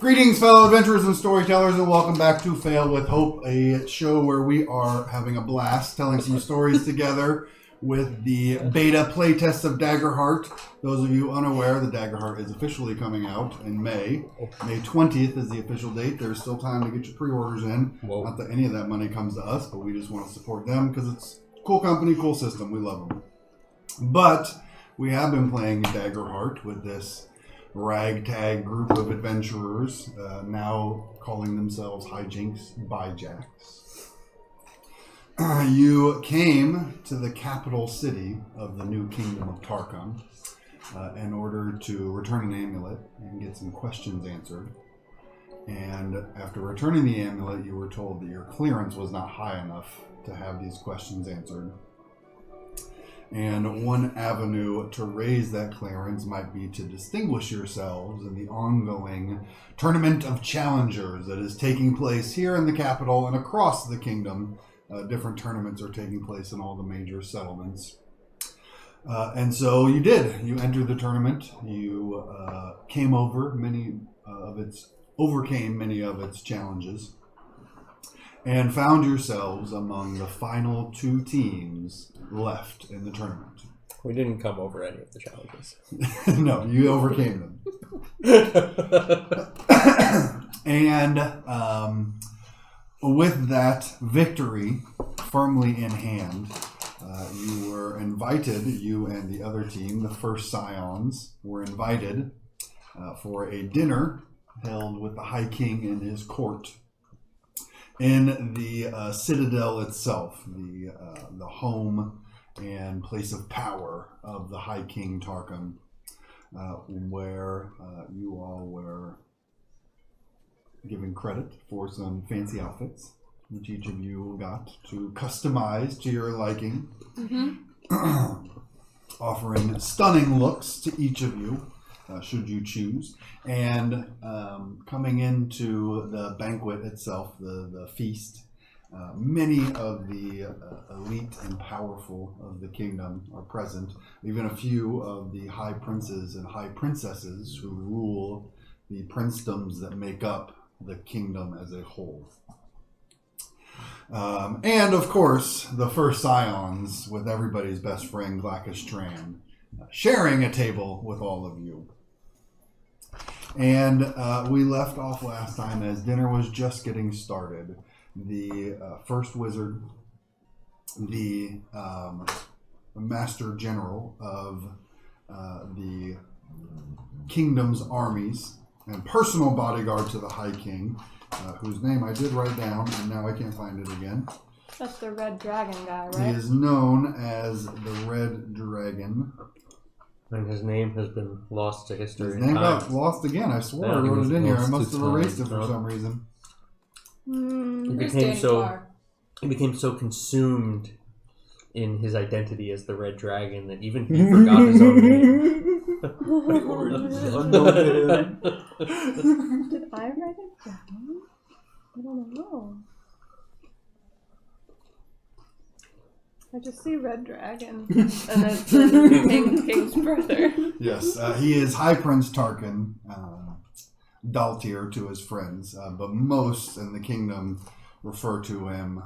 Greetings, fellow adventurers and storytellers, and welcome back to Fail with Hope, a show where we are having a blast telling some stories together with the beta playtest of Daggerheart. Those of you unaware, the Daggerheart is officially coming out in May. May 20th is the official date. There's still time to get your pre-orders in. Whoa. Not that any of that money comes to us, but we just want to support them because it's a cool company, cool system. We love them. But we have been playing Daggerheart with this ragtag group of adventurers, now calling themselves Hijinks Byjacks. You came to the capital city of the new kingdom of Tarkon in order to return an amulet and get some questions answered. And after returning the amulet, you were told that your clearance was not high enough to have these questions answered. And one avenue to raise that clearance might be to distinguish yourselves in the ongoing Tournament of Challengers that is taking place here in the capital and across the kingdom. Different tournaments are taking place in all the major settlements. And so you did. You entered the tournament. You overcame many of its challenges. And found yourselves among the final two teams left in the tournament. We didn't come over any of the challenges. No, you overcame them. And with that victory firmly in hand, you were invited, you and the other team, the First Scions, were invited for a dinner held with the High King in his court. In the citadel itself, the home and place of power of the High King Tarkon, where you all were given credit for some fancy outfits, which each of you got to customize to your liking, offering stunning looks to each of you. Should you choose. And coming into the banquet itself, the feast, many of the elite and powerful of the kingdom are present. Even a few of the high princes and high princesses who rule the princedoms that make up the kingdom as a whole. And of course, the First Scions with everybody's best friend, Glackestran, sharing a table with all of you. And we left off last time as dinner was just getting started. The first wizard, the master general of the kingdom's armies, and personal bodyguard to the High King, whose name I did write down, and now I can't find it again. That's the Red Dragon guy, right? He is known as the Red Dragon. And his name has been lost to history. His name got lost again. I swore I wrote it in here. I must have erased it for some reason. He became so consumed in his identity as the Red Dragon that even he forgot his own name. Did I write it down? I don't know. I just see Red Dragon, and it's King's brother. Yes, he is High Prince Tarkin, Daltir to his friends, but most in the kingdom refer to him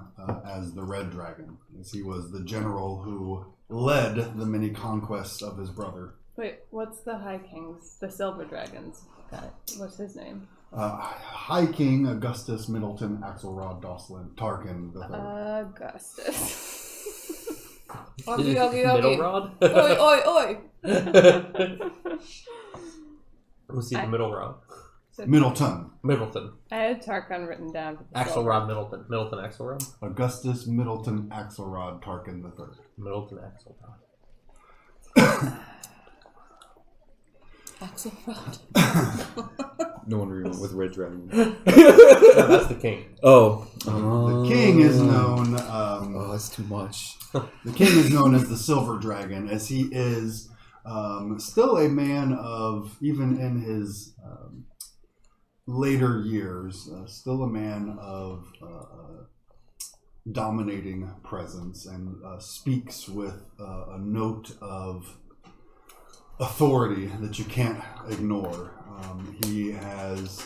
as the Red Dragon, as he was the general who led the many conquests of his brother. Wait, what's the High King's, the Silver Dragon's guy? What's his name? High King Augustus Middleton Axelrod Dosslin Tarkin III. Augustus. Middle Rod? Oi! Was he the Middle Rod? Middleton. I had Tarkon written down. Axelrod Middleton. Middleton Axelrod? Augustus Middleton Axelrod Tarkin III. Middleton Axelrod. Axelrod. No wonder you went with Red Dragon. No, that's the king. Oh. The king is known... that's too much. The king is known as the Silver Dragon, as he is still a man of, even in his later years, still a man of dominating presence and speaks with a note of authority that you can't ignore. He has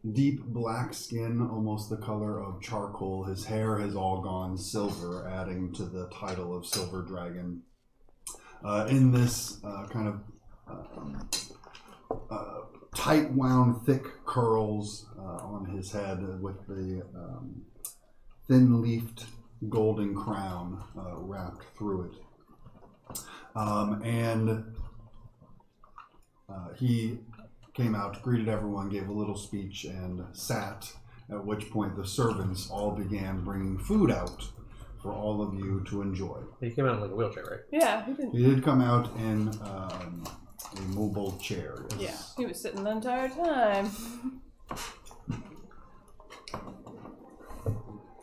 deep black skin, almost the color of charcoal. His hair has all gone silver, adding to the title of Silver Dragon. In this kind of tight wound, thick curls on his head with the thin leafed golden crown wrapped through it. He came out, greeted everyone, gave a little speech, and sat, at which point the servants all began bringing food out for all of you to enjoy. He came out in like a wheelchair, right? Yeah, he didn't. He did come out in a mobile chair. Yes. Yeah, he was sitting the entire time.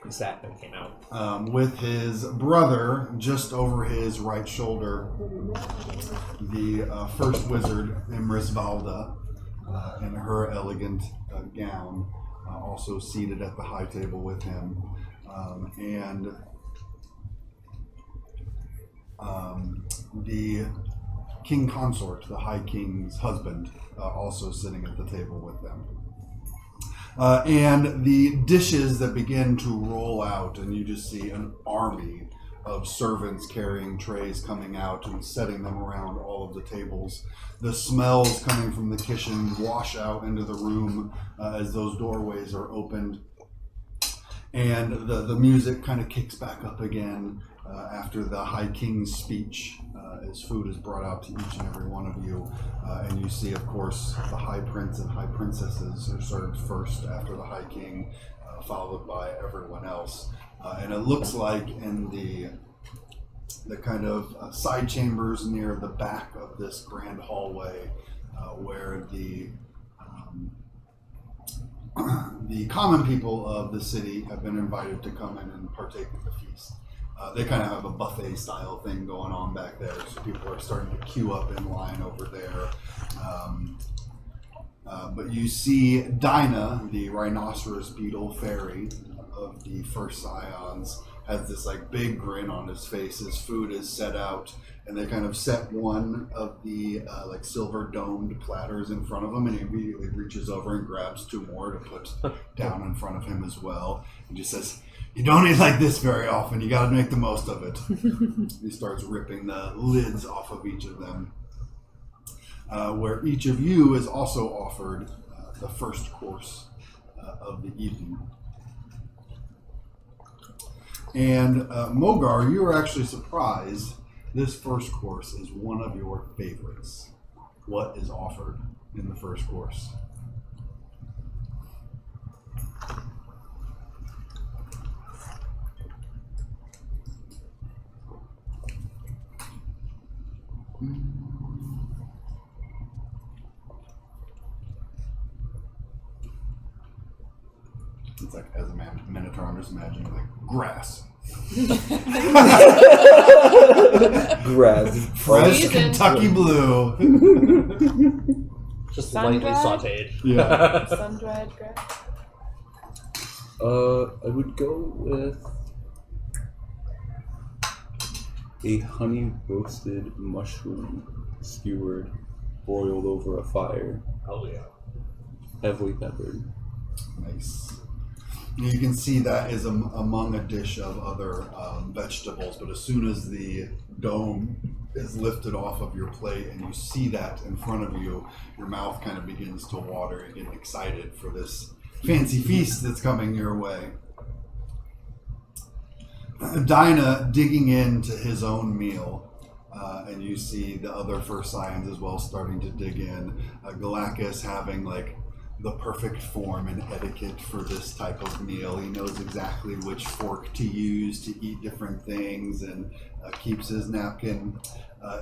He sat and came out. With his brother just over his right shoulder, the first wizard, Imrisvalda, in her elegant gown, also seated at the high table with him. The king consort, the high king's husband, also sitting at the table with them. And the dishes that begin to roll out, and you just see an army of servants carrying trays coming out and setting them around all of the tables. The smells coming from the kitchen wash out into the room as those doorways are opened. And the music kind of kicks back up again after the High King's speech, as food is brought out to each and every one of you. And you see, of course, the High Prince and High Princesses are served first after the High King, followed by everyone else. And it looks like in the kind of side chambers near the back of this grand hallway, where the common people of the city have been invited to come in and partake of the feast. They kind of have a buffet style thing going on back there, so people are starting to queue up in line over there. But you see Dinah, the rhinoceros beetle fairy of the first Scions, has this like big grin on his face. His food is set out, and they kind of set one of the like silver domed platters in front of him, and he immediately reaches over and grabs two more to put down in front of him as well. And just says, "You don't eat like this very often. You got to make the most of it." He starts ripping the lids off of each of them, where each of you is also offered the first course of the evening. And Mogar, you are actually surprised. This first course is one of your favorites. What is offered in the first course? It's like, as a minotaur, I'm just imagining like grass. Grass. Fresh Seasoned. Kentucky blue. Just lightly Sun-dried? sauteed. Yeah. Sun-dried grass. I would go with a honey roasted mushroom skewered, broiled over a fire, Oh yeah. heavily peppered. Nice. You can see that is among a dish of other vegetables, but as soon as the dome is lifted off of your plate and you see that in front of you, your mouth kind of begins to water. You're getting excited for this fancy feast that's coming your way. Dinah digging into his own meal, and you see the other First Scions as well starting to dig in. Galacus having like the perfect form and etiquette for this type of meal. He knows exactly which fork to use to eat different things, and keeps his napkin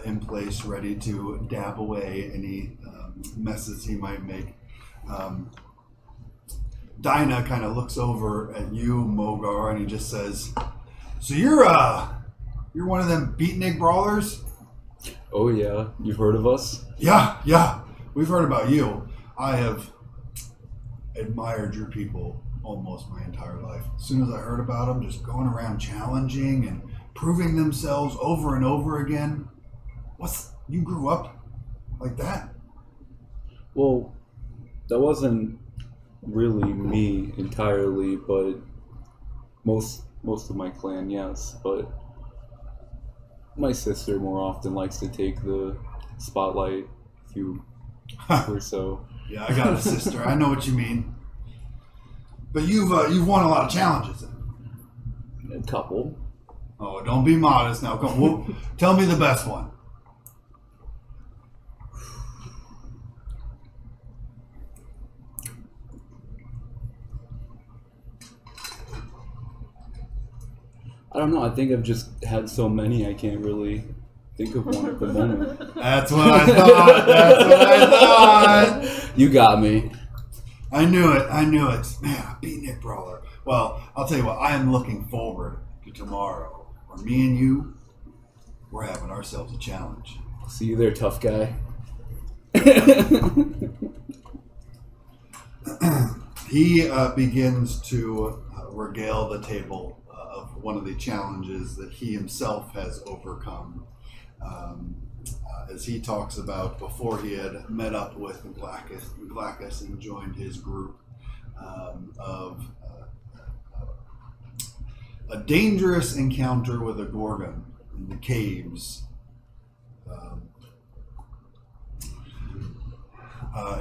in place, ready to dab away any messes he might make. Dinah kind of looks over at you, Mogar, and he just says, "So you're one of them beatnik brawlers?" Oh yeah, you've heard of us? Yeah, we've heard about you. I have admired your people almost my entire life. As soon as I heard about them, just going around challenging and proving themselves over and over again. You grew up like that? Well, that wasn't really me entirely, but most of my clan, yes. But my sister more often likes to take the spotlight, if you or so. Yeah, I got a sister. I know what you mean. But you've won a lot of challenges. A couple. Oh, don't be modest now. Come, tell me the best one. I don't know. I think I've just had so many I can't really think of one at the moment. That's what I thought. That's what I thought. You got me. I knew it. Man, I beat Nick Brawler. Well, I'll tell you what. I am looking forward to tomorrow, where me and you, we're having ourselves a challenge. See you there, tough guy. He begins to regale the table of one of the challenges that he himself has overcome. As he talks about before he had met up with Glackus and joined his group of a dangerous encounter with a Gorgon in the caves,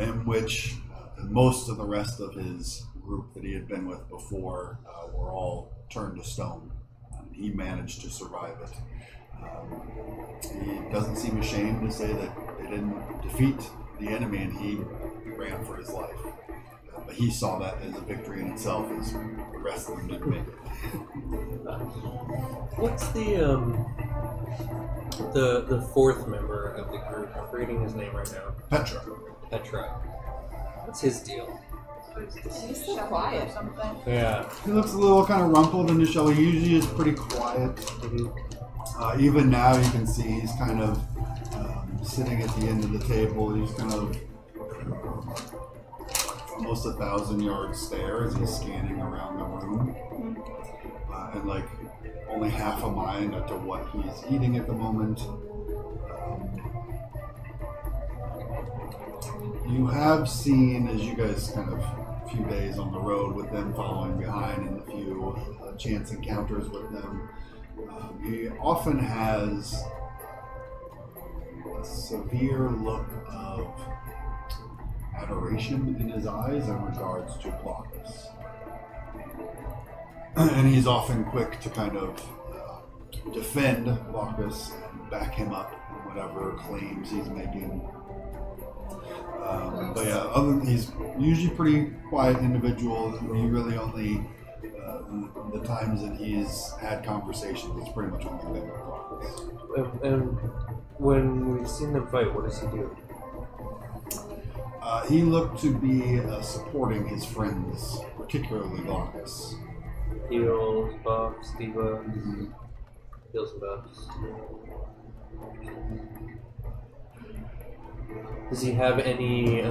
in which most of the rest of his group that he had been with before were all turned to stone. He managed to survive it. He doesn't seem ashamed to say that they didn't defeat the enemy and he ran for his life. But he saw that as a victory in itself, as the rest of them didn't make it. What's the fourth member of the group? I'm forgetting his name right now. Petra. What's his deal? He's so quiet or something. Yeah. He looks a little kind of rumpled in his shell. He usually is pretty quiet. Even now you can see he's kind of sitting at the end of the table. He's kind of almost 1,000-yard stare as he's scanning around the room. And like only half a mind as to what he's eating at the moment. You have seen, as you guys kind of a few days on the road with them following behind and a few chance encounters with them, he often has a severe look of adoration in his eyes in regards to Glaucus. And he's often quick to kind of defend Glaucus and back him up in whatever claims he's making. But yeah, he's usually pretty quiet individual. He really only, the times that he's had conversations, it's pretty much only been with Glaucus. And when we've seen them fight, what does he do? He looked to be supporting his friends, particularly Glaucus. Heals, buffs, debuffs, heals and buffs. Does he have any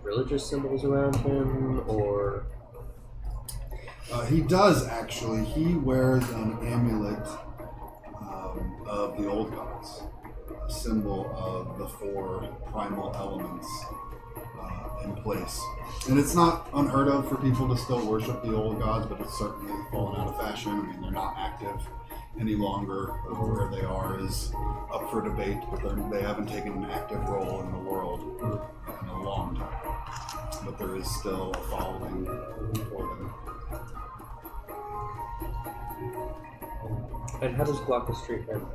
religious symbols around him, or? He does actually. He wears an amulet of the old gods, a symbol of the 4 primal elements in place. And it's not unheard of for people to still worship the old gods, but it's certainly fallen out of fashion. I mean, they're not active any longer. Where they are is up for debate, but they haven't taken an active role in the world in a long time. But there is still a following for them. And how does Glaucus treat him?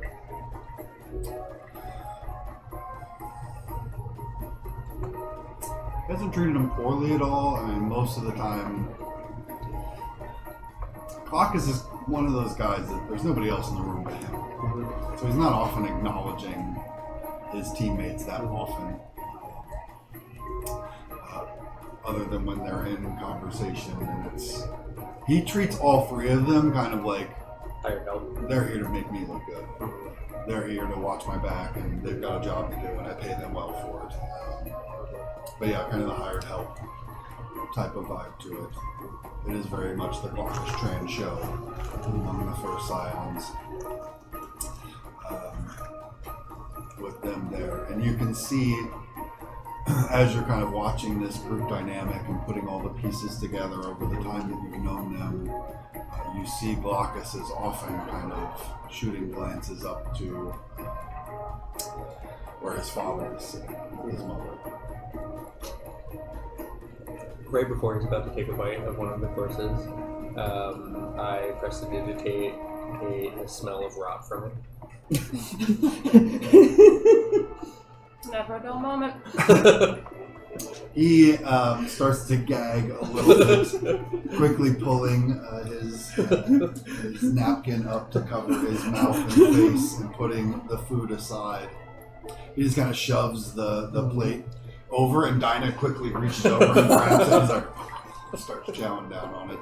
Hasn't treated him poorly at all. I mean, most of the time, Glaucus is one of those guys that there's nobody else in the room but him. So he's not often acknowledging his teammates that often, other than when they're in conversation. And he treats all 3 of them kind of like Hired help. they're here to make me look good. They're here to watch my back, and they've got a job to do, and I pay them well for it. But yeah, kind of the hired help type of vibe to it. It is very much the Glaucus Trend show among the 4 Scions. With them there. And you can see as you're kind of watching this group dynamic and putting all the pieces together over the time that you've known them, you see Glaucus is often kind of shooting glances up to where his father is sitting, his mother. Right before he's about to take a bite of one of the courses, I prestidigitate a smell of rot from it. Never a dull moment. He starts to gag a little bit, quickly pulling his napkin up to cover his mouth and face and putting the food aside. He just kind of shoves the plate over, and Dinah quickly reaches over and grabs it. He's like, starts chowing down on it.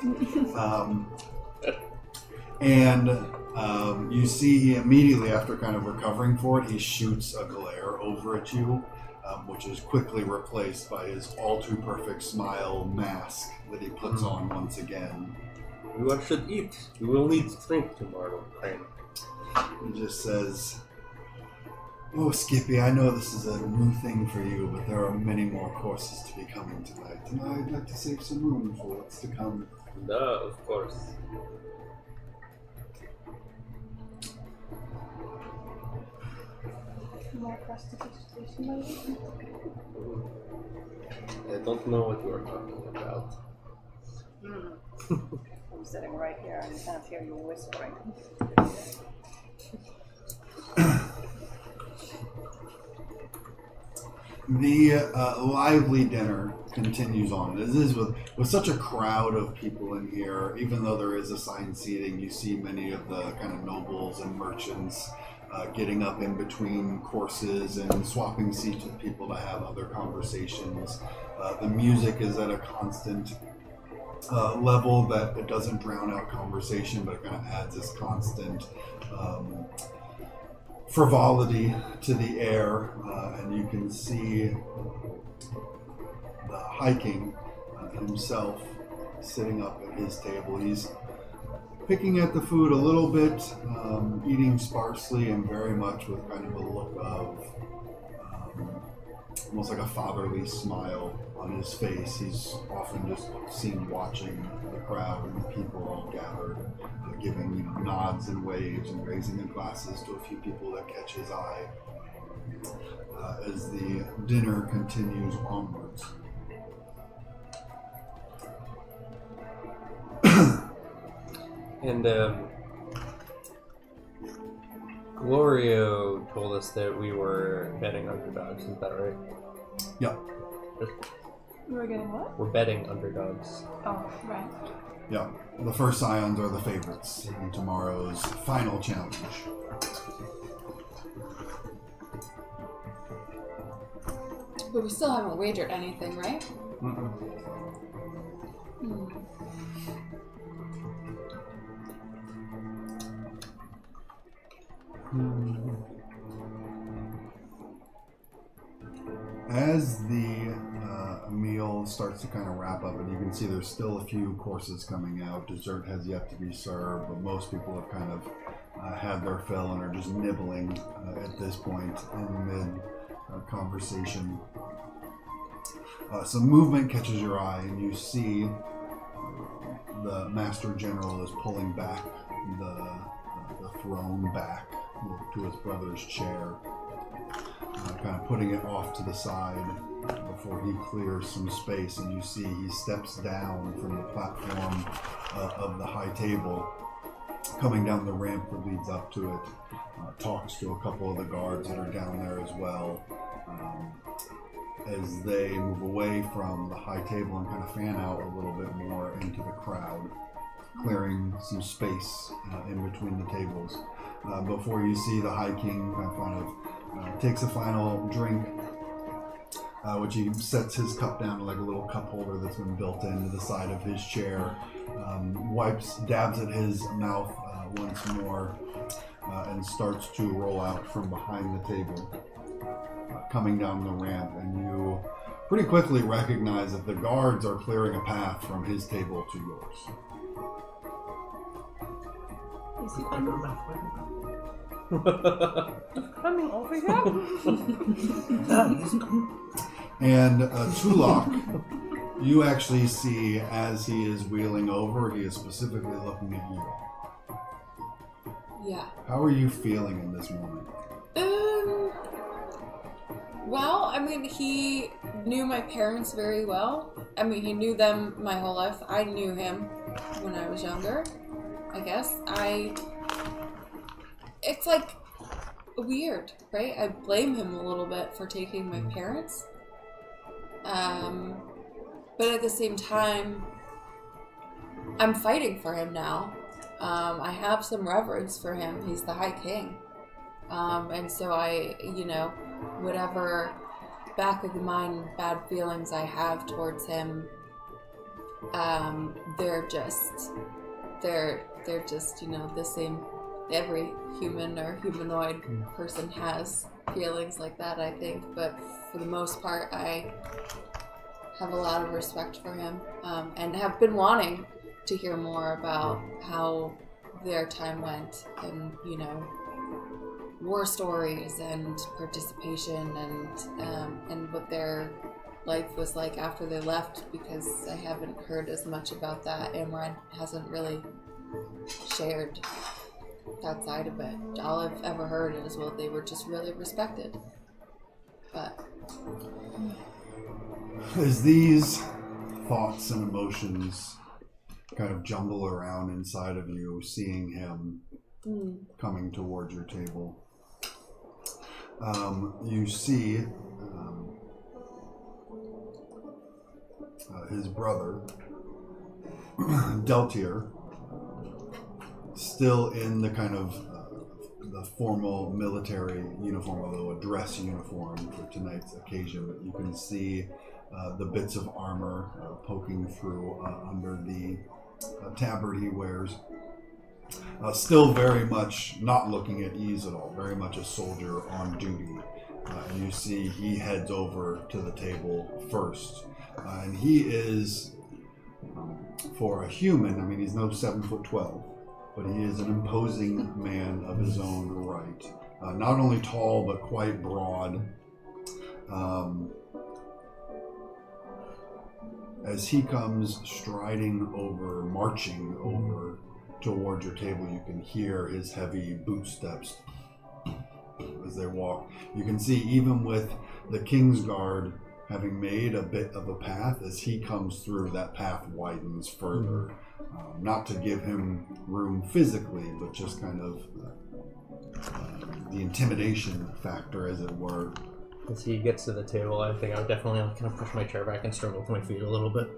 You see he immediately, after kind of recovering for it, he shoots a glare over at you, which is quickly replaced by his all-too-perfect smile mask that he puts on once again. You should eat. You will need strength tomorrow, friend. He just says, "Oh, Skippy, I know this is a new thing for you, but there are many more courses to be coming tonight, and I'd like to save some room for what's to come." Of course. More prestidigitation, maybe? I don't know what you are talking about. I'm sitting right here and kind of hear you whispering. The lively dinner continues on. This is with such a crowd of people in here. Even though there is assigned seating, you see many of the kind of nobles and merchants getting up in between courses and swapping seats with people to have other conversations. The music is at a constant level that it doesn't drown out conversation, but it kind of adds this constant frivolity to the air, and you can see the hiking himself sitting up at his table. He's picking at the food a little bit, eating sparsely and very much with kind of a look of almost like a fatherly smile on his face. He's often just seen watching the crowd and the people all gathered, giving nods and waves and raising their glasses to a few people that catch his eye as the dinner continues onwards. And Glorio told us that we were betting underdogs, is that right? Yeah. You were getting what? We're betting underdogs. Oh, right. Yeah. The first Scions are the favorites in tomorrow's final challenge. But we still haven't wagered anything, right? As the meal starts to kind of wrap up, and you can see there's still a few courses coming out. Dessert has yet to be served, but most people have kind of had their fill and are just nibbling at this point in mid-conversation. Some movement catches your eye, and you see the Master General is pulling back the throne back to his brother's chair, kind of putting it off to the side before he clears some space, and you see he steps down from the platform of the high table, coming down the ramp that leads up to it, talks to a couple of the guards that are down there as well, as they move away from the high table and kind of fan out a little bit more into the crowd, clearing some space in between the tables. Before you see the High King kind of takes a final drink, which he sets his cup down to like a little cup holder that's been built into the side of his chair, dabs at his mouth once more, and starts to roll out from behind the table, coming down the ramp, and you pretty quickly recognize that the guards are clearing a path from his table to yours. Is he coming over here? And Tulok, you actually see as he is wheeling over, he is specifically looking at you. Yeah. How are you feeling in this moment? Well, I mean, he knew my parents very well. I mean, he knew them my whole life. I knew him when I was younger, I guess. It's like weird, right? I blame him a little bit for taking my parents. But at the same time, I'm fighting for him now. I have some reverence for him. He's the High King. And so I, whatever back of the mind bad feelings I have towards him, they're just, the same. Every human or humanoid person has feelings like that, I think. But for the most part, I have a lot of respect for him, and have been wanting to hear more about how their time went, and war stories and participation, and what their life was like after they left, because I haven't heard as much about that. Amrad hasn't really shared that side of it. All I've ever heard is, well, they were just really respected. But as these thoughts and emotions kind of jumble around inside of you, seeing him coming towards your table, you see his brother, Deltier, still in the kind of the formal military uniform, although a dress uniform for tonight's occasion. But you can see the bits of armor poking through under the tabard he wears. Still very much not looking at ease at all, very much a soldier on duty. And you see he heads over to the table first. And he is, for a human, I mean, he's no 7'12", but he is an imposing man of his own right. Not only tall, but quite broad. As he comes striding over, marching over towards your table, you can hear his heavy boot steps as they walk. You can see, even with the Kingsguard having made a bit of a path, as he comes through, that path widens further. Not to give him room physically, but just kind of the intimidation factor, as it were. As he gets to the table, I think I would definitely kind of push my chair back and struggle with my feet a little bit.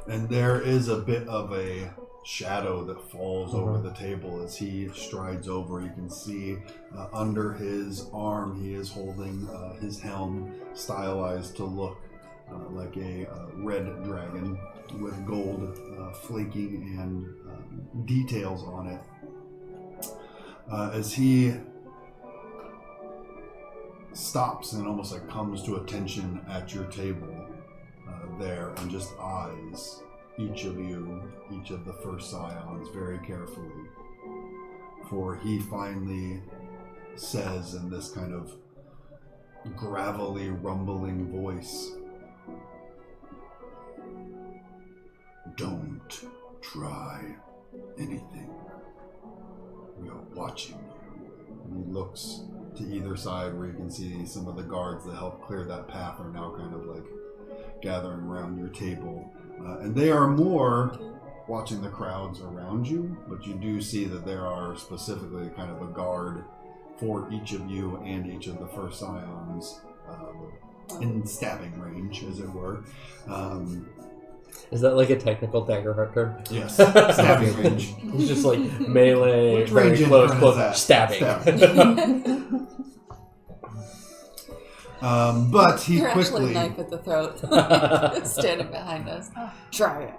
And there is a bit of a shadow that falls over the table as he strides over. You can see under his arm he is holding his helm, stylized to look like a red dragon with gold flaking and details on it. As he stops and almost like comes to attention at your table there, and just eyes each of you, each of the first scions, very carefully. For he finally says in this kind of gravelly, rumbling voice, "Don't try anything. We are watching you." And he looks to either side, where you can see some of the guards that help clear that path are now kind of like gathering around your table. And they are more watching the crowds around you, but you do see that there are specifically kind of a guard for each of you and each of the first scions in stabbing range, as it were. Is that like a technical Daggerheart term? Yes, stabbing range. It's just like melee, Which very range close, is close, that? stabbing. But he You're quickly, actually knife at the throat, standing behind us. Try it.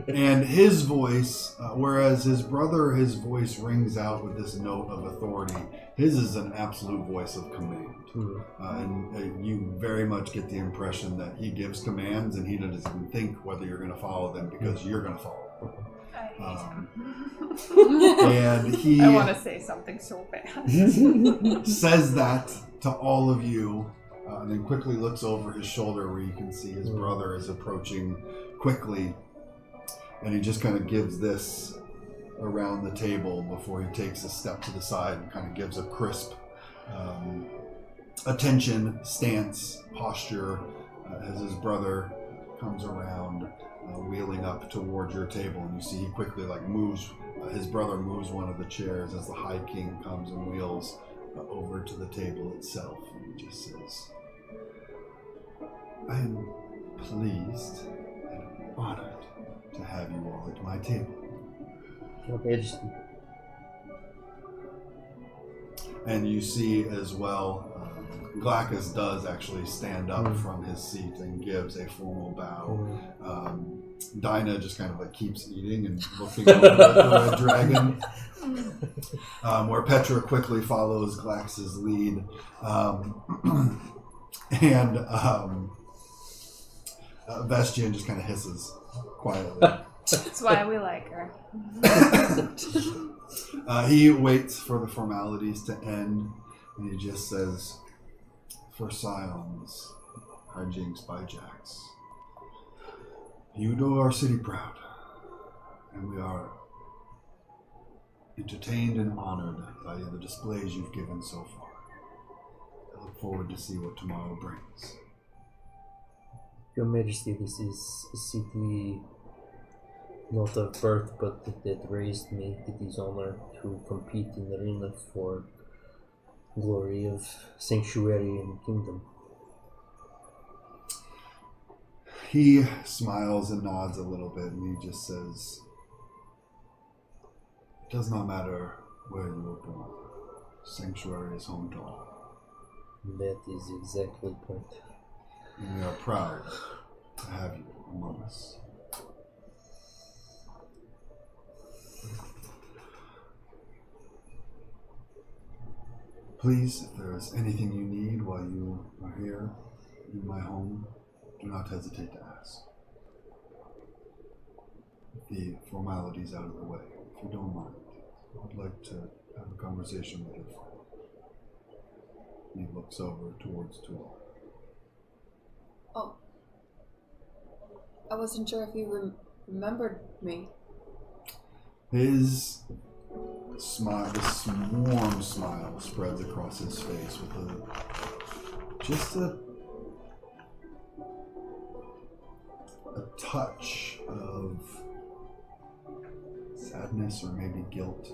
and his voice, whereas his brother, his voice rings out with this note of authority. His is an absolute voice of command. And you very much get the impression that he gives commands and he doesn't even think whether you're going to follow them, because you're going to follow them. I hate him. And he I want to say something so bad. says that to all of you and then quickly looks over his shoulder where you can see his brother is approaching quickly, and he just kind of gives this around the table before he takes a step to the side and kind of gives a crisp attention, stance, posture as his brother comes around, wheeling up towards your table, and you see he quickly moves. His brother moves one of the chairs as the High King comes and wheels over to the table itself, and he just says, "I am pleased and honored to have you all at my table." Your Majesty. And you see as well, Glacchus does actually stand up from his seat and gives a formal bow. Dinah just kind of keeps eating and looking over at the red dragon, where Petra quickly follows Glax's lead. And Vestian just kind of hisses quietly. That's why we like her. He waits for the formalities to end, and he just says, "For Scions, hijinks by Jax. You do our city proud, and we are entertained and honored by the displays you've given so far. I look forward to see what tomorrow brings." Your Majesty, this is a city not of birth, but that raised me. It is honor to compete in the arena for glory of sanctuary and kingdom. He smiles and nods a little bit, and he just says, "It does not matter where you were born. Sanctuary is home to all. That is exactly the point. And we are proud to have you among us." Please, if there is anything you need while you are here in my home, do not hesitate to ask. The formalities out of the way, if you don't mind, I'd like to have a conversation with your friend. He looks over towards Tual. Oh. I wasn't sure if you remembered me. His smile, this warm smile, spreads across his face with just a touch of sadness or maybe guilt.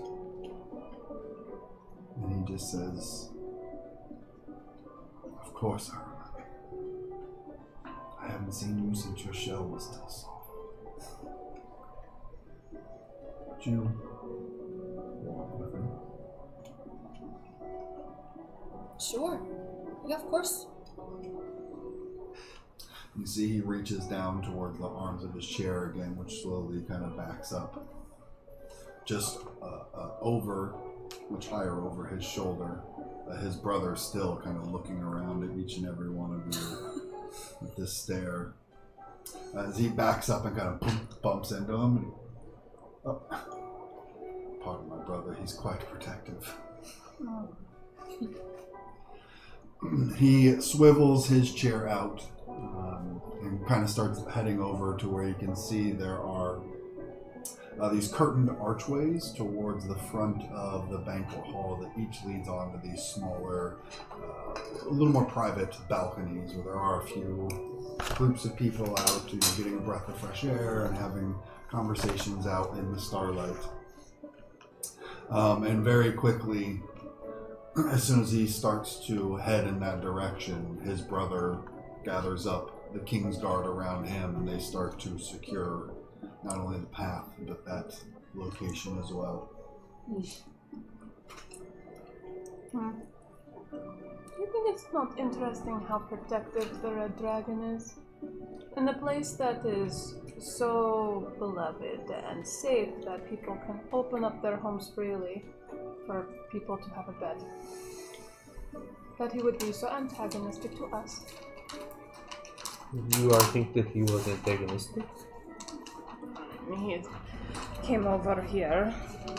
And he just says, "Of course I remember. I haven't seen you since your shell was still soft. Would you walk with me?" Sure. Yeah, of course. You see he reaches down towards the arms of his chair again, which slowly kind of backs up. Just much higher over his shoulder. His brother still kind of looking around at each and every one of you with this stare. As he backs up and kind of bumps into him. Oh, pardon my brother, he's quite protective. He swivels his chair out and kind of starts heading over to where you can see there are these curtained archways towards the front of the banquet hall that each leads on to these smaller, a little more private balconies where there are a few groups of people out getting a breath of fresh air and having conversations out in the starlight. And very quickly, as soon as he starts to head in that direction, his brother gathers up the King's Guard around him, and they start to secure not only the path, but that location as well. Do you think it's not interesting how protective the Red Dragon is? In a place that is so beloved and safe that people can open up their homes freely for people to have a bed. That he would be so antagonistic to us. You think that he was antagonistic? He came over here,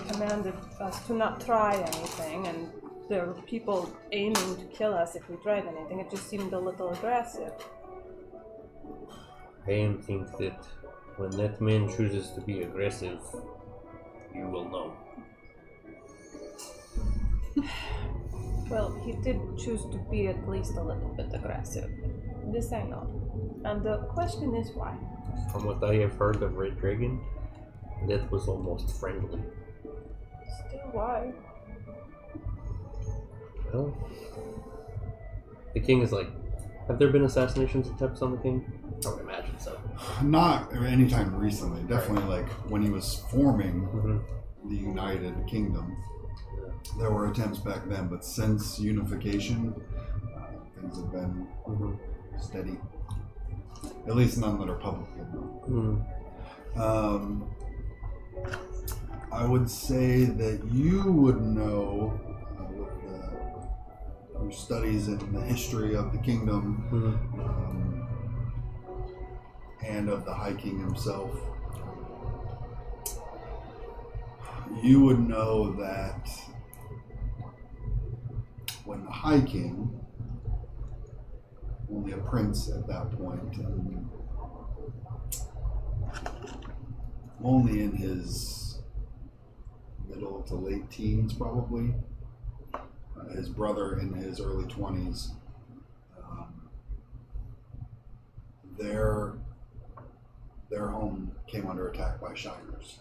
commanded us to not try anything, and there were people aiming to kill us if we tried anything. It just seemed a little aggressive. I think that when that man chooses to be aggressive, you will know. Well, he did choose to be at least a little bit aggressive. This I know. And the question is why. From what I have heard of Red Dragon, that was almost friendly. Still why? Well, the king is like, have there been assassination attempts on the king? I would imagine so. Not anytime recently. Definitely like when he was forming Mm-hmm. the United Kingdom. There were attempts back then, but since unification, things have been steady. At least none that are publicly known. I would say that you would know, with your studies in the history of the kingdom and of the High King himself, you would know that when the High King, only a prince at that point, and only in his middle to late teens probably, his brother in his early 20s, their home came under attack by shiners,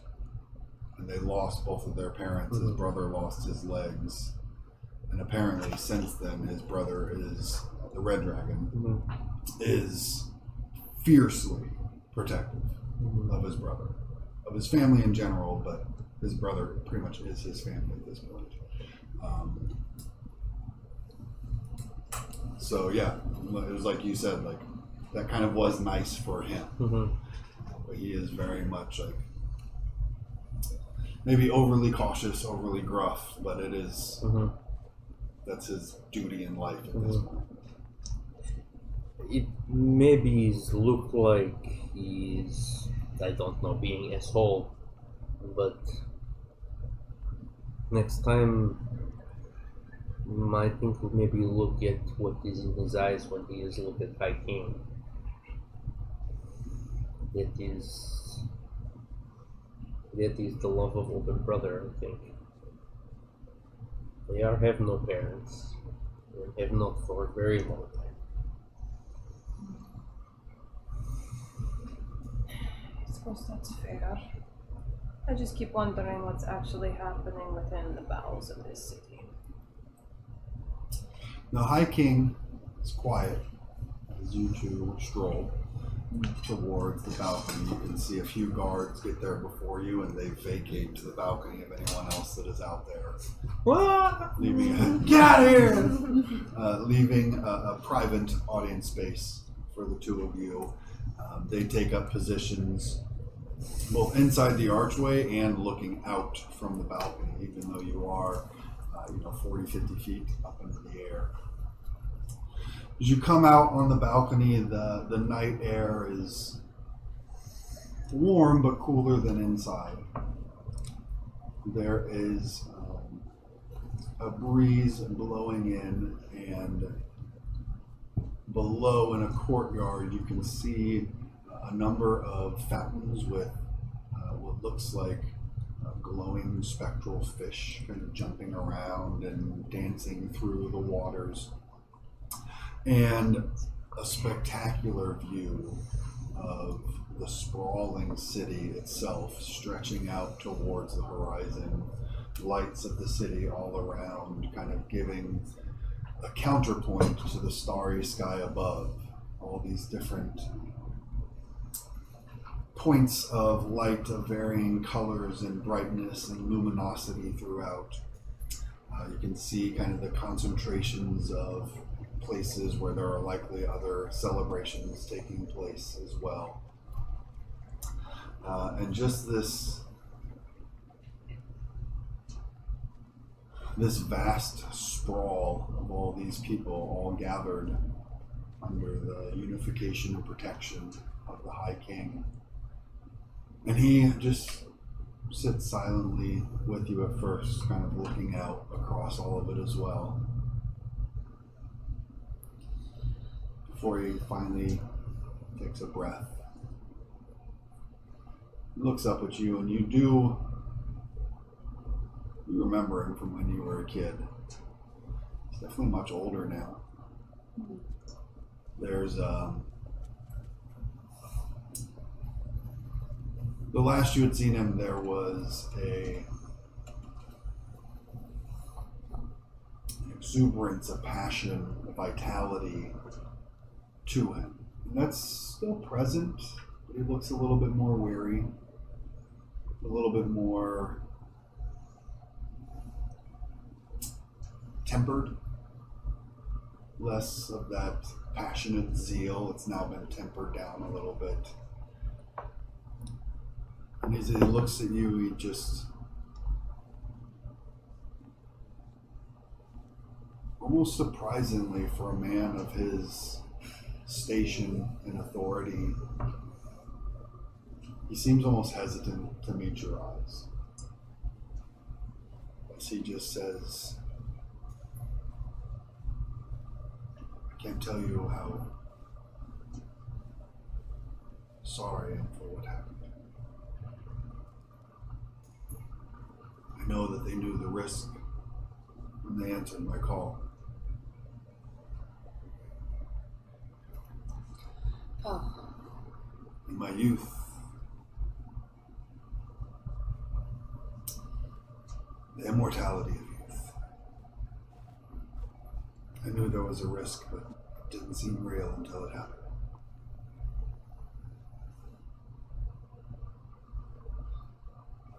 and they lost both of their parents. His brother lost his legs, and apparently since then his brother is the Red Dragon is fiercely protective of his brother, of his family in general, but his brother pretty much is his family at this point. So yeah, it was like you said, like that kind of was nice for him, but he is very much like maybe overly cautious, overly gruff, but it is that's his duty in life at this point. It maybe look like he's, I don't know, being asshole, but next time I think we'll maybe look at what is in his eyes when he is look at High King. That is the love of older brother, I think. They have no parents, and have not for a very long time. I suppose that's fair. I just keep wondering what's actually happening within the bowels of this city. The High King is quiet as you two stroll towards the balcony. You can see a few guards get there before you, and they vacate to the balcony of anyone else that is out there. Leaving get out of here! Leaving a private audience space for the two of you. They take up positions both inside the archway and looking out from the balcony, even though you are 40, 50 feet up into the air. As you come out on the balcony, the night air is warm but cooler than inside. There is a breeze blowing in, and below in a courtyard you can see a number of fountains with what looks like glowing spectral fish kind of jumping around and dancing through the waters, and a spectacular view of the sprawling city itself stretching out towards the horizon, lights of the city all around kind of giving a counterpoint to the starry sky above, all these different points of light of varying colors and brightness and luminosity throughout. You can see kind of the concentrations of places where there are likely other celebrations taking place as well. And just this vast sprawl of all these people all gathered under the unification and protection of the High King. And he just sits silently with you at first, kind of looking out across all of it as well. Before he finally takes a breath. He looks up at you, and you remember him from when you were a kid. He's definitely much older now. There's the last you had seen him, there was an exuberance, a passion, a vitality to him. And that's still present, but he looks a little bit more weary, a little bit more tempered, less of that passionate zeal. It's now been tempered down a little bit. And as he looks at you, he just almost surprisingly, for a man of his station and authority, he seems almost hesitant to meet your eyes. As he just says, I can't tell you how sorry I am for what happened. I know that they knew the risk when they answered my call. Oh. In my youth, the immortality of youth. I knew there was a risk, but it didn't seem real until it happened.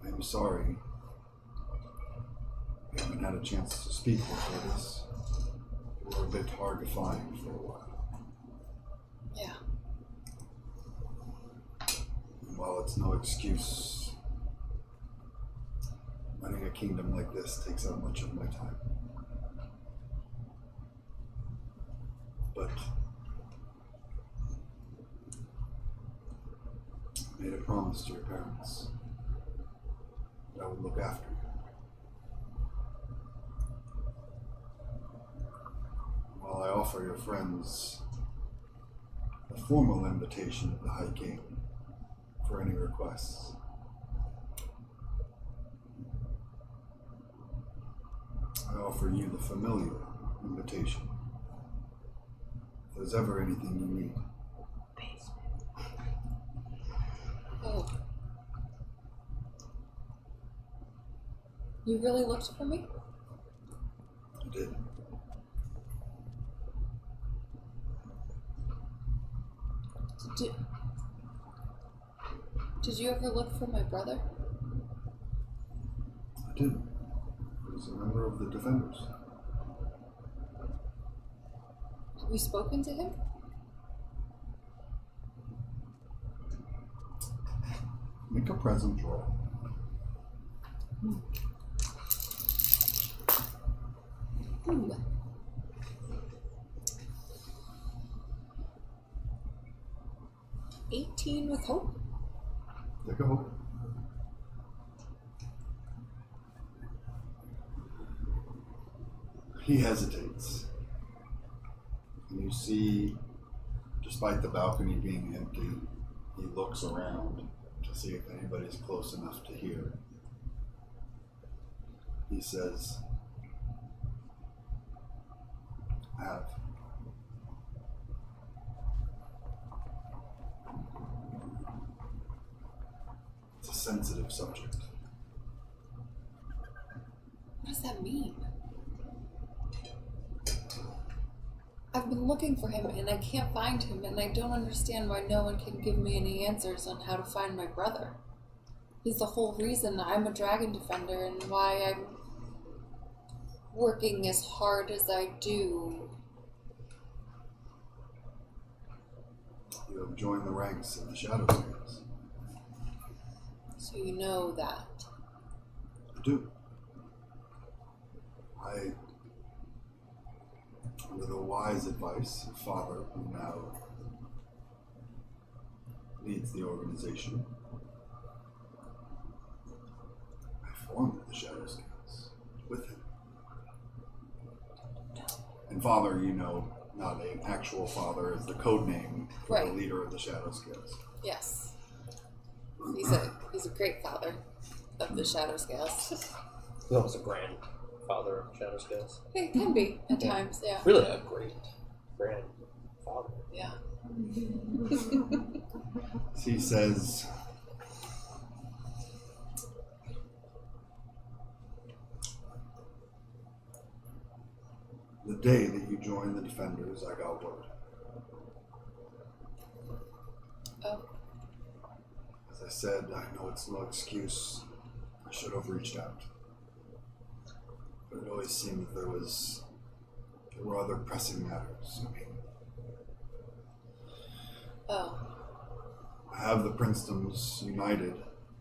I'm sorry. We haven't had a chance to speak before this. We were a bit hard to find for a while. Yeah. And while it's no excuse, running a kingdom like this takes up much of my time. But I made a promise to your parents that I would look after you. While I offer your friends a formal invitation at the High King for any requests, I offer you the familiar invitation. If there's ever anything you need. Oh. You really looked for me? I did. Did you ever look for my brother? I did. He was a member of the Defenders. Have you spoken to him? Make a presence roll. Ooh. 18 with hope. Take a hope. He hesitates. And you see, despite the balcony being empty, he looks around to see if anybody's close enough to hear. He says, I have. It's a sensitive subject. What does that mean? I've been looking for him and I can't find him, and I don't understand why no one can give me any answers on how to find my brother. He's the whole reason I'm a dragon defender and why I'm working as hard as I do. You have joined the ranks of the Shadow Saints. So you know that. I do. Under the wise advice of Father, who now leads the organization, formed the Shadow Scales with him. And father, you know, not an actual father, is the code name for Right. the leader of the Shadow Scales. Yes. He's a great father of the Shadow Scales. He's almost a grandfather of Shadow Scales. He can be at times, yeah. Really a great grandfather. Yeah. He says, the day that you joined the Defenders, I got word. Oh. As I said, I know it's no excuse. I should have reached out. But it always seemed that there were other pressing matters. Oh. I have the Princedoms united,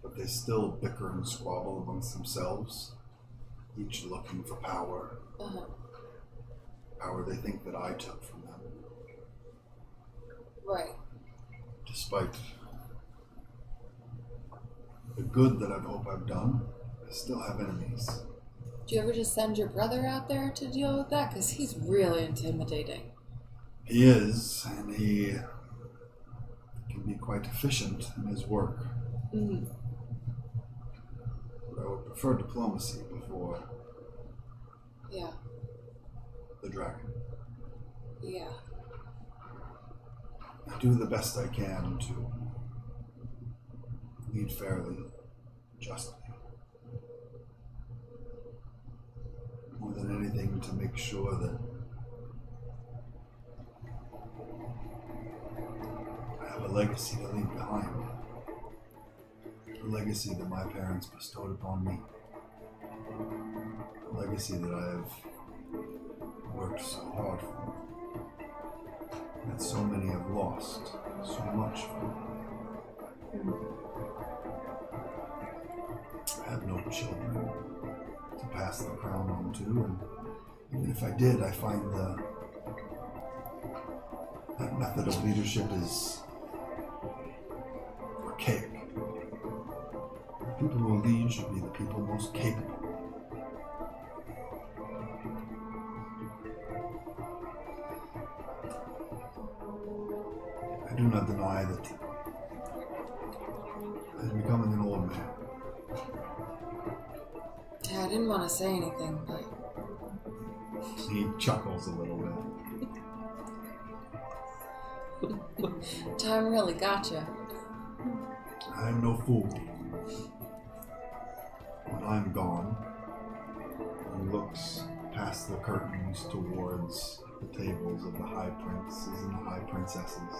but they still bicker and squabble amongst themselves, each looking for power. Uh-huh. Power they think that I took from them. Right. Despite the good that I hope I've done, I still have enemies. Do you ever just send your brother out there to deal with that? Because he's really intimidating. He is, and he can be quite efficient in his work. Mm-hmm. But I would prefer diplomacy before Yeah. the dragon. Yeah. I do the best I can to lead fairly, justly. More than anything, to make sure that I have a legacy to leave behind. A legacy that my parents bestowed upon me. A legacy that I have worked so hard for. That so many have lost so much for. I have no children to pass the crown on to, and even if I did, I find that method of leadership is archaic. The people who lead should be the people most capable. I do not deny that I'm becoming an old man. Yeah, I didn't want to say anything, but He chuckles a little bit. time really got you. I'm no fool. When I'm gone, he looks past the curtains towards the tables of the high princes and the high princesses.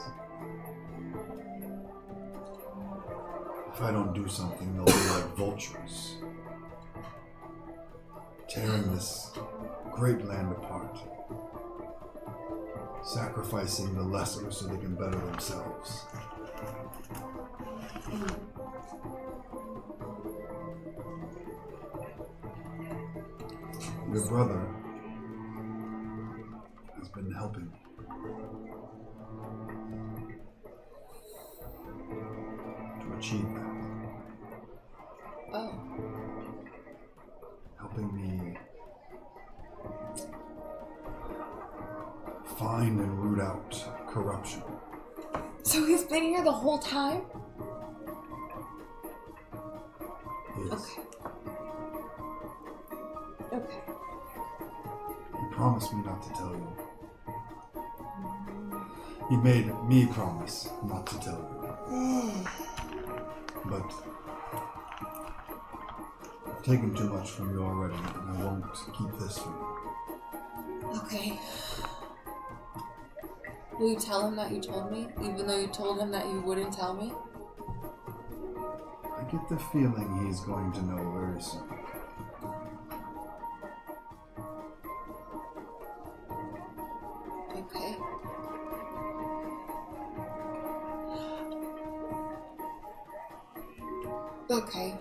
If I don't do something, they'll be like vultures, tearing this great land apart, sacrificing the lesser so they can better themselves. Your brother has been helping me. To achieve that. Oh. Helping me find and root out corruption. So he's been here the whole time? Yes. Okay. He promised me not to tell you. He made me promise not to tell you. But I've taken too much from you already, and I won't keep this from you. Okay. Will you tell him that you told me, even though you told him that you wouldn't tell me? I get the feeling he's going to know very soon. Okay. Okay.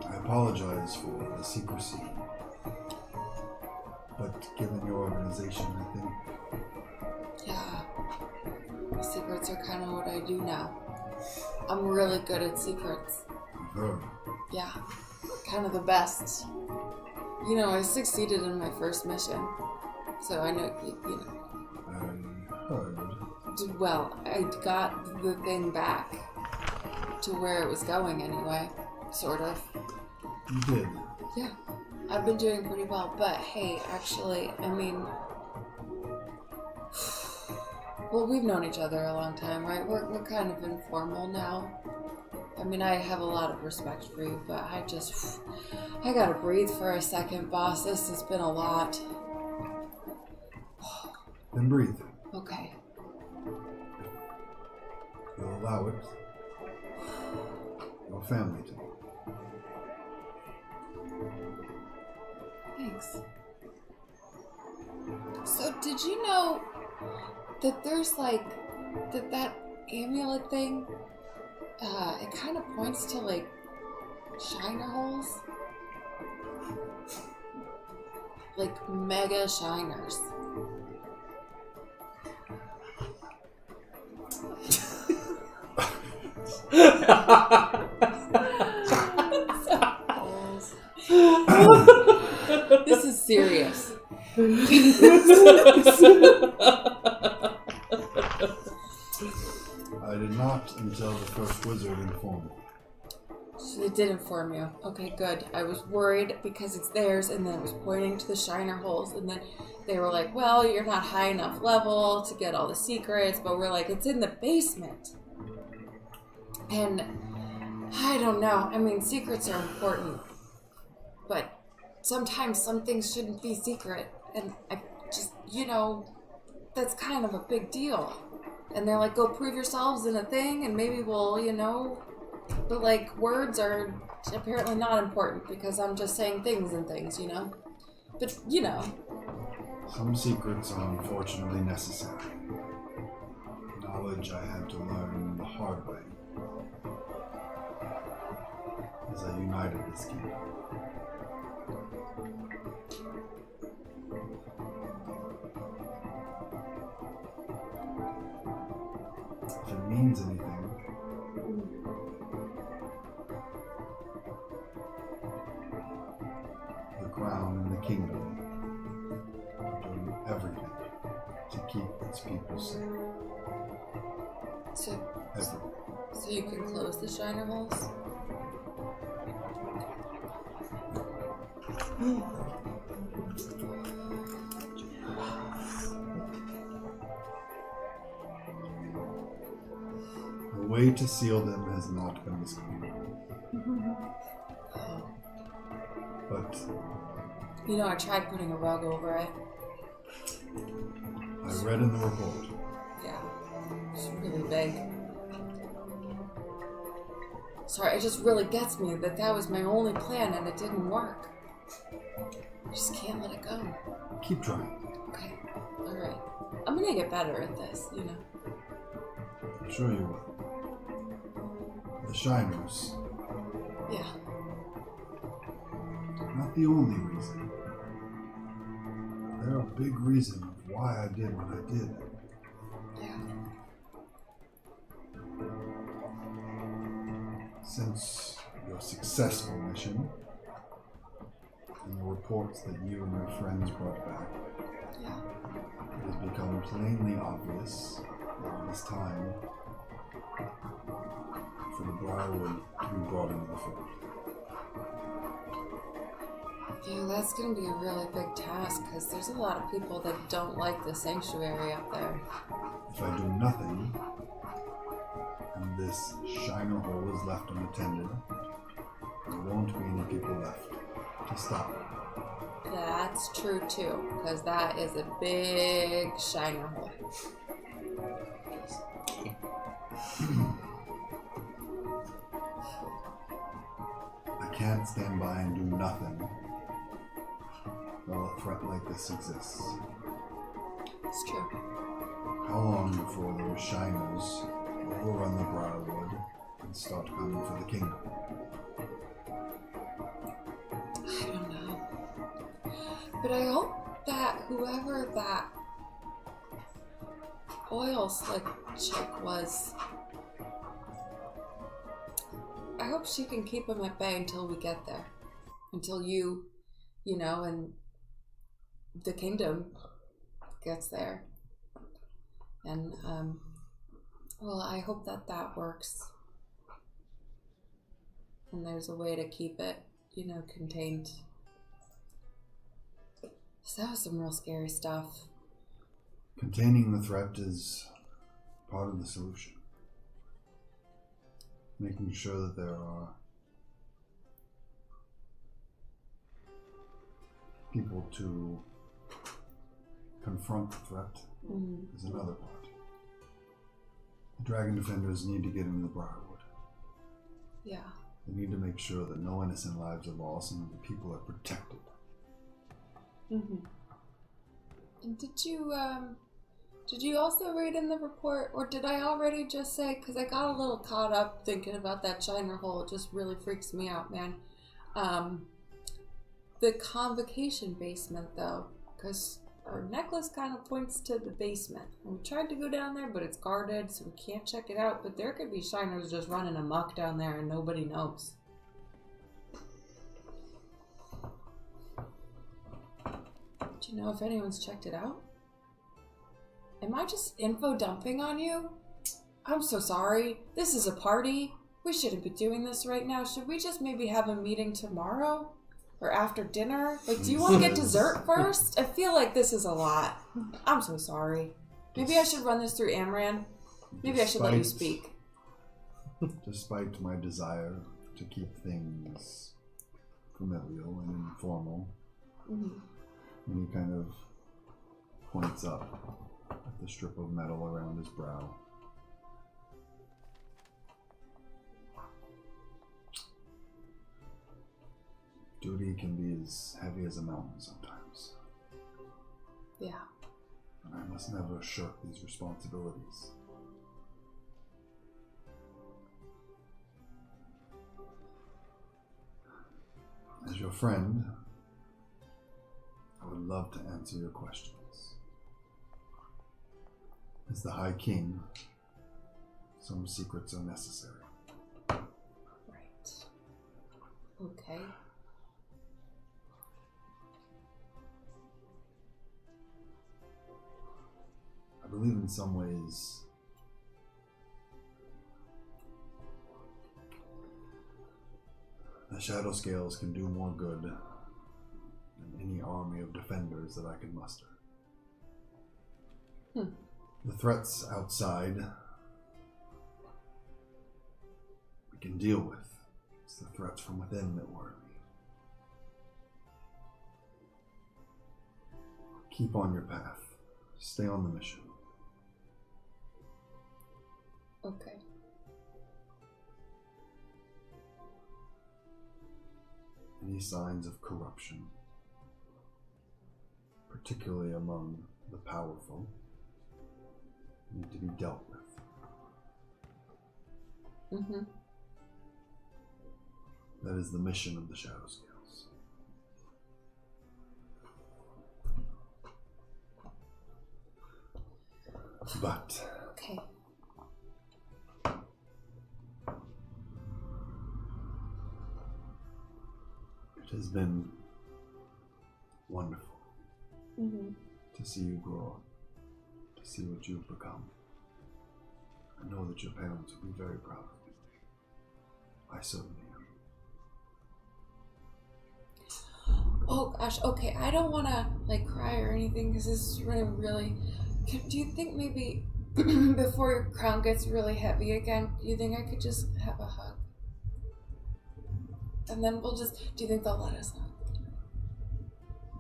I apologize for the secrecy, but given your organization, I think Yeah. Secrets are kind of what I do now. I'm really good at secrets. heard. Yeah, kind of the best. You know, I succeeded in my first mission, so I know, you know. I heard. Well, I got the thing back to where it was going anyway, sort of. You did. Yeah, I've been doing pretty well, but hey, actually, I mean, well, we've known each other a long time, right? We're kind of informal now. I mean, I have a lot of respect for you, but I gotta breathe for a second, boss. This has been a lot. Then breathe. Okay. You'll allow it. Your family to. Thanks. So, did you know that there's like that amulet thing? It kind of points to like shiner holes, like mega shiners. This is serious. I did not until the first wizard informed me. So they did inform you. Okay, good. I was worried because it's theirs, and then it was pointing to the shiner holes, and then they were like, well, you're not high enough level to get all the secrets, but we're like, it's in the basement. And I don't know. I mean, secrets are important, but sometimes some things shouldn't be secret, and I just, you know, that's kind of a big deal. And they're like, go prove yourselves in a thing, and maybe we'll, you know, but like, words are apparently not important because I'm just saying things and things, you know? But, you know. Some secrets are unfortunately necessary. Knowledge I had to learn the hard way. As I united this kingdom. If it means anything, the crown and the kingdom are doing everything to keep its people safe. So you can close the shiner holes? The way to seal them has not been discovered. But You know, I tried putting a rug over it. I read in the report. Yeah, it's really big. Sorry, it just really gets me that that was my only plan and it didn't work. I just can't let it go. Keep trying. Okay, alright. I'm gonna get better at this, you know. I'm sure you will. The Shiners, Yeah. not the only reason. They're a big reason of why I did what I did. Yeah. Since your successful mission and the reports that you and your friends brought back, Yeah. it has become plainly obvious that it is time for the Briarwood to be brought into the fold. Yeah, that's gonna be a really big task because there's a lot of people that don't like the sanctuary up there. If I do nothing, and this Shiner hole is left unattended, there won't be any people left to stop it. That's true too, because that is a big shiner hole. I can't stand by and do nothing while a threat like this exists. It's true. How long before those Shiners overrun the Briarwood and start coming for the kingdom? I don't know. But I hope that whoever that oil slick chick was, I hope she can keep him at bay until we get there. Until you know, and the kingdom gets there. And, well, I hope that works. And there's a way to keep it, contained. So that was some real scary stuff. Containing the threat is part of the solution. Making sure that there are people to confront the threat is another part. The Dragon Defenders need to get into the Briarwood. Yeah. They need to make sure that no innocent lives are lost and that the people are protected. Mm-hmm. And did you also read in the report, or did I already just say, because I got a little caught up thinking about that Shiner hole, it just really freaks me out, man. The convocation basement, though, because our necklace kind of points to the basement. And we tried to go down there, but it's guarded, so we can't check it out, but there could be Shiners just running amok down there and nobody knows. Do you know if anyone's checked it out? Am I just info dumping on you? I'm so sorry. This is a party. We shouldn't be doing this right now. Should we just maybe have a meeting tomorrow? Or after dinner? Like, do you want to get dessert first? I feel like this is a lot. I'm so sorry. Maybe I should run this through Amran. Maybe I should let you speak. Despite my desire to keep things familial and informal, and he kind of points up at the strip of metal around his brow. Duty can be as heavy as a mountain sometimes. Yeah. And I must never shirk these responsibilities. As your friend, I would love to answer your questions. As the High King, some secrets are necessary. Right. Okay. I believe in some ways the Shadow Scales can do more good than any army of defenders that I can muster. The threats outside we can deal with. It's the threats from within that worry me. Keep on your path. Stay on the mission. Okay. Any signs of corruption, particularly among the powerful, need to be dealt with. That is the mission of the Shadow Scales. But Okay. it has been wonderful to see you grow up, to see what you've become. I know that your parents will be very proud of you. I certainly am. Oh gosh, okay, I don't want to cry or anything because this is really do you think maybe before your crown gets really heavy again, do you think I could just have a hug? And then do you think they'll let us know?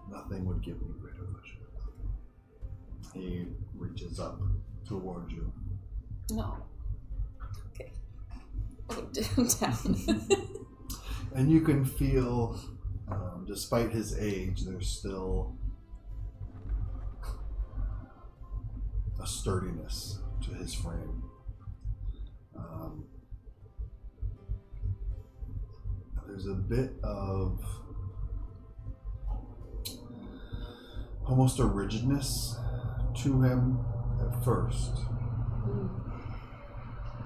Nothing would give me greater pleasure. He reaches up toward you. No. Okay. Oh, down. And you can feel, despite his age, there's still a sturdiness to his frame. There's a bit of almost a rigidness to him at first.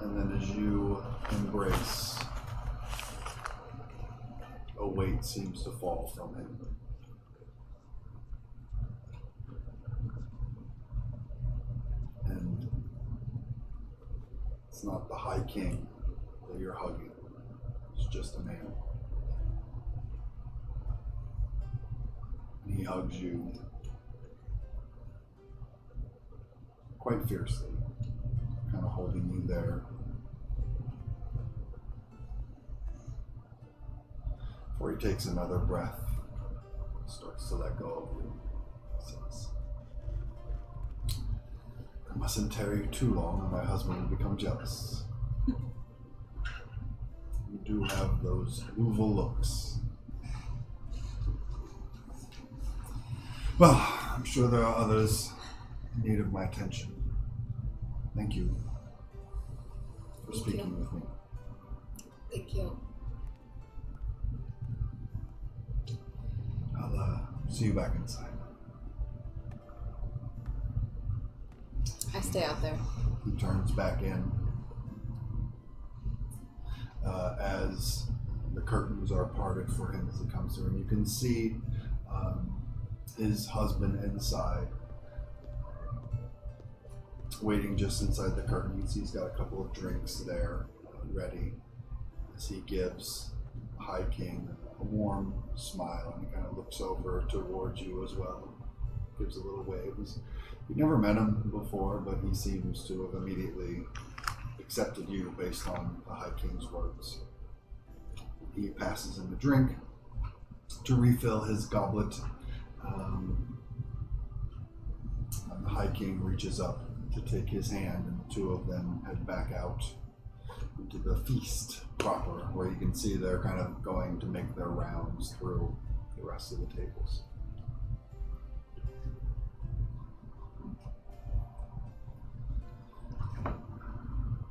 And then as you embrace, weight seems to fall from him. And it's not the High King that you're hugging. It's just a man. And he hugs you quite fiercely, kind of holding you there. Before he takes another breath, starts to let go of you. Says, I mustn't tarry you too long, or my husband will become jealous. You do have those oval looks. Well, I'm sure there are others in need of my attention. Thank you for speaking with me. Thank you. I'll see you back inside. I stay out there. He turns back in as the curtains are parted for him as he comes through, and you can see his husband inside, waiting just inside the curtains. He's got a couple of drinks there ready as he gives High King a warm smile, and he kind of looks over towards you as well. Gives a little wave. You've never met him before, but he seems to have immediately accepted you based on the High King's words. He passes him a drink to refill his goblet. And the High King reaches up to take his hand, and the two of them head back out into the feast proper, where you can see they're kind of going to make their rounds through the rest of the tables.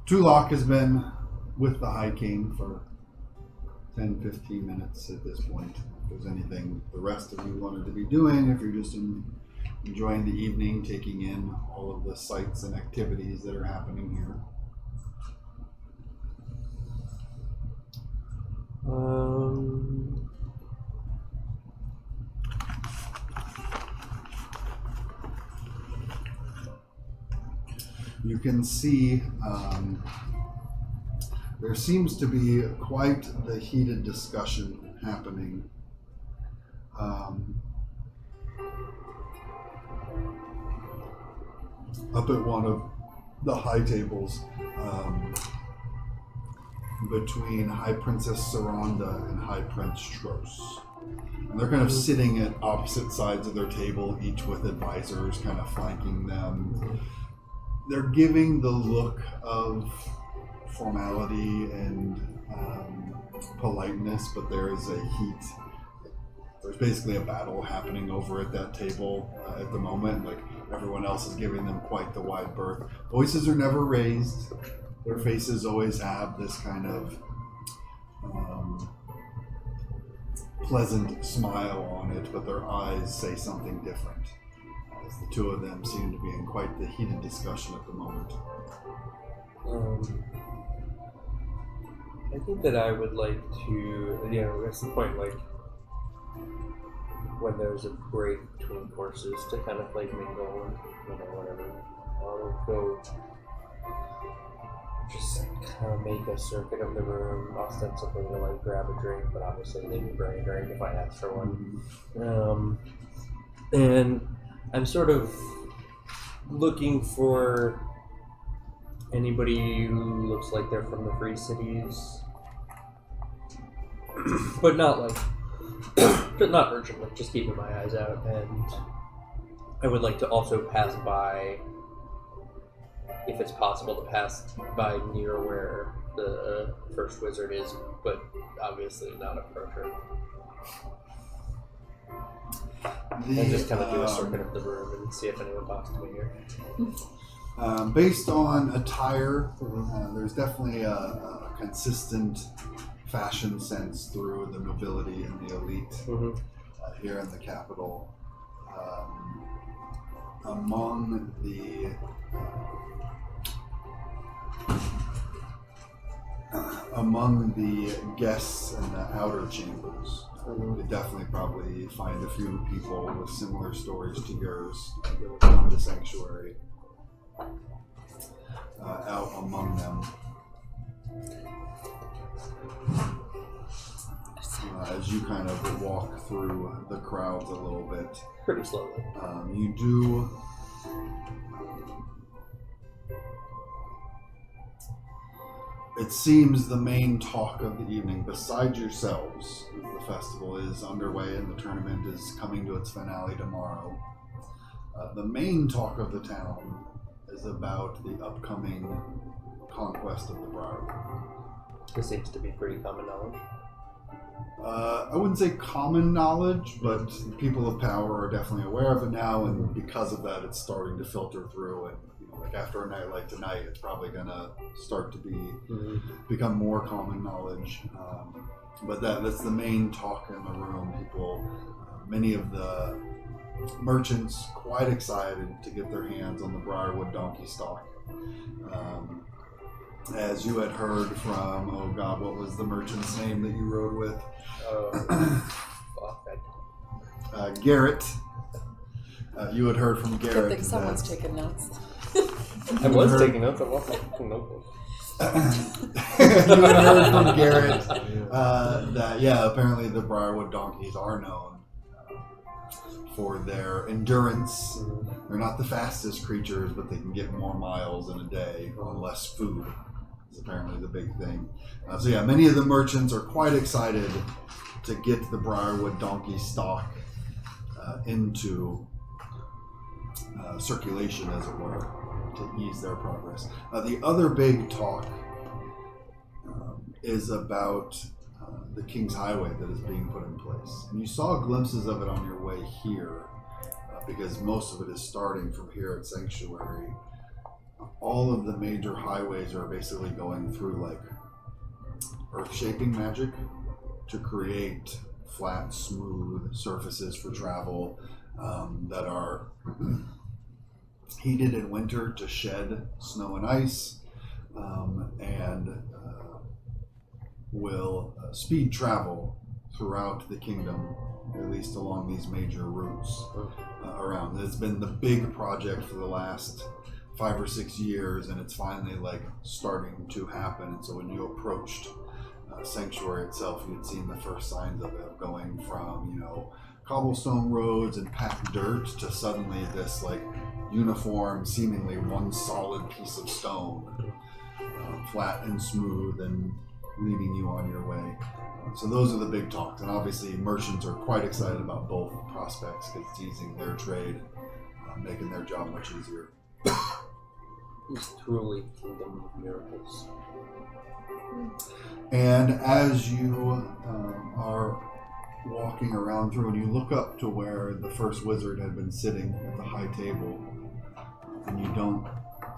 Tulok has been with the High King for 10-15 minutes at this point. If there's anything the rest of you wanted to be doing, if you're just enjoying the evening, taking in all of the sights and activities that are happening here. You can see there seems to be quite the heated discussion happening. Up at one of the high tables between High Princess Saranda and High Prince Stros. And they're kind of sitting at opposite sides of their table, each with advisors kind of flanking them. They're giving the look of formality and politeness, but there is a heat. There's basically a battle happening over at that table at the moment. Like, everyone else is giving them quite the wide berth. Voices are never raised. Their faces always have this kind of pleasant smile on it, but their eyes say something different. As the two of them seem to be in quite the heated discussion at the moment. I think that I would like to, at some point, like, when there's a break between courses, to kind of, like, mingle and, whatever. I'll go just kind of make a circuit of the room, ostensibly to, like, grab a drink, but obviously they would bring a drink if I asked for one. And I'm sort of looking for anybody who looks like they're from the Free Cities, but not like, not urgently, just keeping my eyes out. And I would like to also pass by, if it's possible to pass by near where the first wizard is, but obviously not approach her. And just kind of do a circuit of the room and see if anyone talks to me here. Based on attire, there's definitely a consistent fashion sense through the nobility and the elite here in the capital. Among the guests in the outer chambers, You could definitely probably find a few people with similar stories to yours that would come to Sanctuary out among them. As you kind of walk through the crowds a little bit, Pretty slowly. you do it seems the main talk of the evening, besides yourselves, as the festival is underway and the tournament is coming to its finale tomorrow. The main talk of the town is about the upcoming conquest of the Briarwood. This seems to be pretty common knowledge. I wouldn't say common knowledge, but people of power are definitely aware of it now, and because of that, it's starting to filter through. And like after a night like tonight, it's probably gonna start to become more common knowledge. But that's the main talk in the room. People, many of the merchants, quite excited to get their hands on the Briarwood donkey stock. As you had heard from, oh God, what was the merchant's name that you rode with? Garrett. You had heard from Garrett. I think someone's taking notes. I was taking notes. I wasn't taking notebooks. You had heard from Garrett that, apparently the Briarwood donkeys are known for their endurance. They're not the fastest creatures, but they can get more miles in a day on less food. Is apparently the big thing. Many of the merchants are quite excited to get the Briarwood donkey stock into circulation, as it were, to ease their progress. The other big talk is about the King's Highway that is being put in place. And you saw glimpses of it on your way here, because most of it is starting from here at Sanctuary. All of the major highways are basically going through like earth-shaping magic to create flat, smooth surfaces for travel that are heated in winter to shed snow and ice, and will speed travel throughout the kingdom, at least along these major routes around. It's been the big project for the last 5 or 6 years, and it's finally like starting to happen. And so when you approached Sanctuary itself, you'd seen the first signs of it, going from cobblestone roads and packed dirt to suddenly this like uniform, seemingly one solid piece of stone, flat and smooth, and leading you on your way. So those are the big talks, and obviously merchants are quite excited about both prospects because it's easing their trade, making their job much easier. It's truly kingdom of miracles. And as you are walking around through, and you look up to where the first wizard had been sitting at the high table, and you don't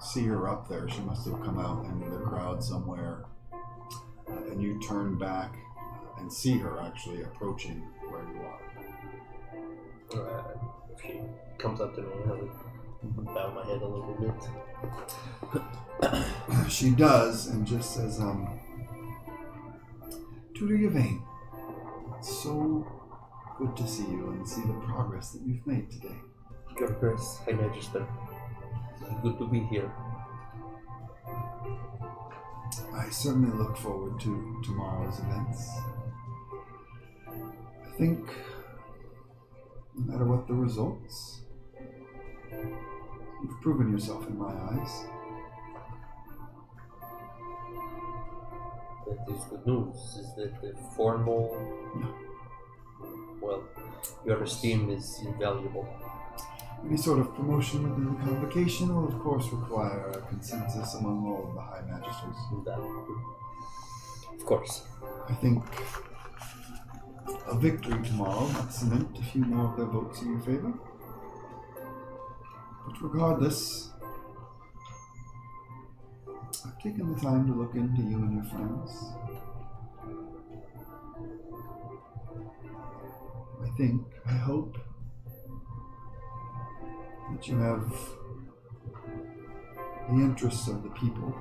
see her up there. She must have come out into the crowd somewhere. And you turn back and see her actually approaching where you are. If she comes up to me, I would bow my head a little bit. She does, and just says, Tutor Yvain, it's so good to see you and see the progress that you've made today. Your Grace, High Magister. Good to be here. I certainly look forward to tomorrow's events. I think, no matter what the results, you've proven yourself in my eyes. That is good news. Is that the formal? No. Well, your esteem is invaluable. Any sort of promotion within the convocation will, of course, require a consensus among all of the High Magisters. Of course. I think a victory tomorrow might cement a few more of their votes in your favor. But regardless, I've taken the time to look into you and your friends. I hope that you have the interests of the people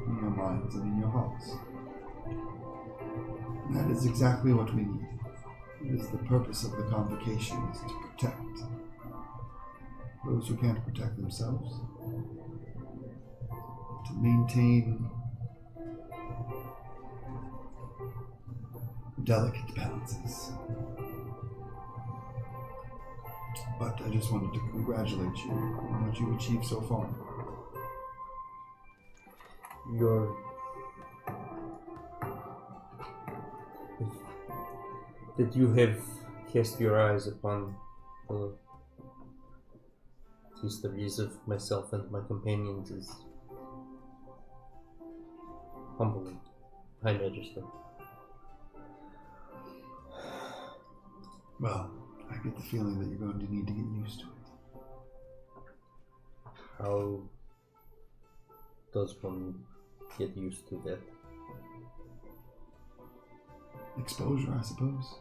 in your minds and in your hearts. That is exactly what we need. It is the purpose of the convocation, is to protect those who can't protect themselves. To maintain delicate balances. But I just wanted to congratulate you on what you've achieved so far. That you have cast your eyes upon the histories of myself and my companions is humbling, High Magister. Well, I get the feeling that you're going to need to get used to it. How does one get used to that? Exposure, I suppose.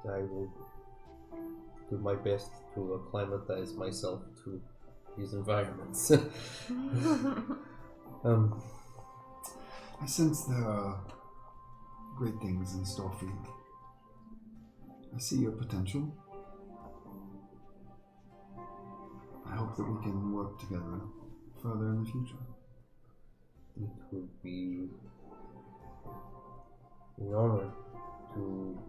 I will do my best to acclimatize myself to these environments. I sense there are great things in store for you. I see your potential. I hope that we can work together further in the future. It would be an honor to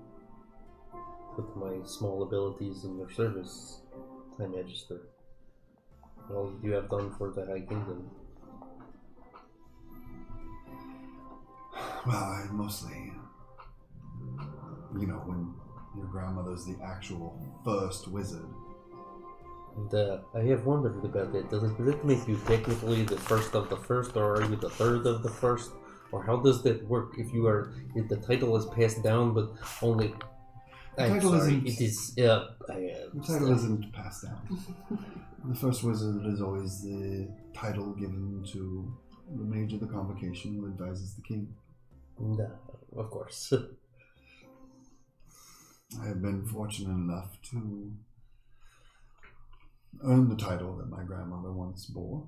put my small abilities in your service, High Magister. All you have done for the High Kingdom. Well, I mostly, when your grandmother's the actual first wizard. And I have wondered about that. Does it make you technically the first of the first, or are you the third of the first? Or how does that work if the title is passed down, but only... The title isn't passed down. The first wizard is always the title given to the mage of the convocation who advises the king. Of course. I have been fortunate enough to earn the title that my grandmother once bore,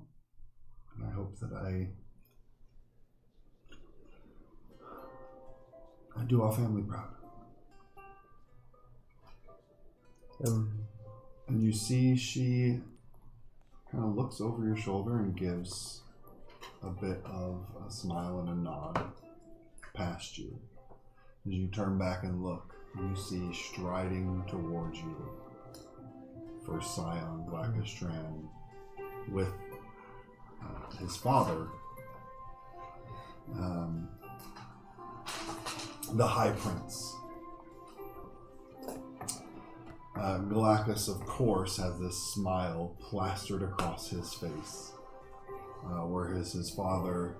and I hope that I do our family proud. And you see she kind of looks over your shoulder and gives a bit of a smile and a nod past you. As you turn back and look, you see striding towards you First Scion Blackistran with his father, the High Prince. Galactus, of course, has this smile plastered across his face, whereas his father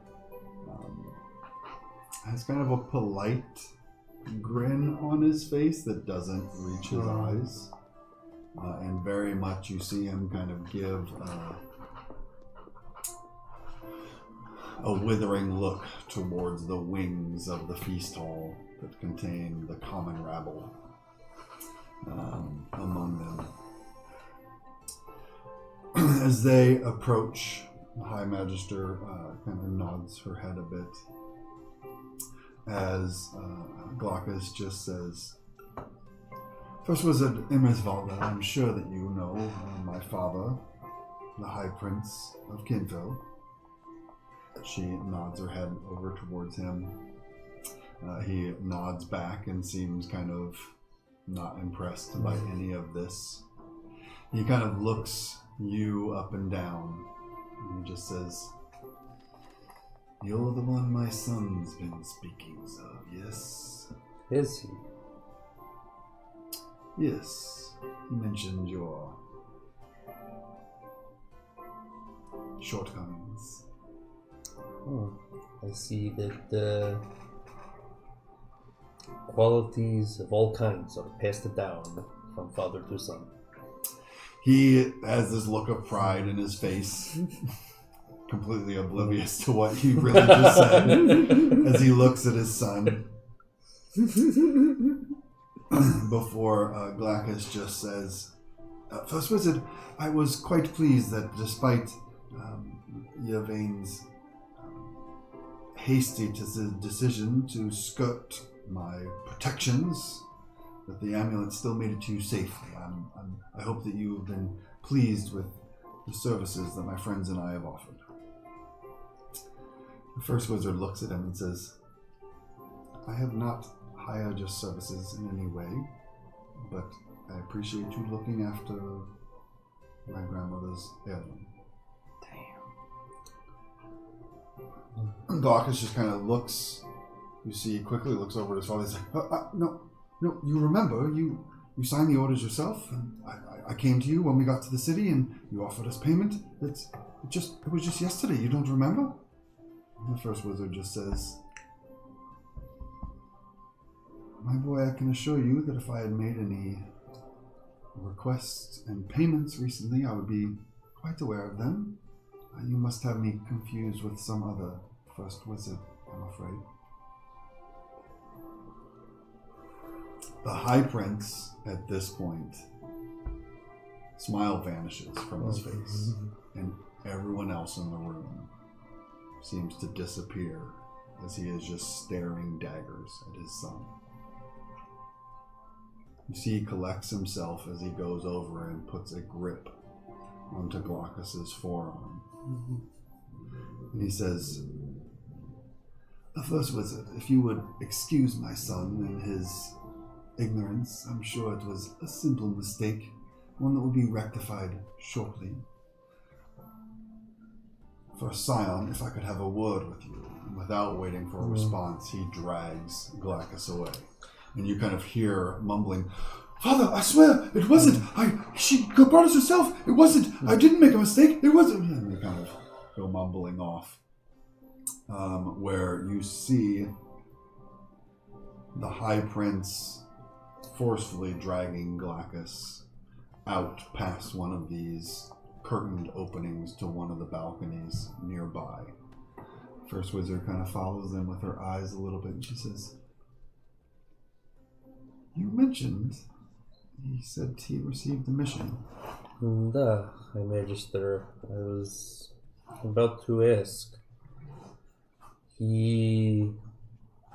has kind of a polite grin on his face that doesn't reach his eyes. And very much you see him kind of give a withering look towards the wings of the feast hall that contain the common rabble among them. As they approach, the High Magister kind of nods her head a bit as Glaucus just says, First Wizard Emersvalda, I'm sure that you know my father, the High Prince of Kinfil. She nods her head over towards him. He nods back and seems kind of not impressed by any of this. He kind of looks you up and down, and he just says, You're the one my son's been speaking of, yes? Is he? Yes, he mentioned your shortcomings. I see that qualities of all kinds are passed down from father to son. He has this look of pride in his face, completely oblivious to what he really just said, as he looks at his son. Before Glaucus just says, First Wizard, I was quite pleased that despite Yvain's hasty decision to skirt my protections, that the amulet still made it to you safely. I hope that you have been pleased with the services that my friends and I have offered. The first wizard looks at him and says, I have not hired your services in any way, but I appreciate you looking after my grandmother's heirloom. Damn. Glaucus just kind of looks, you see, quickly looks over at his father. He's like, no, you remember, you signed the orders yourself, and I came to you when we got to the city, and you offered us payment. It was just yesterday. You don't remember? And the first wizard just says, my boy, I can assure you that if I had made any requests and payments recently, I would be quite aware of them. You must have me confused with some other first wizard, I'm afraid. The High Prince, at this point, smile vanishes from his face, and everyone else in the room seems to disappear as he is just staring daggers at his son. You see he collects himself as he goes over and puts a grip onto Glaucus's forearm. And he says, the first wizard, if you would excuse my son and his ignorance, I'm sure it was a simple mistake, one that will be rectified shortly. First Scion, if I could have a word with you. And without waiting for a response, he drags Glaucus away. And you kind of hear mumbling, Father, I swear, it wasn't. She brought us herself. It wasn't. I didn't make a mistake. It wasn't. And they kind of go mumbling off. Where you see the High Prince forcefully dragging Glaucus out past one of these curtained openings to one of the balconies nearby. First wizard kind of follows them with her eyes a little bit, and she says, you mentioned he said he received the mission. High Magister, I was about to ask. He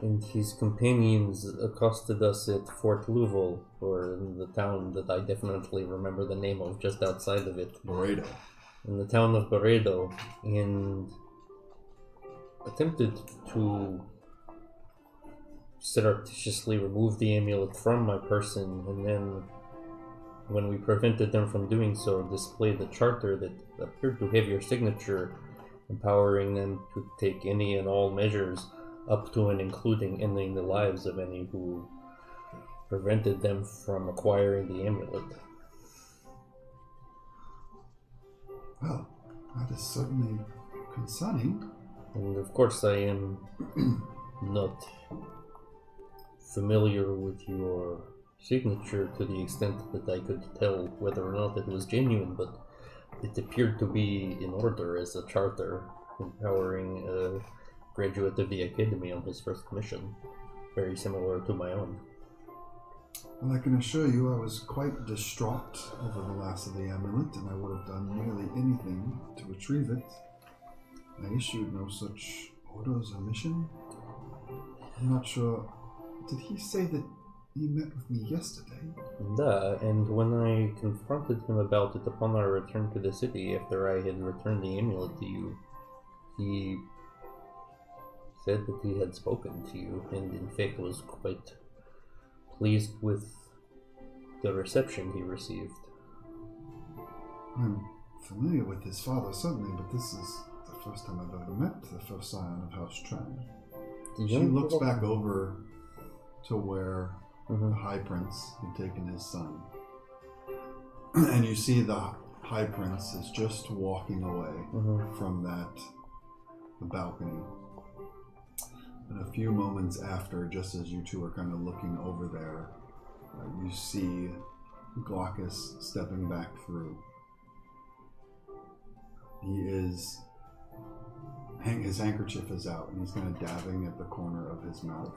and his companions accosted us at Fort Louvel, or in the town that I definitely remember the name of, just outside of it. Boredo. In the town of Boredo, and attempted to surreptitiously remove the amulet from my person, and then, when we prevented them from doing so, displayed a charter that appeared to have your signature, empowering them to take any and all measures up to and including ending the lives of any who prevented them from acquiring the amulet. Well, that is certainly concerning. And of course I am not familiar with your signature to the extent that I could tell whether or not it was genuine, but it appeared to be in order as a charter empowering a graduate of the Academy on his first mission, very similar to my own. Well, I can assure you I was quite distraught over the loss of the amulet, and I would have done nearly anything to retrieve it. I issued no such orders or mission. I'm not sure. Did he say that he met with me yesterday? And when I confronted him about it upon our return to the city after I had returned the amulet to you, he said that he had spoken to you, and in fact was quite pleased with the reception he received. I'm familiar with his father, certainly, but this is the first time I've ever met the first scion of House Tran. She looks back over to where the High Prince had taken his son. And you see the High Prince is just walking away from the balcony. And a few moments after, just as you two are kind of looking over there, you see Glaucus stepping back through. He is... his handkerchief is out, and he's kind of dabbing at the corner of his mouth.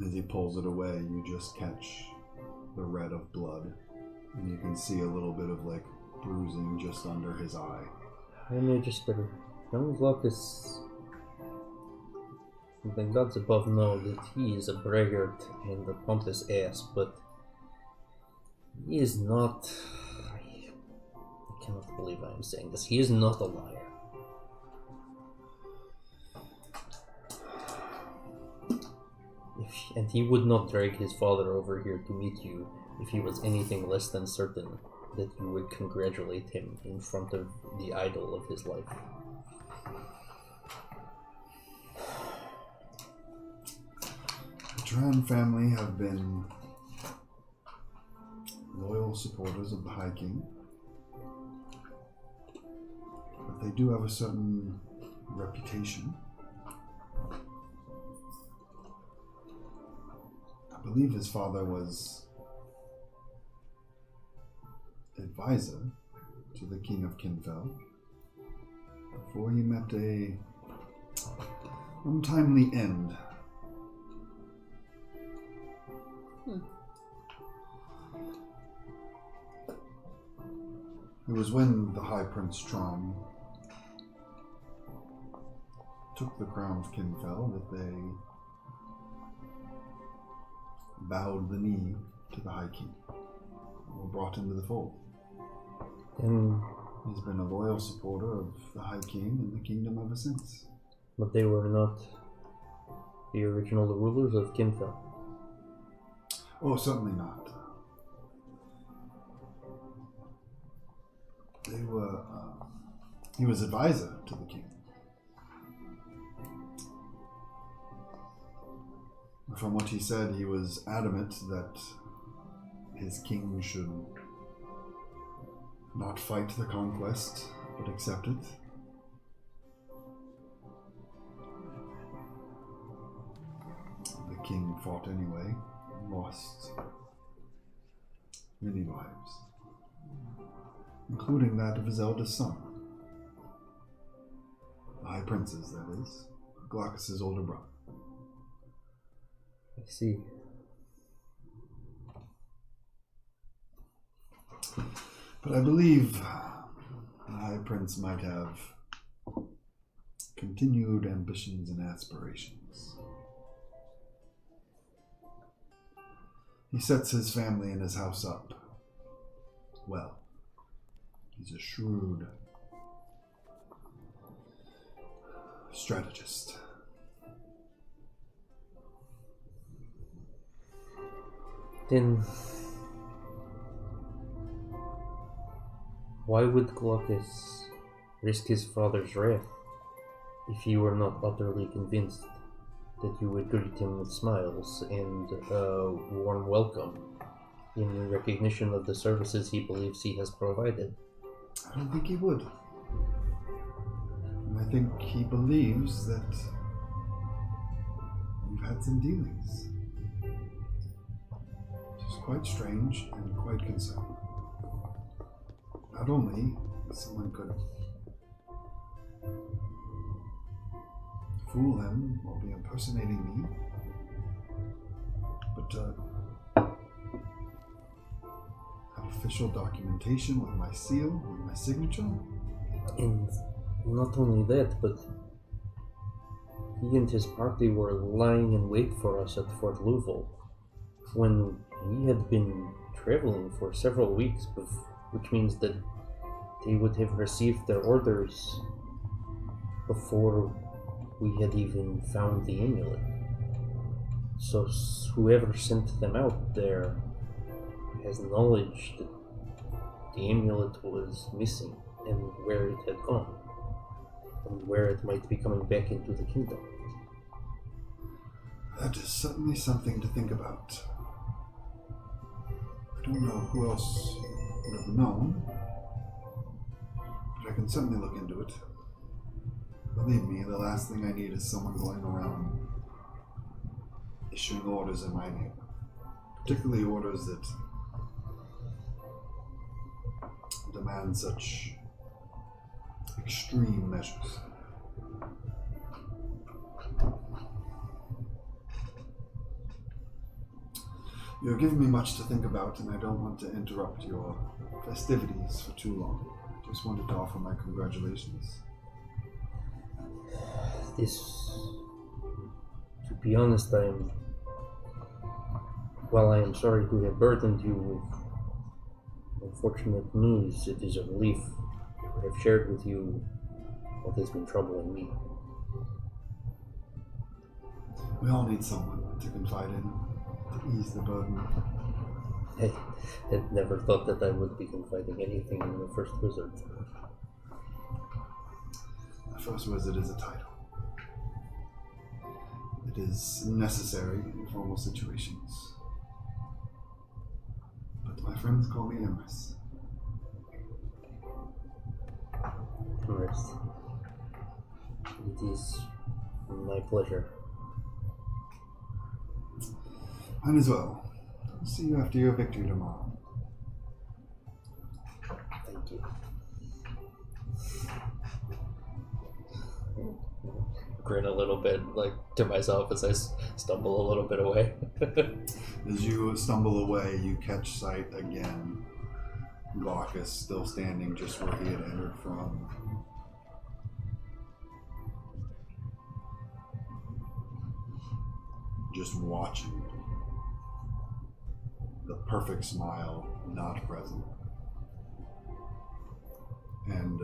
As he pulls it away, you just catch the red of blood, and you can see a little bit of bruising just under his eye. I may just young Glaucus The gods above know that he is a braggart and a pompous ass, but he is not. I cannot believe I am saying this. He is not a liar. And he would not drag his father over here to meet you if he was anything less than certain that you would congratulate him in front of the idol of his life. The Tran family have been loyal supporters of the High King, but they do have a certain reputation. I believe his father was advisor to the King of Kinfell before he met a untimely end. It was when the High Prince Tron took the crown of Kinfell that they bowed the knee to the High King and were brought into the fold. And He's been a loyal supporter of the High King and the kingdom ever since. but they were not the original rulers of Kinfell. Oh, certainly not. They were. He was advisor to the king. From what he said, he was adamant that his king should not fight the conquest, but accept it. The king fought anyway, and lost many lives, including that of his eldest son, the High Prince's, that is, Glaucus's older brother. I see. But I believe the High Prince might have continued ambitions and aspirations. He sets his family and his house up well. He's a shrewd strategist. Then why would Glaucus risk his father's wrath if he were not utterly convinced that you would greet him with smiles and a warm welcome in recognition of the services he believes he has provided? I don't think he would. And I think he believes that we've had some dealings. Which is quite strange and quite concerning. Not only someone could fool him or be impersonating me, but have official documentation with my seal, with my signature. And not only that, but he and his party were lying in wait for us at Fort Louisville when we had been traveling for several weeks, which means that they would have received their orders before we had even found the amulet. So whoever sent them out there has knowledge that the amulet was missing and where it had gone and where it might be coming back into the kingdom. That is certainly something to think about. I don't know who else would have known, but I can certainly look into it. Believe me, the last thing I need is someone going around issuing orders in my name. Particularly orders that demand such extreme measures. You're giving me much to think about, and I don't want to interrupt your festivities for too long. Just wanted to offer my congratulations. This be honest, while I am sorry to have burdened you with unfortunate news, it is a relief to have shared with you what has been troubling me. We all need someone to confide in to ease the burden. I had never thought that I would be confiding anything in the First Wizard. The First Wizard is a title. It is necessary in formal situations. But my friends call me Emrys. First, it is my pleasure. Might as well. I'll see you after your victory tomorrow. Thank you. Grin a little bit, like to myself as I stumble a little bit away. As you stumble away, you catch sight again. Glaucus still standing just where he had entered from. Just watching. The perfect smile not present. And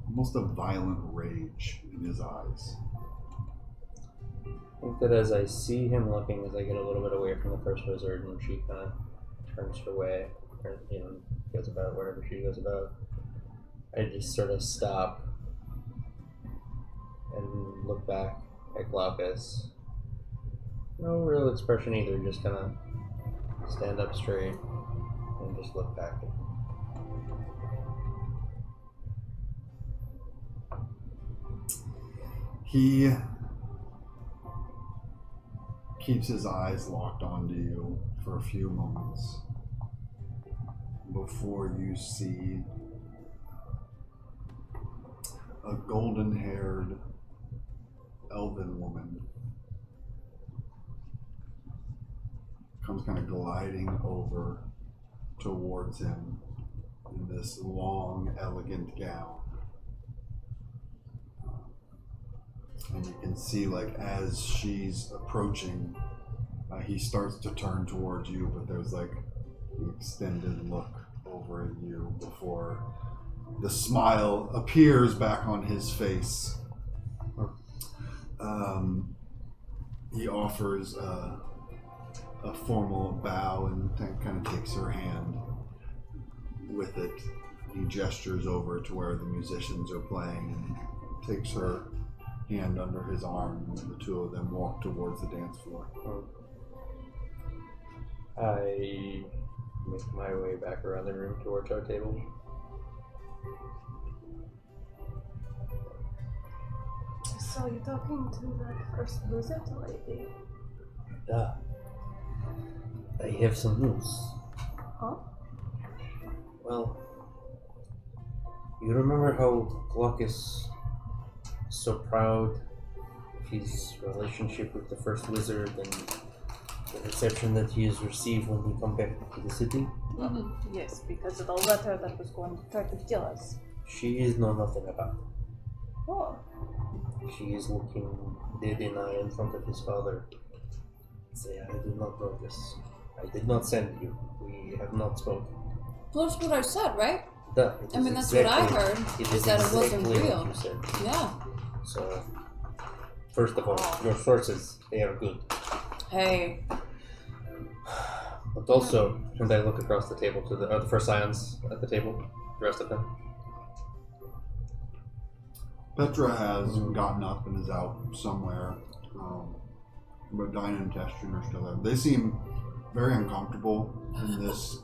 almost a violent rage in his eyes. I think that as I see him looking, as I get a little bit away from the First Wizard, and she kind of turns her way, or, goes about wherever she goes about, I just sort of stop and look back at Glaucus. No real expression either, just kind of stand up straight and just look back at him. He keeps his eyes locked onto you for a few moments before you see a golden-haired elven woman comes kind of gliding over towards him in this long, elegant gown. And you can see, like, as she's approaching, he starts to turn towards you, but there's, like, an extended look over at you before the smile appears back on his face. He offers a formal bow and kind of takes her hand. With it, he gestures over to where the musicians are playing and takes her hand under his arm, and the two of them walk towards the dance floor. I make my way back around the room towards our table. So you're talking to that First Wizard lady? Yeah. I have some news. Huh? Well, you remember how Glaucus is so proud of his relationship with the First Wizard and the reception that he has received when he come back to the city? Mm-hmm. Yes, because of the letter that was going to try to kill us. She is know nothing about it. Oh. She is looking dead in eye in front of his father. Say, I do not know this. I did not send you. We have not spoken. Well, that's what I said, right? That, I mean, that's what I heard, is that it wasn't exactly real. what you said. Yeah. So, first of all, your sources, they are good. Hey. But also, and I look across the table to the first scions at the table, the rest of them. Petra has gotten up and is out somewhere, but Dinah and Testian are still there. They seem very uncomfortable in this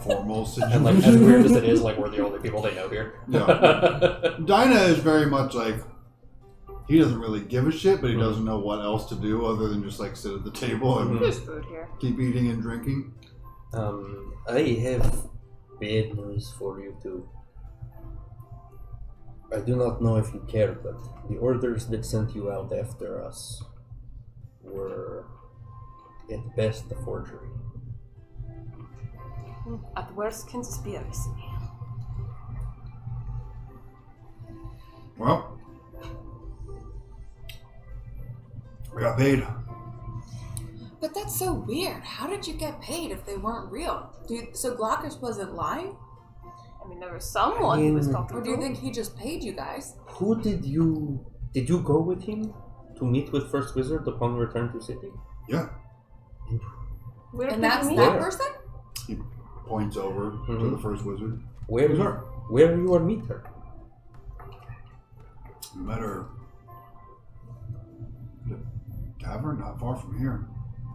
formal situation. And like, as weird as it is, like, we're the only people they know here. Yeah. Dinah is very much like, he doesn't really give a shit, but he doesn't know what else to do other than just like sit at the table and There's food here. keep eating and drinking. I have bad news for you too. I do not know if you care, but the orders that sent you out after us were, at best, a forgery. At worst, conspiracy. Well, I got paid. But that's so weird. How did you get paid if they weren't real? So Glaucus wasn't lying? I mean, there was someone who was talking Or do to you think he just paid you guys? Who did you go with him to meet with First Wizard upon return to city? Yeah. Where And did that's we meet? that person? He points over to the first wizard. Where you are meet her? We met her at the tavern not far from here.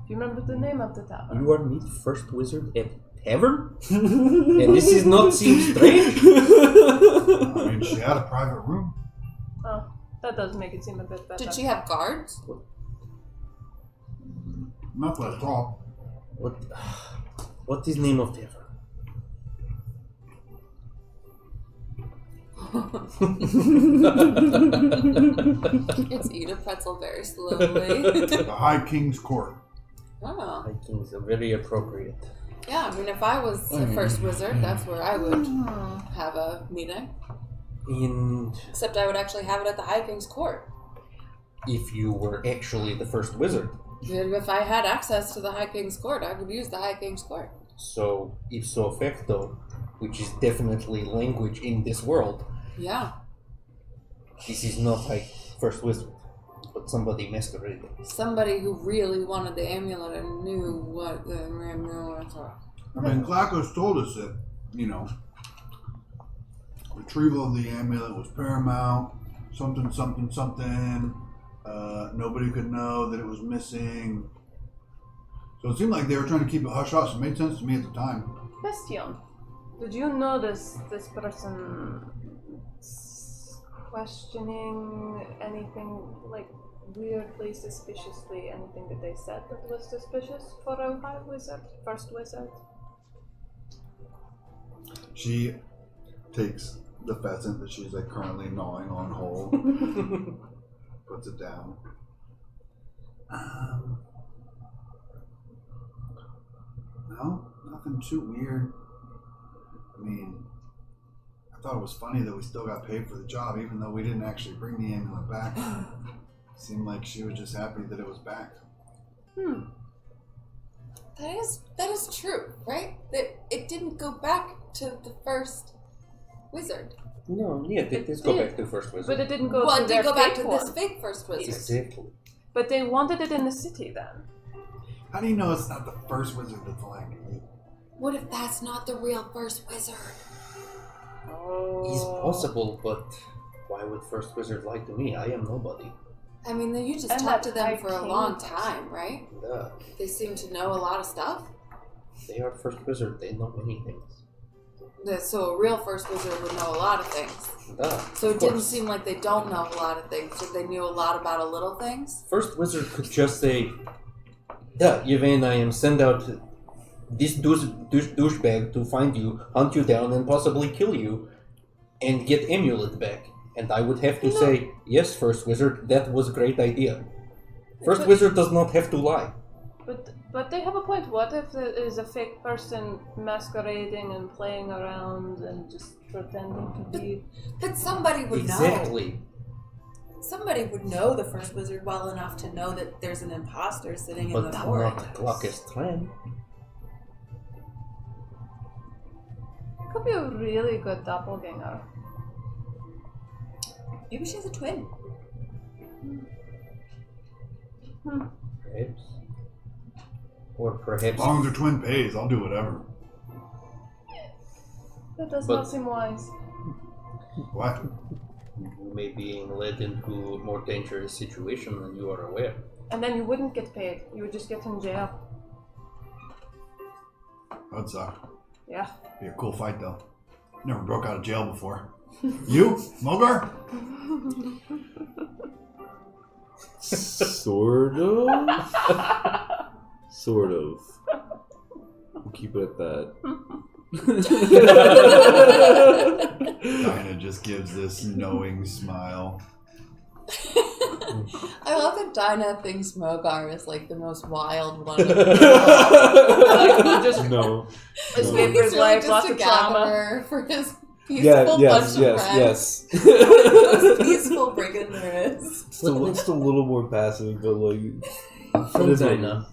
Do you remember the name of the tavern? You are meet First Wizard at tavern? And this is not seem strange? I mean, she had a private room. Oh, that does make it seem a bit better. Did she have guards? Not that tall. What is name of tavern? It's eat a pretzel very slowly. The High King's Court. Oh. I think it's very appropriate. Yeah, I mean, if I was the first wizard, that's where I would have a meeting. And Except I would actually have it at the High King's Court. if you were actually the first wizard, If I had access to the High King's Court, I could use the High King's Court. so ipso facto, which is definitely language in this world, Yeah. this is not like first wizard, but somebody masquerading. Somebody who really wanted the amulet and knew what the amulet was. I mean, Glacos told us that, you know, retrieval of the amulet was paramount. Something, something, something. Nobody could know that it was missing. So it seemed like they were trying to keep it hush hush. It made sense to me at the time. Question. Did you notice this person questioning anything, like weirdly, suspiciously, anything that they said that was suspicious for a high wizard, first wizard? She takes the pheasant that she's like currently gnawing on whole, puts it down. No, nothing too weird. I mean, I thought it was funny that we still got paid for the job, even though we didn't actually bring the amulet back. Seemed like she was just happy that it was back. That is true, right? That it didn't go back to the first wizard. No, yeah, let's go back to first wizard. But it didn't go Well, to it their did go back fake to one. this fake first wizard. Exactly. But they wanted it in the city then. How do you know it's not the first wizard that's lying to you? What if that's not the real first wizard? Oh. It's possible, but why would first wizard lie to me? I am nobody. I mean, you just And talked that to them High for a King long person. time, right? Duh. They seem to know a lot of stuff. They are first wizard, they know many things. So a real first wizard would know a lot of things. Duh. So it of didn't course. seem like they don't know a lot of things, but they knew a lot about a little things. First wizard could just say, Yvain, I am sent out this douchebag to find you, hunt you down, and possibly kill you, and get amulet back. And I would have to say, yes, first wizard, that was a great idea. First wizard does not have to lie. But they have a point. What if there is a fake person masquerading and playing around and just pretending to be? But somebody would know. Exactly. Somebody would know the first wizard well enough to know that there's an imposter sitting in But the not forest. Glaucus Tran. Could be a really good doppelganger. Maybe she has a twin. Perhaps. Or As perhaps long as their twin pays, I'll do whatever. That does But- not seem wise. What? you may be being led into a more dangerous situation than you are aware. And then you wouldn't get paid. You would just get in jail. That'd suck. Yeah. Be a cool fight though. Never broke out of jail before. You, Mogar? Sort of. Sort of. We'll keep it at that. Dinah just gives this knowing smile. I love that Dinah thinks Mogar is like the most wild one. Of them all. Like, he just No. escaped No. his He's really life, just lots a of trauma. gatherer for his peaceful yes, bunch of friends. yes. Most peaceful brigand there is. It's a little more passive, but like. Friend Dinah,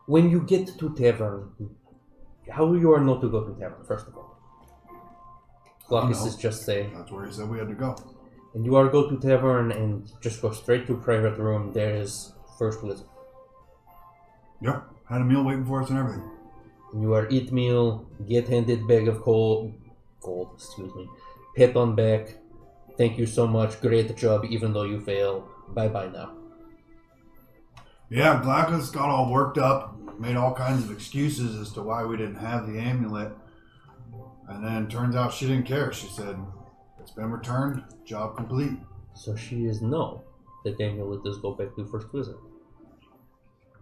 when you get to tavern, how you are not to go to tavern, first of all? Glockus know. is just say, That's where he said we had to go. and you are go to tavern and just go straight to private room, there is first wizard. Yeah, had a meal waiting for us and everything. You are eat meal, get handed bag of gold, pat on back, thank you so much, great job even though you fail, bye-bye now. Yeah, Glackus got all worked up, made all kinds of excuses as to why we didn't have the amulet. And then turns out she didn't care. She said, it's been returned, job complete. So she is no, that amulet does go back to first wizard.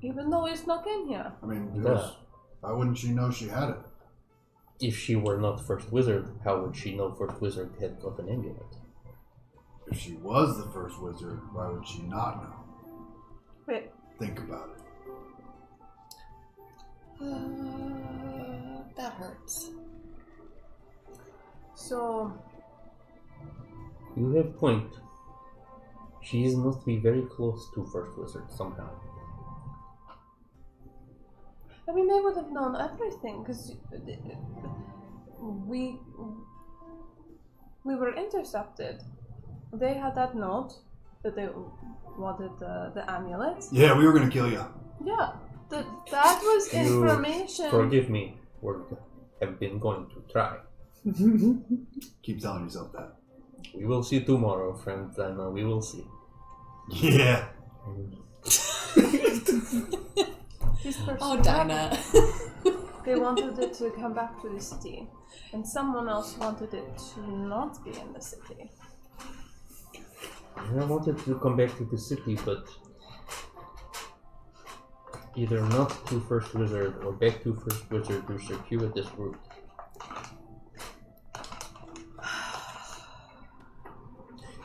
Even though we snuck in here. I mean, Yeah. why wouldn't she know she had it? If she were not first wizard, how would she know first wizard had got an amulet? If she was the first wizard, why would she not know? Wait, Think about it. That hurts. so You have point. She is must be very close to first wizard somehow. I mean, they would have known everything because we were intercepted. They had that note that they wanted the amulet. Yeah, we were going to kill you. Yeah, that was You information. Forgive me, we have been going to try. Keep telling yourself that. We will see tomorrow, friend Dinah, we will see. Yeah. This person Oh, Dinah. They wanted it to come back to the city, and someone else wanted it to not be in the city. I wanted to come back to the city, but either not to first wizard or back to first wizard to circuitous route.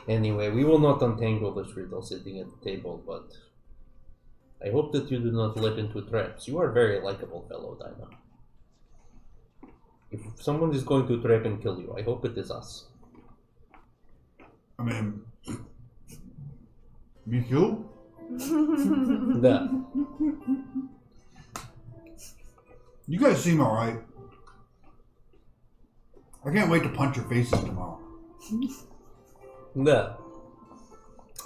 Anyway, we will not untangle this riddle sitting at the table, but I hope that you do not let into traps. You are a very likable fellow, Dinah. If someone is going to trap and kill you, I hope it is us. I mean, me too? Yeah. You guys seem alright. I can't wait to punch your faces tomorrow. Yeah.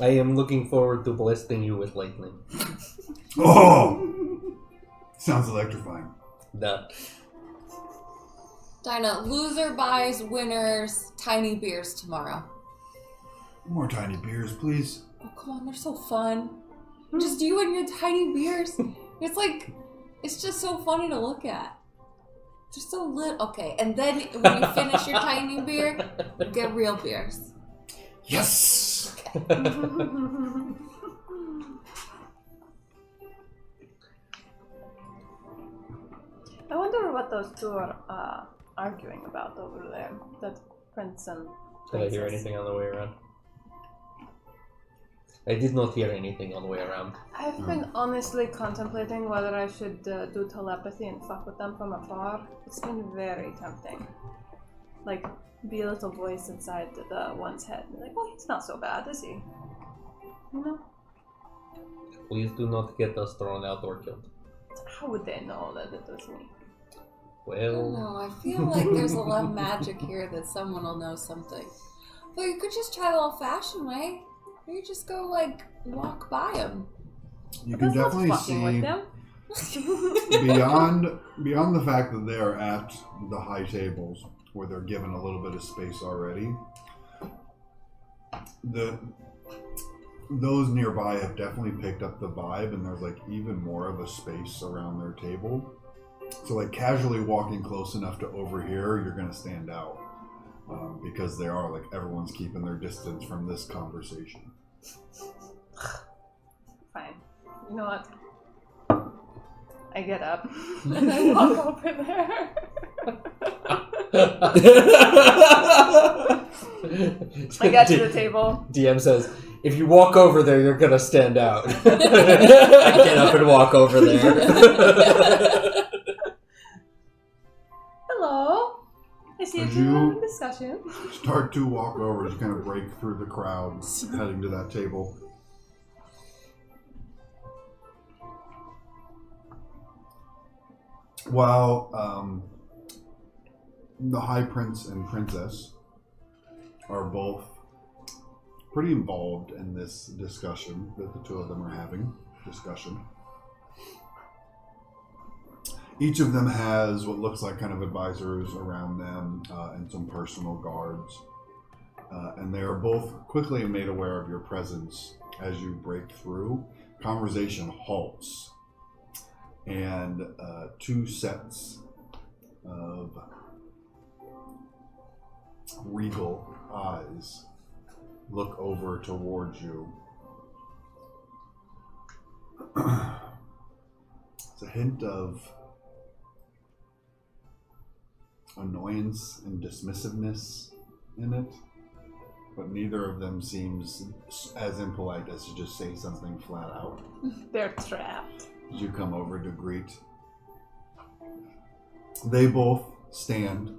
I am looking forward to blasting you with lightning. Oh! Sounds electrifying. Yeah. Dinah, loser buys winners tiny beers tomorrow. More tiny beers, please. Oh, come on, they're so fun. Just you and your tiny beers. It's like, it's just so funny to look at. They're so lit. Okay, and then when you finish your tiny beer, get real beers. Yes! I wonder what those two are arguing about over there. That prince and Did I hear princess. anything on the way around? I did not hear anything on the way around. I've been honestly contemplating whether I should do telepathy and fuck with them from afar. It's been very tempting. Like, be a little voice inside the one's head. Like, oh, he's not so bad, is he? You know? Please do not get us thrown out or killed. How would they know that it was me? I don't Well, know. I feel like there's a lot of magic here that someone will know something. But you could just try the old-fashioned way. Or you just go, like, walk by them. You But can that's not definitely fucking with see them. beyond the fact that they are at the high tables where they're given a little bit of space already. Those nearby have definitely picked up the vibe, and there's like even more of a space around their table. So like casually walking close enough to overhear, you're gonna stand out because they are like everyone's keeping their distance from this conversation. Fine. You know what? I get up and I walk over there. I get to the table. DM says, if you walk over there, you're gonna stand out. I get up and walk over there. Hello. Nice proceed As to you- discussion. Start to walk over as you kind of break through the crowd, heading to that table. While the High Prince and Princess are both pretty involved in this discussion that the two of them are having. Each of them has what looks like kind of advisors around them and some personal guards. And they are both quickly made aware of your presence as you break through. Conversation halts. And two sets of regal eyes look over towards you. It's a hint of annoyance and dismissiveness in it, but neither of them seems as impolite as to just say something flat out. They're trapped. As you come over to greet, they both stand.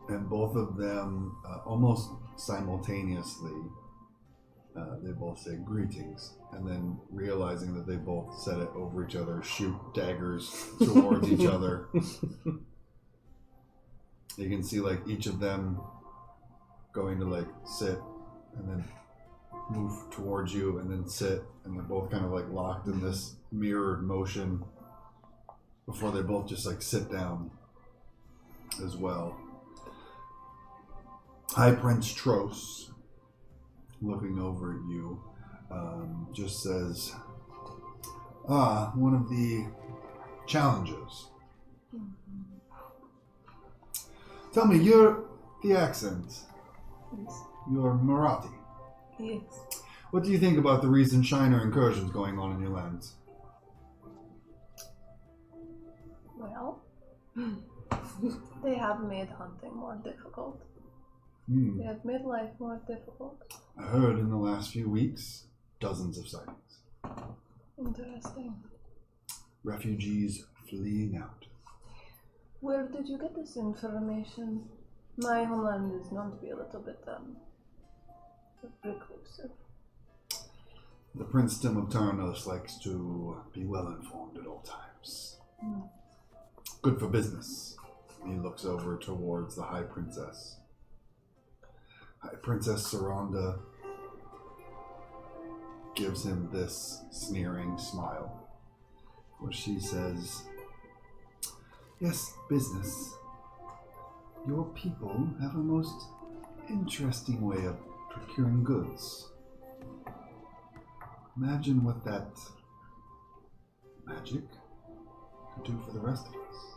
And both of them, almost simultaneously, they both say greetings, and then realizing that they both said it over each other, shoot daggers towards each other. You can see like each of them going to like sit and then move towards you and then sit, and they're both kind of like locked in this mirrored motion before they both just like sit down as well. High Prince Tros, looking over at you, just says, one of the challenges. Tell me, the accent, Yes. you're Marathi. Yes. What do you think about the recent Shiner incursions going on in your lands? Well, they have made hunting more difficult. Hmm. They have made life more difficult. I heard in the last few weeks, dozens of sightings. Interesting. Refugees fleeing out. Where did you get this information? My homeland is known to be a little bit, reclusive. The Princedom of Tarnos likes to be well informed at all times. Good for business. He looks over towards the High Princess. High Princess Saranda gives him this sneering smile, where she says, "Yes, business. Your people have a most interesting way of procuring goods. Imagine what that magic could do for the rest of us."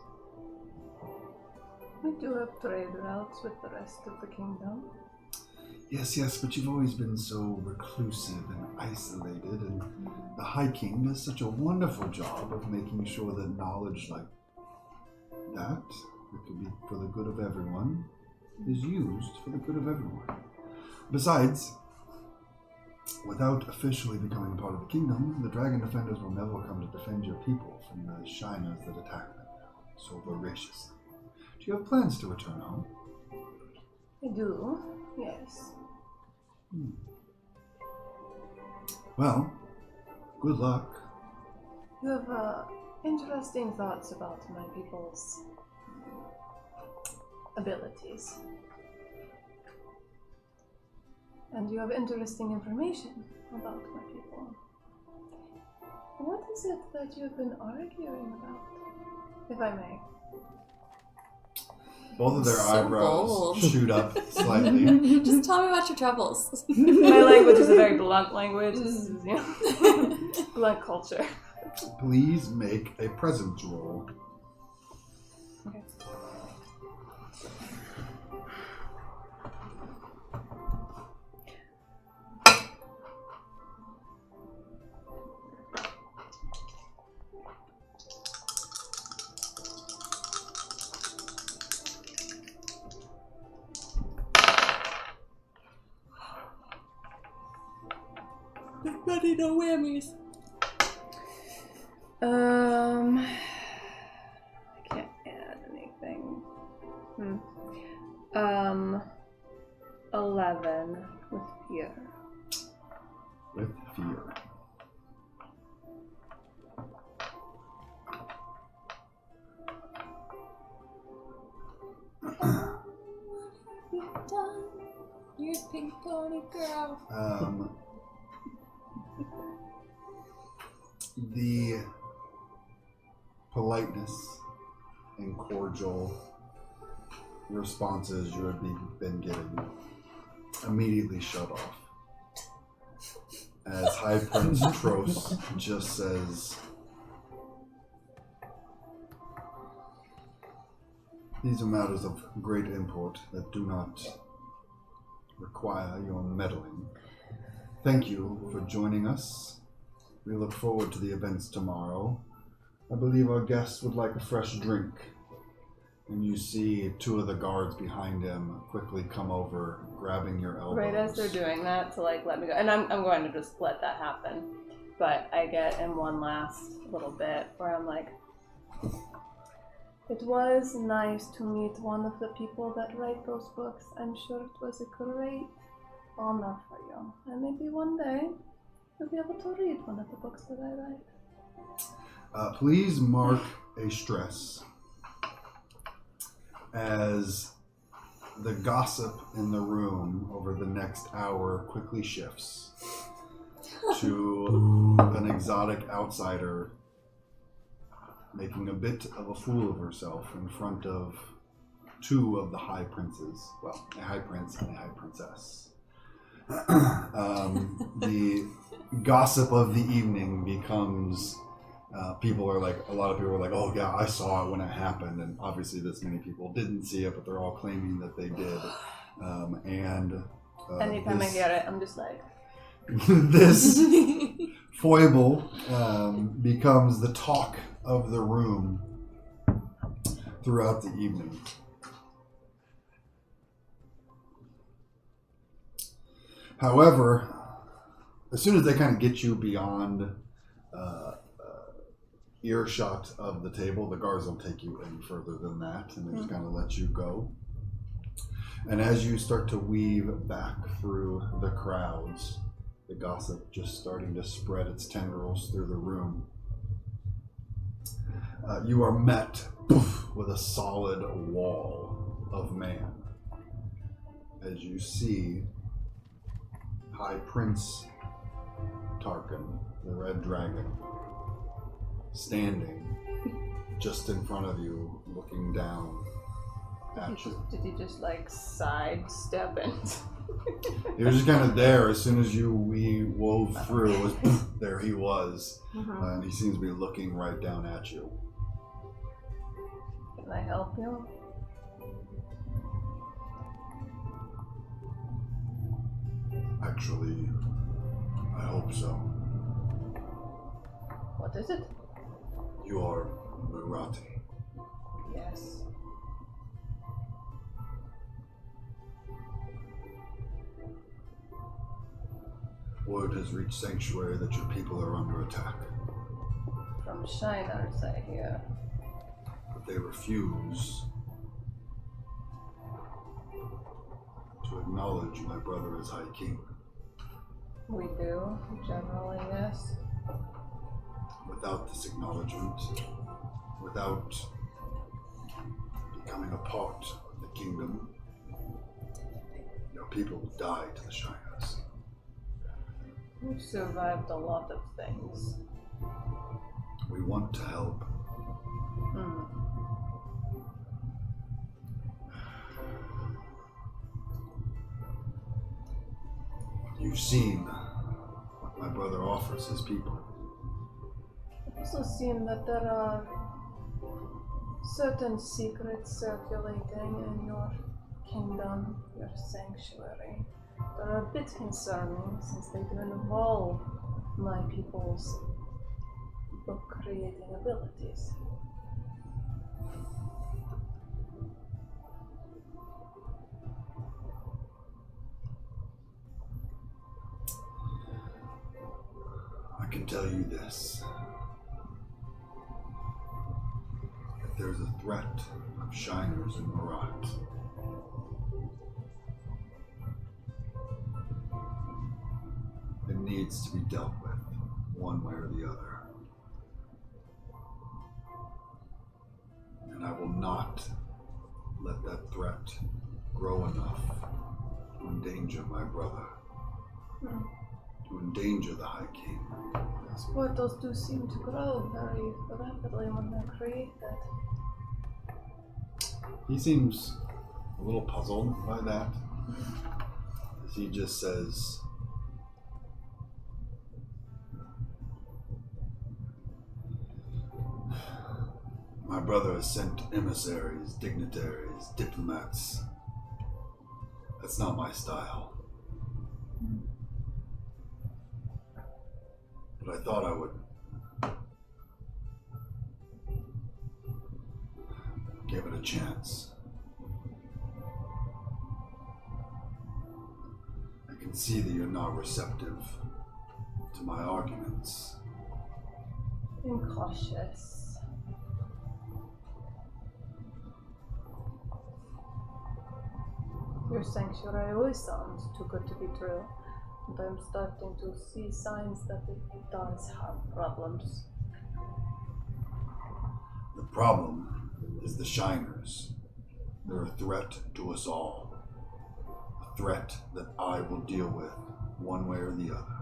We do have trade routes with the rest of the kingdom. Yes, but you've always been so reclusive and isolated, and the High King does such a wonderful job of making sure that knowledge like that could be for the good of everyone, is used for the good of everyone. Besides, without officially becoming a part of the kingdom, the Dragon Defenders will never come to defend your people from the Shiners that attack them so voraciously. Do you have plans to return home? I do, yes. Well, good luck. You have interesting thoughts about my people's abilities. And you have interesting information about my people. What is it that you have been arguing about, if I may? Both of their So eyebrows bold. shoot up slightly. Just tell me about your troubles. My language is a very blunt language. This is, blunt culture. Please make a presence roll. Okay. Buddy, no whammies. I can't add anything. 11 with fear. With fear. You've done, you pink pony girl. The politeness and cordial responses you have been getting immediately shut off. As High Prince Tros just says, "These are matters of great import that do not require your meddling. Thank you for joining us. We look forward to the events tomorrow. I believe our guests would like a fresh drink." And you see two of the guards behind him quickly come over, grabbing your elbows. Right as they're doing that to like let me go, and I'm going to just let that happen. But I get in one last little bit where I'm like, it was nice to meet one of the people that write those books. I'm sure it was a great honor for you. And maybe one day you'll be able to read one of the books that I write. Please mark a stress as the gossip in the room over the next hour quickly shifts to an exotic outsider making a bit of a fool of herself in front of two of the high princes. Well, a high prince and a high princess. The gossip of the evening becomes, a lot of people are like, "Oh yeah, I saw it when it happened," and obviously this many people didn't see it, but they're all claiming that they did. Anytime I hear it, I'm just like, this foible becomes the talk of the room throughout the evening. However, as soon as they kind of get you beyond earshot of the table, the guards don't take you any further than that, and they just kind of let you go. And as you start to weave back through the crowds, the gossip just starting to spread its tendrils through the room, you are met with a solid wall of man as you see High Prince Tarkin, the Red Dragon, standing just in front of you, looking down at you. did he just like sidestep it? He was just kind of there as soon as we wove through. It was there he was, and he seems to be looking right down at you. Can I help you? Actually, I hope so. What is it? You are Murati. Yes. Word has reached Sanctuary that your people are under attack, From Shiners, I hear. but they refuse to acknowledge my brother as High King. We do, generally, yes. Without this acknowledgement, without becoming a part of the kingdom, your people will die to the Shiners. We've survived a lot of things. We want to help. You've seen what my brother offers his people. I've also seen that there are certain secrets circulating in your kingdom, your sanctuary. They're a bit concerning since they do involve my people's book creating abilities. I can tell you this. there's a threat of Shiners in Marat. It needs to be dealt with, one way or the other. And I will not let that threat grow enough to endanger my brother, to endanger the High King. Those portals do seem to grow very rapidly when they're created. He seems a little puzzled by that. As he just says, my brother has sent emissaries, dignitaries, diplomats. That's not my style. But I thought I would give it a chance. I can see that you're not receptive to my arguments. I'm cautious. Your sanctuary always sounds too good to be true, and I'm starting to see signs that it does have problems. The problem is the Shiners. They're a threat to us all. A threat that I will deal with one way or the other.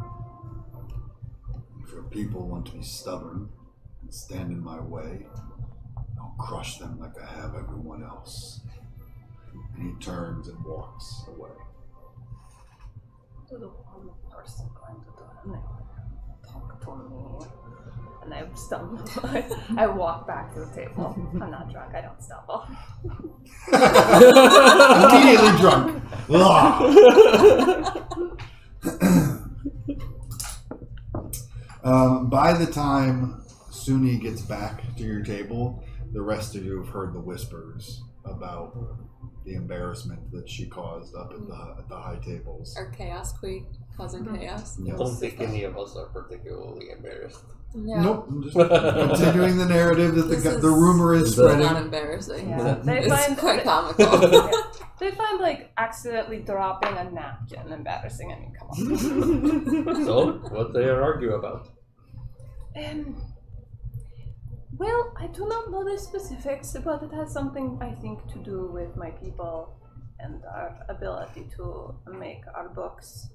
If your people want to be stubborn and stand in my way, I'll crush them like I have everyone else. And he turns and walks away. To the one person going to do it, talk to me. And I stumble. I walk back to the table. I'm not drunk. I don't stumble. Immediately drunk. By the time Suni gets back to your table, the rest of you have heard the whispers about the embarrassment that she caused up at the high tables. Our chaos queen causing chaos. I don't think any of us are particularly embarrassed. Yeah. Nope, I'm just continuing the narrative that This the rumor is It's spreading. not embarrassing. Yeah, they It's find quite comical. Yeah. They find like accidentally dropping a napkin embarrassing. I mean, come on. So, what they argue about? Well, I do not know the specifics, but it has something, I think, to do with my people and our ability to make our books.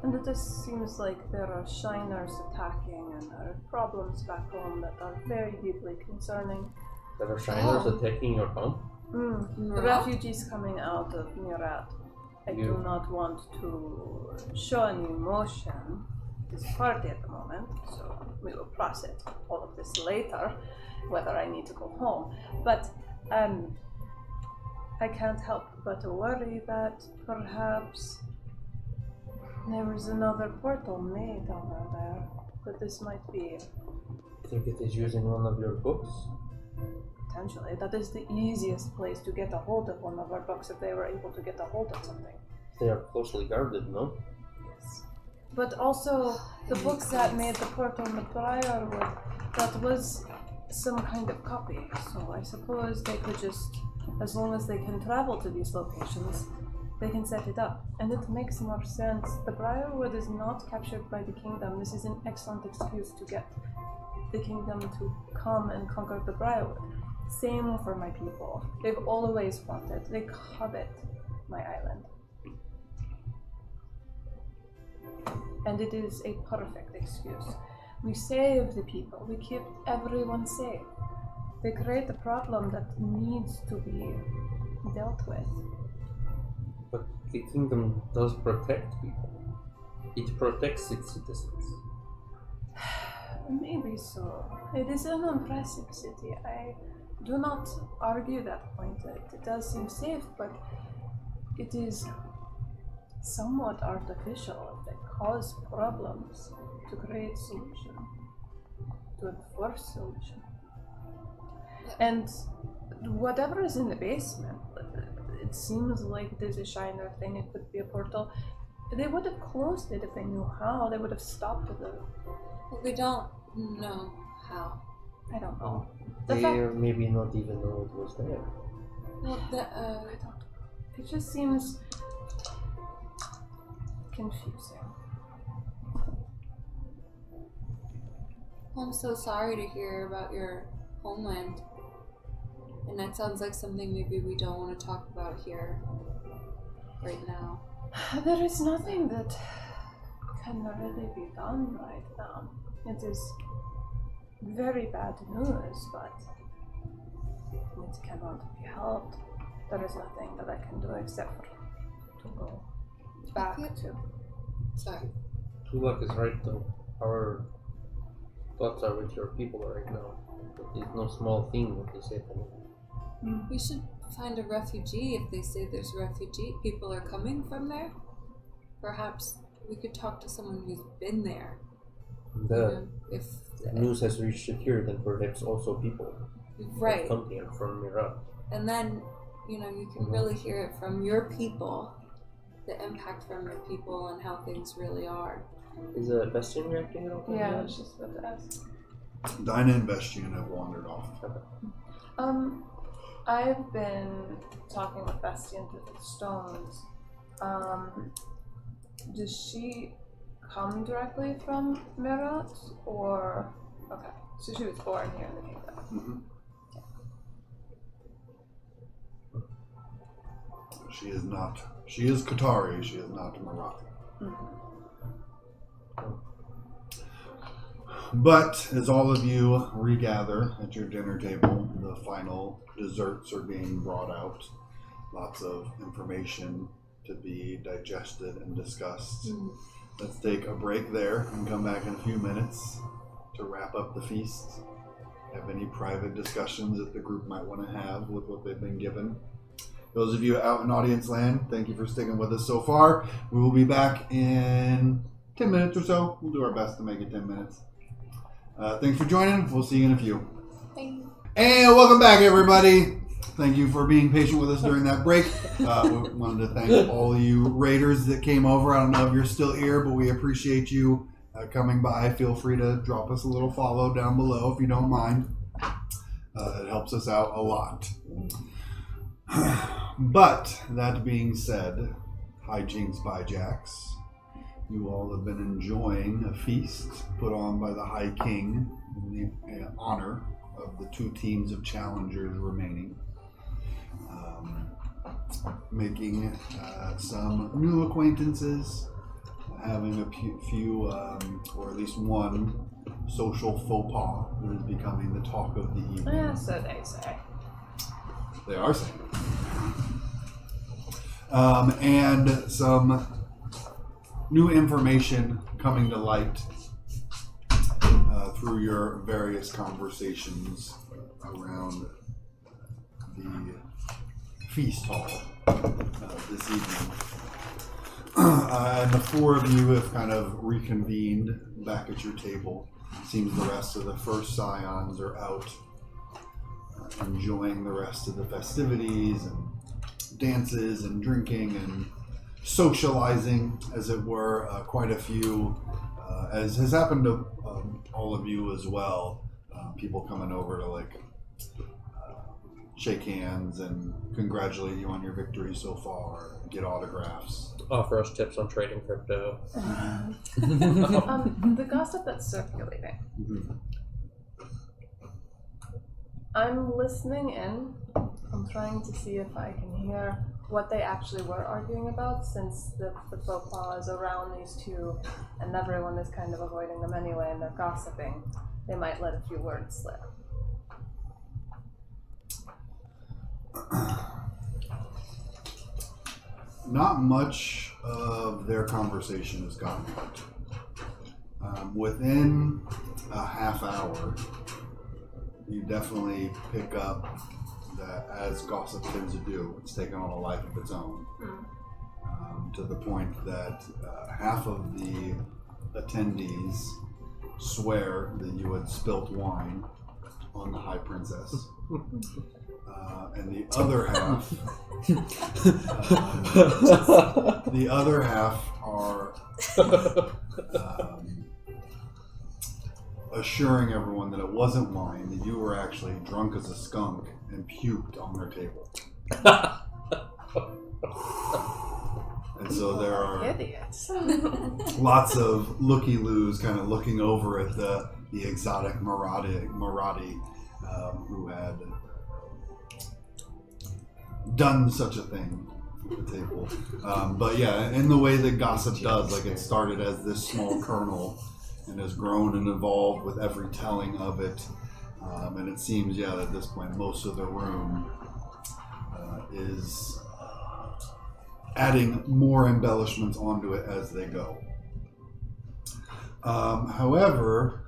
And it just seems like there are Shiners attacking and there are problems back home that are very deeply concerning. There are Shiners attacking your home? The Murat? refugees coming out of Murat. I You- do not want to show any emotion. It's a party at the moment, so we will process all of this later, whether I need to go home. But I can't help but to worry that perhaps there is another portal made over there. That this might be I think it is using one of your books. potentially. That is the easiest place to get a hold of one of our books if they were able to get a hold of something. They are closely guarded, no? Yes. But also, the books that made the portal in the Briarwood, that was some kind of copy. So I suppose they could just, as long as they can travel to these locations, they can set it up. And it makes more sense. The Briarwood is not captured by the kingdom. This is an excellent excuse to get the kingdom to come and conquer the Briarwood. Same for my people. They've always wanted, they covet my island. And it is a perfect excuse. We save the people, we keep everyone safe. They create a problem that needs to be dealt with. But the kingdom does protect people. It protects its citizens. Maybe so. It is an impressive city. I do not argue that point. It does seem safe, but it is somewhat artificial. They cause problems to create solution, to enforce solution. And whatever is in the basement, it seems like it is a Shiner thing. It could be a portal. They would have closed it if they knew how. They would have stopped the. But we don't know how. I don't know. The They fact, maybe not even know it was there. Well, it just seems confusing. I'm so sorry to hear about your homeland. And that sounds like something maybe we don't want to talk about here right now. There is nothing that can really be done right now. It is very bad news, but it cannot be helped. There is nothing that I can do except for to go back to. Sorry. Tulak is right though. Our thoughts are with your people right now. It's no small thing what they say to me. We should find a refugee if they say there's refugee people are coming from there. Perhaps we could talk to someone who's been there. The If news has reached it here, then perhaps also people right. have come here from Iraq. And then, you can really hear it from your people, the impact from your people and how things really are. Is Bastion reacting at all? Yeah, it's just what to ask. Dinah and Bastian have wandered off. I've been talking with Bastian through the stones. Does she come directly from Merat, or okay? So she was born here in the kingdom. Mm-hmm. She is not. She is Qatari. She is not Marathi. But as all of you regather at your dinner table, the final desserts are being brought out. Lots of information to be digested and discussed. Let's take a break there and come back in a few minutes to wrap up the feast. Have any private discussions that the group might want to have with what they've been given. Those of you out in audience land, thank you for sticking with us so far. We will be back in 10 minutes or so. We'll do our best to make it 10 minutes. Thanks for joining. We'll see you in a few. Thank you. And welcome back, everybody. Thank you for being patient with us during that break. We wanted to thank all you raiders that came over. I don't know if you're still here, but we appreciate you coming by. Feel free to drop us a little follow down below if you don't mind. It helps us out a lot. But that being said, hijinks by Jax. You all have been enjoying a feast put on by the High King in the honor of the two teams of challengers remaining. Making some new acquaintances, having a few, or at least one, social faux pas that is becoming the talk of the evening. Yeah, so they say. They are saying. And some new information coming to light through your various conversations around the feast hall this evening. And the four of you have kind of reconvened back at your table. Seems the rest of the first scions are out enjoying the rest of the festivities and dances and drinking and socializing, as it were. Quite a few, as has happened to all of you as well, people coming over to shake hands and congratulate you on your victory so far, get autographs. Offer us tips on trading crypto. The gossip that's circulating. Mm-hmm. I'm listening in. I'm trying to see if I can hear what they actually were arguing about, since the faux pas is around these two and everyone is kind of avoiding them anyway and they're gossiping. They might let a few words slip. Not much of their conversation has gotten out. Within a half hour, you definitely pick up that, as gossip tends to do, it's taken on a life of its own. To the point that half of the attendees swear that you had spilt wine on the High Princess. And the other half, are assuring everyone that it wasn't wine, that you were actually drunk as a skunk and puked on their table. And so there are Idiots. lots of looky-loos kind of looking over at the exotic Marathi who had done such a thing at the table. But yeah, in the way that gossip does, like it started as this small kernel and has grown and evolved with every telling of it. And it seems, yeah, at this point, most of the room is adding more embellishments onto it as they go. However,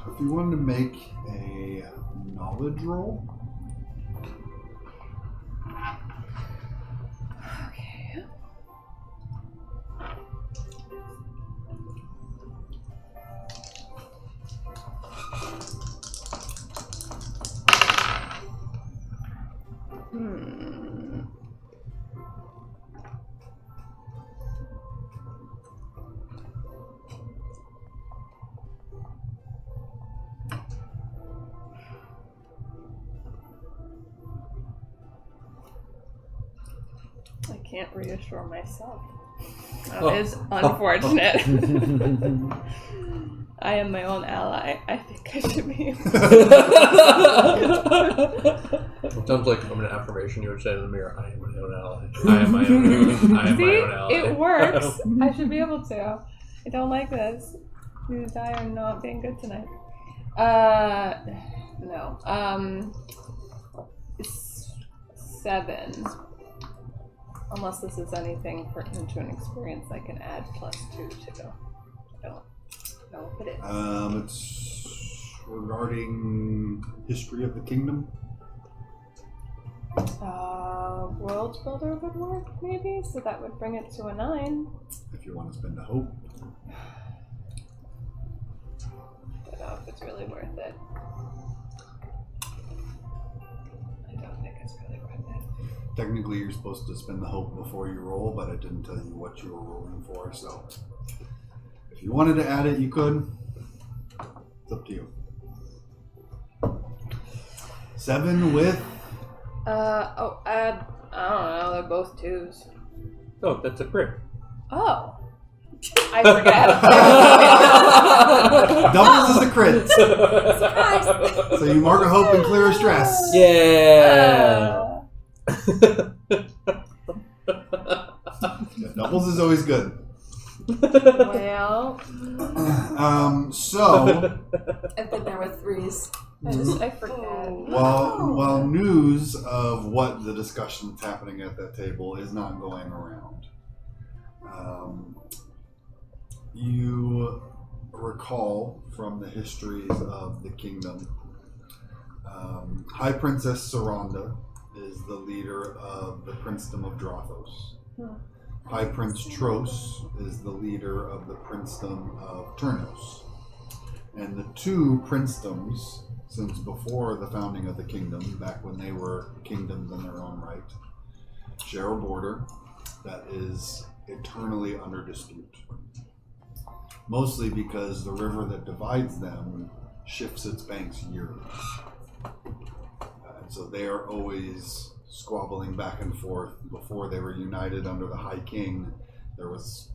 if you wanted to make a knowledge roll. Okay. I can't reassure myself. That is unfortunate. I am my own ally. I think I should be. It sounds like an affirmation you would say in the mirror. I am my own ally. I am my own. I am See, my own ally. it works. I should be able to. I don't like this. You and I are not being good tonight. No. 7. Unless this is anything pertinent to an experience I can add +2 to. I don't know if it is. It's regarding history of the kingdom. World Builder would work, maybe? So that would bring it to a 9. If you want to spend a hope. I don't know if it's really worth it. I don't think it's really worth it. Technically, you're supposed to spend the hope before you roll, but I didn't tell you what you were rolling for, so if you wanted to add it, you could. It's up to you. 7 with... I don't know, they're both 2s. Oh, that's a crit. Oh. I forgot. Doubles is a crit. Surprise! So you mark a hope and clear a stress. Yeah. Yeah, doubles is always good. Well, So... I've been there with 3s. I forget. While news of what the discussion that's happening at that table is not going around, you recall from the histories of the kingdom, High Princess Saranda is the leader of the princedom of Drothos. High Prince Tros is the leader of the princedom of Turnos. And the two princedoms, since before the founding of the kingdom, back when they were kingdoms in their own right, share a border that is eternally under dispute. Mostly because the river that divides them shifts its banks yearly. And so they are always squabbling back and forth. Before they were united under the High King, there was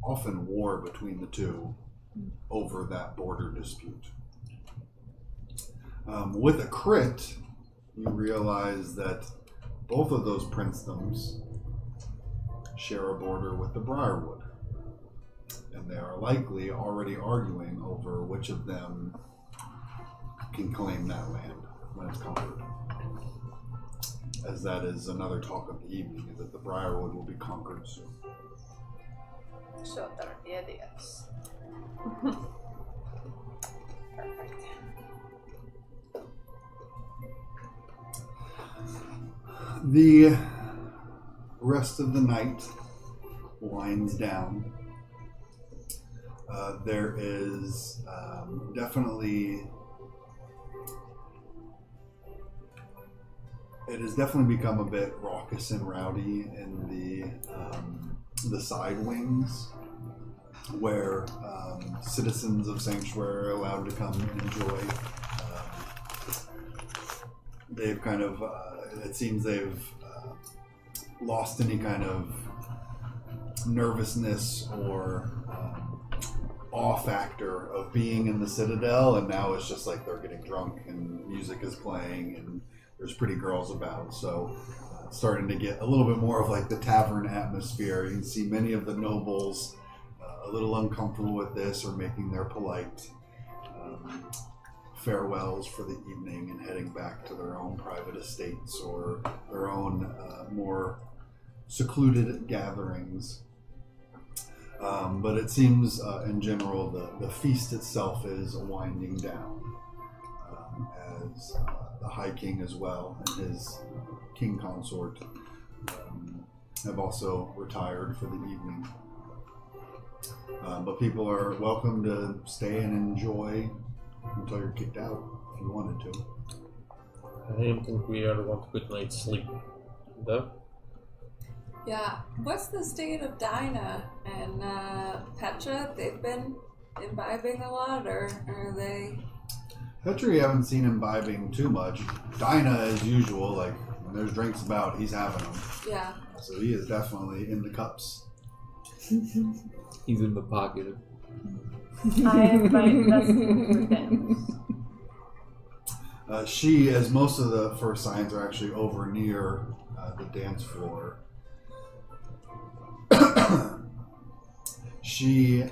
often war between the two over that border dispute. With a crit, you realize that both of those princedoms share a border with the Briarwood. And they are likely already arguing over which of them can claim that land when it's conquered. As that is another talk of the evening, is that the Briarwood will be conquered soon. So they're idiots. Perfect. The rest of the night winds down. There is definitely... It has definitely become a bit raucous and rowdy in the the side wings, where citizens of Sanctuary are allowed to come and enjoy. They've kind of, it seems they've lost any kind of nervousness or awe factor of being in the Citadel, and now it's just like they're getting drunk and music is playing and there's pretty girls about. So it's starting to get a little bit more of like the tavern atmosphere. You can see many of the nobles a little uncomfortable with this or making their polite farewells for the evening and heading back to their own private estates or their own more secluded gatherings. But it seems in general the feast itself is winding down as the High King as well and his king consort have also retired for the evening. But people are welcome to stay and enjoy until you're kicked out if you wanted to. I don't think we ever want a good night's sleep. Though? Yeah. What's the state of Dinah and Petra? They've been imbibing a lot, or are they? Petra, you haven't seen imbibing too much. Dinah, as usual, like when there's drinks about, he's having them. Yeah. So he is definitely in the cups. He's in the pocket. I invite us for things. She, as most of the first signs are actually over near the dance floor, she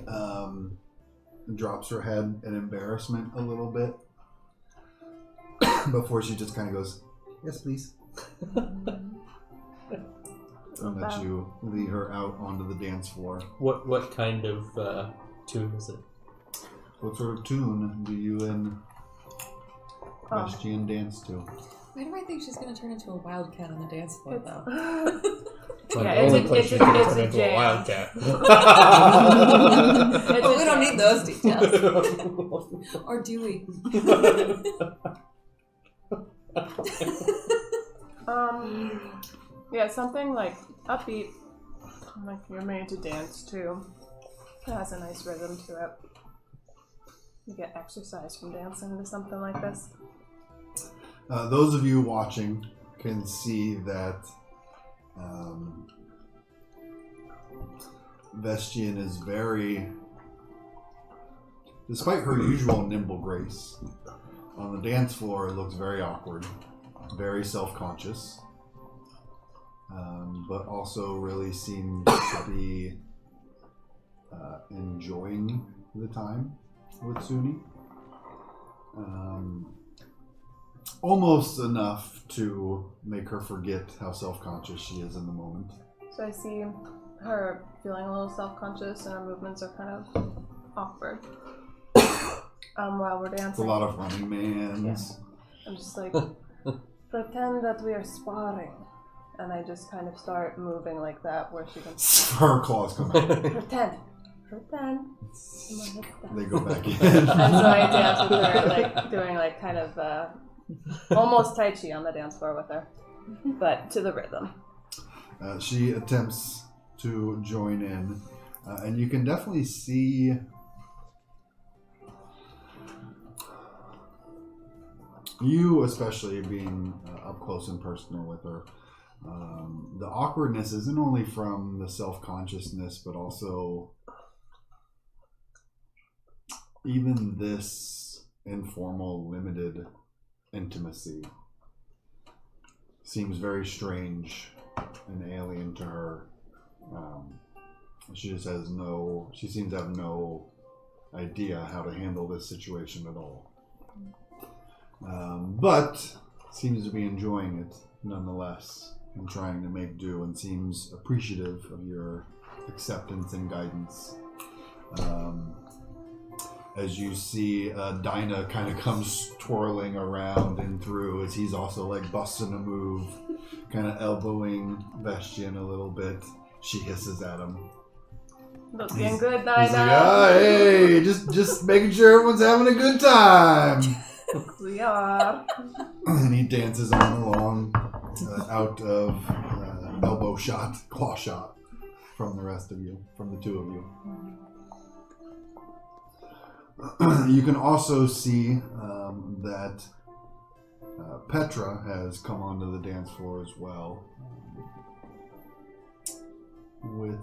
drops her head in embarrassment a little bit before she just kind of goes, "Yes, please." And let you lead her out onto the dance floor. What kind of tune is it? What sort of tune do you and Bastian dance to? Why do I think she's gonna turn into a wildcat on the dance floor, though? Yeah, it's a jam. wildcat. But we don't need those details. Or do we? Yeah, something like upbeat, like you're made to dance to. It has a nice rhythm to it. You get exercise from dancing to something like this. Those of you watching can see that Vestian is very, despite her usual nimble grace, on the dance floor it looks very awkward, very self-conscious, but also really seems to be enjoying the time with Suni. Almost enough to make her forget how self-conscious she is in the moment. So I see her feeling a little self-conscious and her movements are kind of awkward while we're dancing. It's a lot of running mans. Yeah. I'm just like, pretend that we are sparring. And I just kind of start moving like that where she can... Her claws come out. Pretend. They go back in. And so I dance with her, like doing like kind of almost Tai Chi on the dance floor with her, but to the rhythm. She attempts to join in, and you can definitely see you, especially being up close and personal with her. The awkwardness isn't only from the self-consciousness, but also even this informal, limited intimacy seems very strange and alien to her. She just has she seems to have no idea how to handle this situation at all. But seems to be enjoying it nonetheless and trying to make do, and seems appreciative of your acceptance and guidance. As you see, Dinah kind of comes twirling around and through as he's also like busting a move, kind of elbowing Vestian a little bit. She hisses at him. Looking good, Dinah. He's like, "Oh, hey, just making sure everyone's having a good time." We are. And he dances on along, out of elbow shot, claw shot. from the rest of you, from the two of you. You can also see that Petra has come onto the dance floor as well with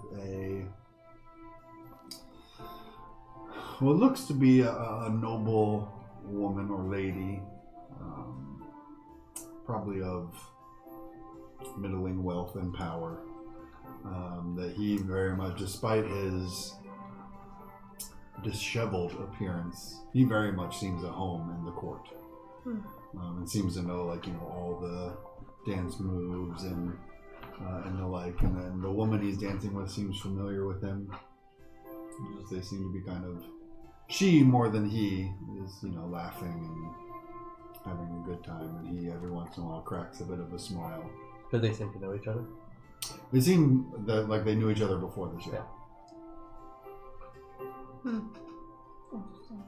what looks to be a noble woman or lady, probably of middling wealth and power, that he very much, despite his disheveled appearance, he very much seems at home in the court. And seems to know, like, you know, all the dance moves and the like. And then the woman he's dancing with seems familiar with him. Just, they seem to be kind of, she more than he is, you know, laughing and having a good time. And he every once in a while cracks a bit of a smile. Do they seem to know each other? They seem that like they knew each other before this year. Interesting.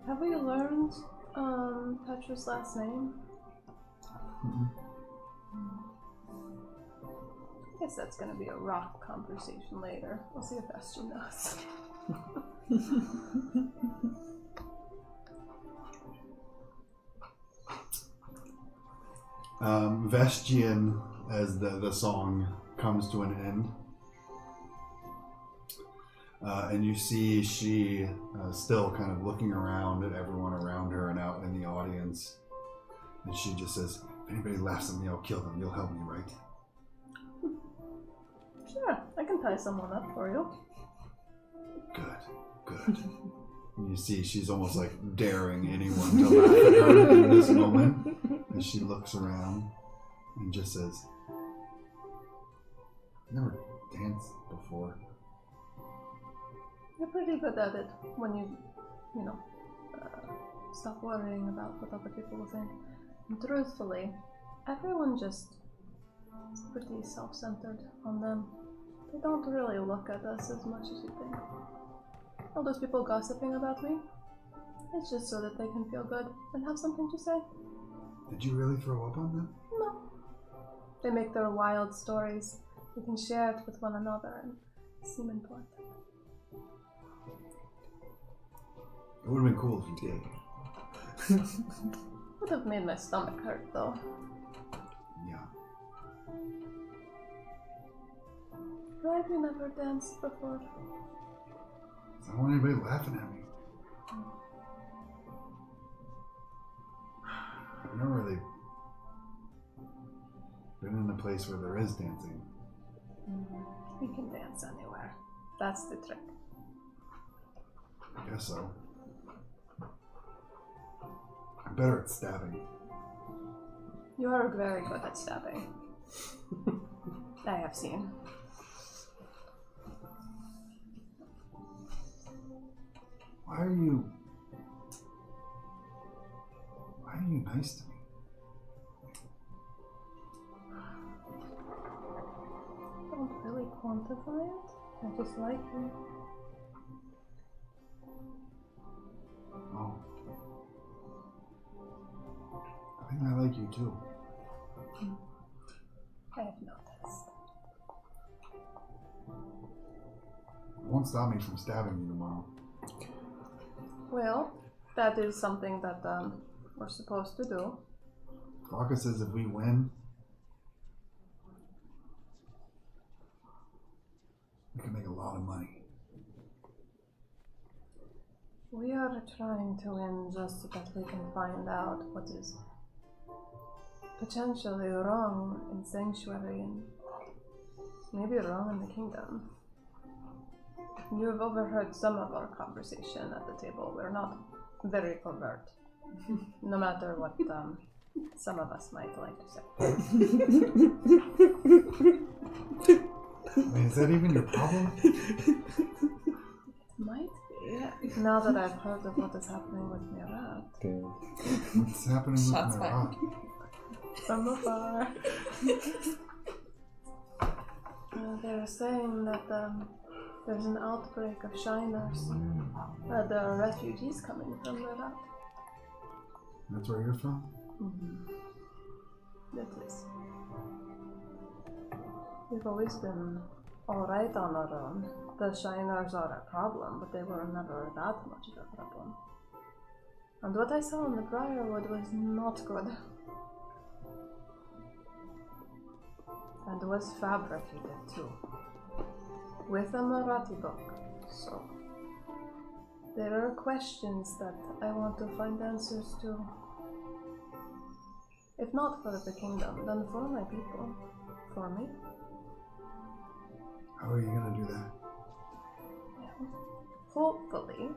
Have we learned Petra's last name? I guess that's gonna be a rock conversation later. We'll see if Ashton knows. Vestian, as the song comes to an end, and you see she still kind of looking around at everyone around her and out in the audience, and she just says, "If anybody laughs at me, I'll kill them. You'll help me, right?" Sure, I can tie someone up for you. Good. And you see she's almost like daring anyone to laugh at her in this moment, as she looks around and just says, "I've never danced before." You're pretty good at it when you stop worrying about what other people will think. And truthfully, everyone just is pretty self-centered on them. They don't really look at us as much as you think. All those people gossiping about me, it's just so that they can feel good and have something to say. Did you really throw up on them? No. They make their wild stories. We can share it with one another and seem important. It would have been cool if you did. Would have made my stomach hurt though. Yeah. Why have you never danced before? I don't want anybody laughing at me. I've never really been in a place where there is dancing. You can dance anywhere. That's the trick. I guess so. I'm better at stabbing. You are very good at stabbing. I have seen. Why are you nice to me? Don't really quantify it. I just like you. Oh. I think I like you too. I have noticed. It won't stop me from stabbing you tomorrow. Well, that is something that we're supposed to do. Raka says if we win, we can make a lot of money. We are trying to win just so that we can find out what is potentially wrong in Sanctuary and maybe wrong in the Kingdom. You have overheard some of our conversation at the table. We're not very covert, no matter what some of us might like to say. I mean, is that even your problem? Might be, now that I've heard of what is happening with Mirat. What's happening with Shots my fired. rock? From afar. They're saying that there's an outbreak of shiners. There are refugees coming from Mirat. That's where you're from? Mm-hmm. That is. We've always been alright on our own. The Shiners are a problem, but they were never that much of a problem. And what I saw in the Briarwood was not good. And was fabricated too. With a Marathi book. So, there are questions that I want to find answers to. If not for the kingdom, then for my people. For me. How are you gonna do that? Hopefully,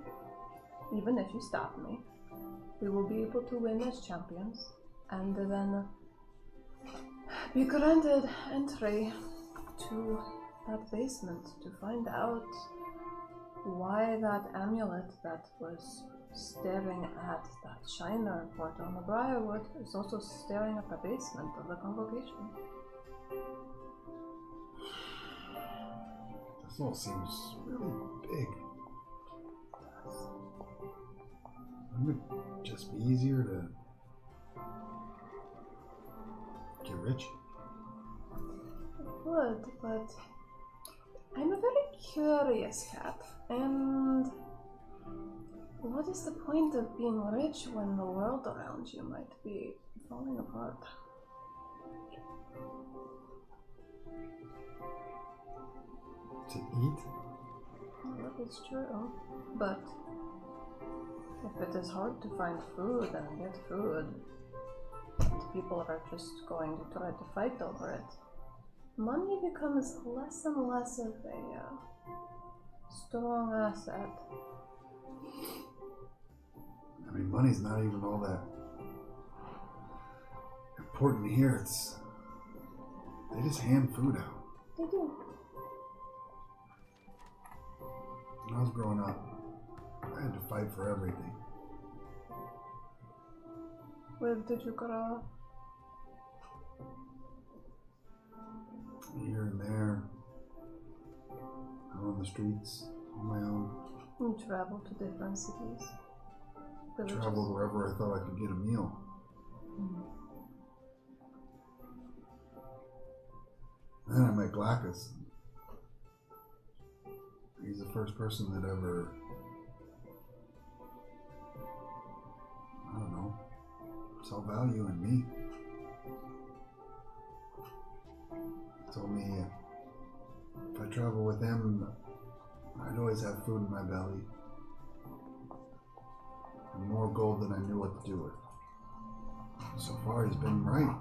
even if you stop me, we will be able to win as champions, and then be granted entry to that basement to find out why that amulet that was staring at that Shiner port on the Briarwood is also staring at the basement of the convocation. This all seems really big. Wouldn't it just be easier to get rich? It would, but I'm a very curious cat, and what is the point of being rich when the world around you might be falling apart? To eat? That is true, but if it is hard to find food and get food, and people are just going to try to fight over it, money becomes less and less of a strong asset. I mean, money's not even all that important here. They just hand food out. They do. When I was growing up, I had to fight for everything. Where did you grow up? Here and there, out on the streets, on my own. You traveled to different cities. Villages. Traveled wherever I thought I could get a meal. Then I met Glackus. He's the first person that ever, I don't know, saw value in me. Told me if I travel with him, I'd always have food in my belly. And more gold than I knew what to do with. So far, he's been right.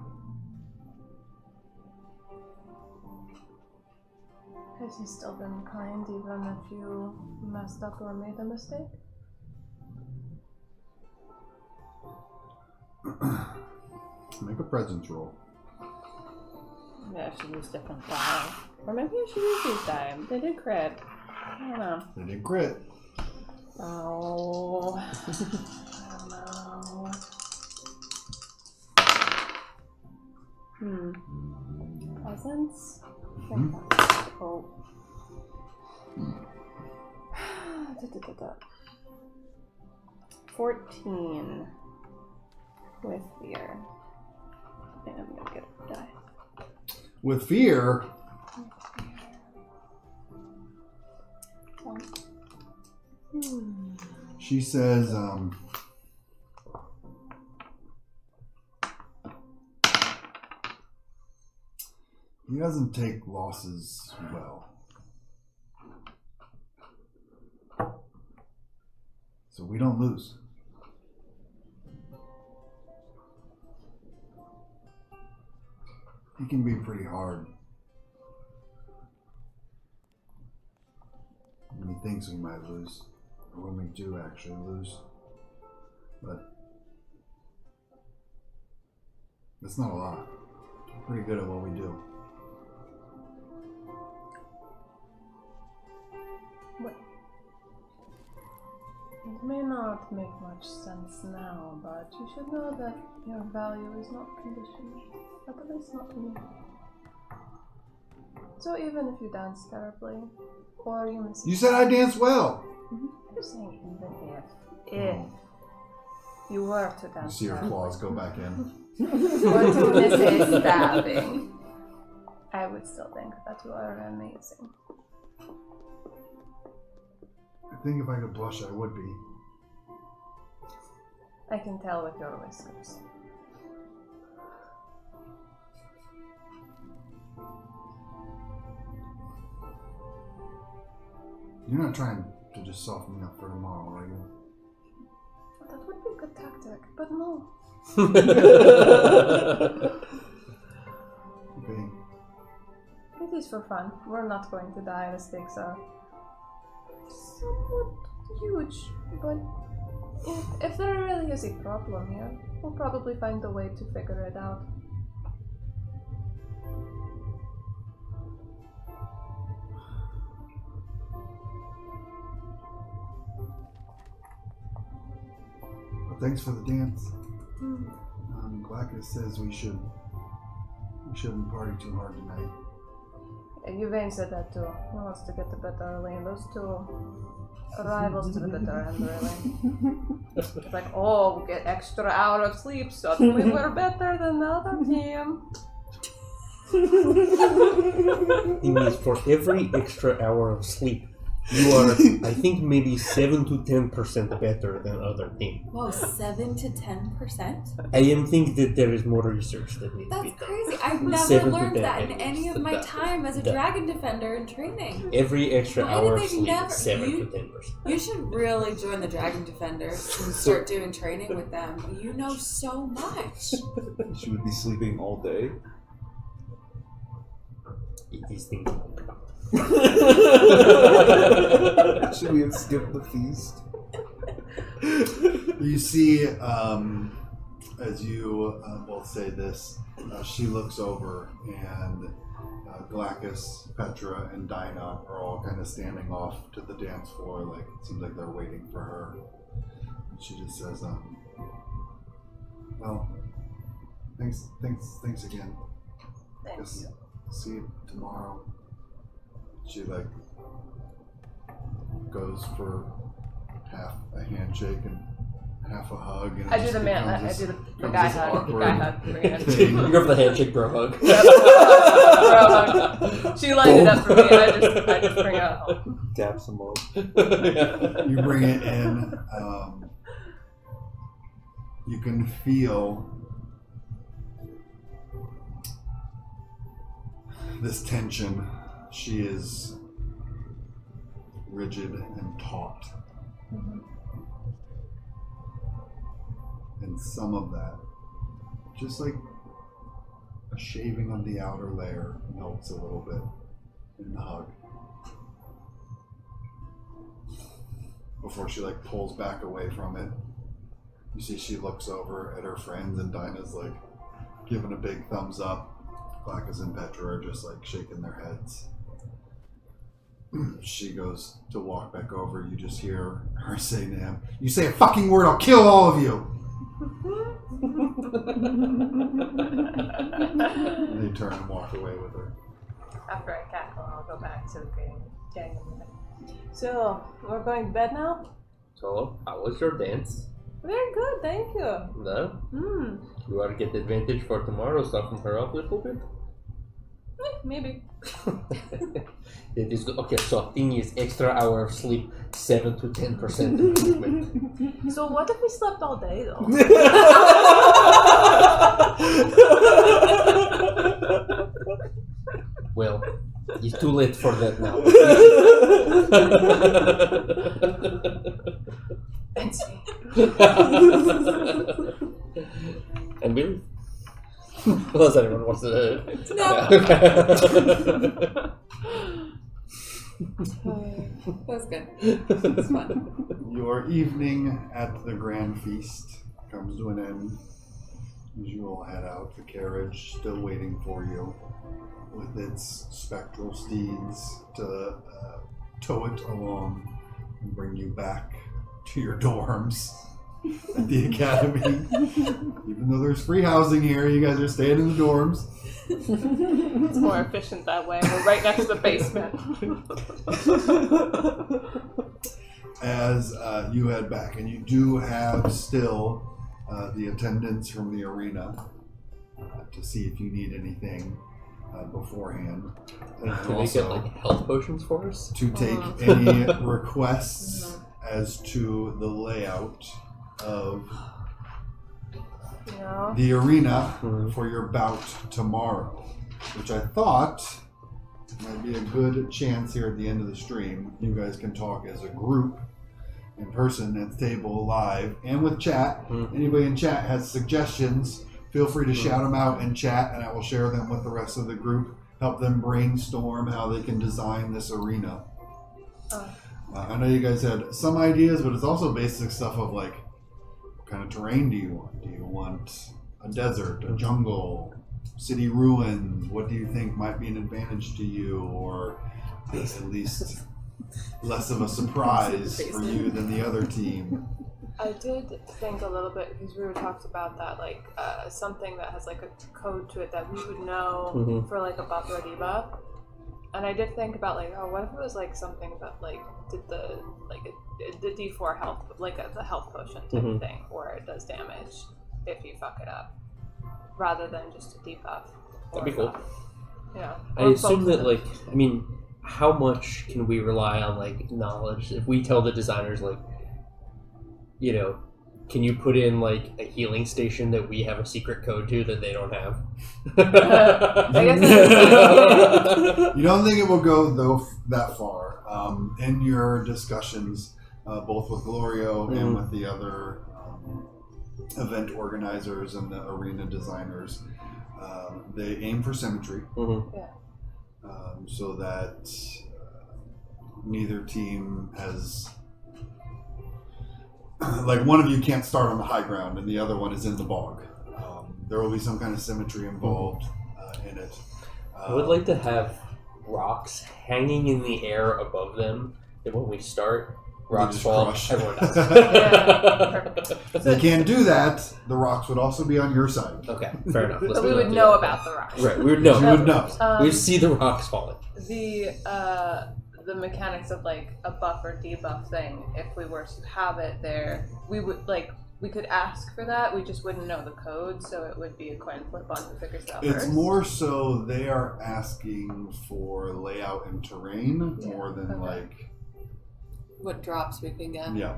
Has he still been kind even if you messed up or made a mistake? Make a presence roll. Maybe I should use different die. Or maybe I should use these die. They did crit. I don't know. They did crit. Oh. I don't know. Presents? Oh. 14 with fear. And I'm gonna get a die. With fear, she says, he doesn't take losses well. So we don't lose. He can be pretty hard when he thinks we might lose, or when we do actually lose. But that's not a lot. We're pretty good at what we do. Well, it may not make much sense now, but you should know that your value is not conditioned. At least not to me. So even if you dance terribly, or you miss... You said I dance well! I'm saying even if you were to You dance see her terribly. claws go back in. Or to miss stabbing. I would still think that you are amazing. I think if I could blush, I would be. I can tell with your whiskers. You're not trying to just soften me up for tomorrow, are you? That would be a good tactic, but no. Okay. It is for fun. We're not going to die. The stakes are somewhat huge, but if there really is a problem here, we'll probably find a way to figure it out. Well, thanks for the dance. Glackus says we shouldn't party too hard tonight. Yvain said that too. He wants to get to bed early, and those two rivals to the bitter end, really. It's like, oh, we get extra hour of sleep, suddenly we're better than the other team. Thing is, for every extra hour of sleep, you are, I think, maybe 7 to 10% better than other team. Whoa, 7 to 10%? I am think that there is more research that needs to be That's done. crazy. I've never 7 to learned 10 that in anyways. any of my time as a dragon defender in training. Every extra Why hour did of they sleep, never- 7 you- to 10%. You should really join the dragon defenders and start doing training with them. You know so much. She would be sleeping all day. It is things to think about. Should we have skipped the feast? You see, as you both say this, she looks over and Glackus, Petra, and Dinah are all kind of standing off to the dance floor. Like it seems like they're waiting for her. And she just says, "Well, thanks again. Thanks. See you tomorrow." She like goes for half a handshake and half a hug, and it I do just the man. becomes I this- do the becomes guy this hug. The awkward guy hug. Bring it in. thing. You go for the handshake, bro hug. Bro hug. She lined it up for me. I just bring it home. Daps them up. You bring it in. You can feel this tension. She is rigid and taut. And some of that, just like a shaving of the outer layer, melts a little bit in the hug. Before she like pulls back away from it. You see she looks over at her friends and Dinah's like giving a big thumbs up. Glackus and Petra are just like shaking their heads. She goes to walk back over. You just hear her say to him, "You say a fucking word, I'll kill all of you." And they turn and walk away with her. After I cackle, I'll go back to getting them. So, we're going to bed now? So, how was your dance? Very good, thank you. No? You want to get advantage for tomorrow, soften her up a little bit? Maybe. That is good. Okay, so thing is, extra hour of sleep, 7 to 10% improvement. So what if we slept all day though? Well, it's too late for that now. Fancy. And Bill? Unless anyone wants to. No. That was good. It's fun. Your evening at the grand feast comes to an end as you all head out. The carriage still waiting for you with its spectral steeds to tow it along and bring you back to your dorms at the academy. Even though there's free housing here, you guys are staying in the dorms. It's more efficient that way. We're right next to the basement. As you head back, and you do have still the attendants from the arena to see if you need anything beforehand. To make it like health potions for us? To take any requests as to the layout of the arena for your bout tomorrow, which I thought might be a good chance here at the end of the stream. You guys can talk as a group in person at the table live and with chat. Anybody in chat has suggestions, feel free to shout them out in chat and I will share them with the rest of the group, help them brainstorm how they can design this arena. I know you guys had some ideas, but it's also basic stuff of like, what kind of terrain do you want? Do you want a desert, a jungle, city ruins? What do you think might be an advantage to you, or at least less of a surprise for you than the other team? I did think a little bit, because we were talking about that, like something that has like a code to it that we would know for like a buff or a debuff. And I did think about like, oh, what if it was like something that like did the D4 health, like the health potion type of thing, where it does damage if you fuck it up, rather than just a debuff. That'd be cool. Buff. Yeah. I assume that, like, I mean, how much can we rely on, like, knowledge? If we tell the designers, like, you know, can you put in, like, a healing station that we have a secret code to that they don't have? I guess You don't think it will go though that far. In your discussions, both with Glorio and with the other event organizers and the arena designers, they aim for symmetry, so that neither team has, like, one of you can't start on the high ground and the other one is in the bog. There will be some kind of symmetry involved in it. I would like to have rocks hanging in the air above them, and when we start, rocks fall, crush. everyone dies. If they can't do that, the rocks would also be on your side. Okay, fair enough. But we would know about the rocks. Right, we would know. You would know. We would see the rocks falling. The mechanics of like a buff or debuff thing, if we were to have it there, we would like, we could ask for that, we just wouldn't know the code, so it would be a coin flip on who figures it out It's first. more so they are asking for layout and terrain more than like What drops we can get. yeah.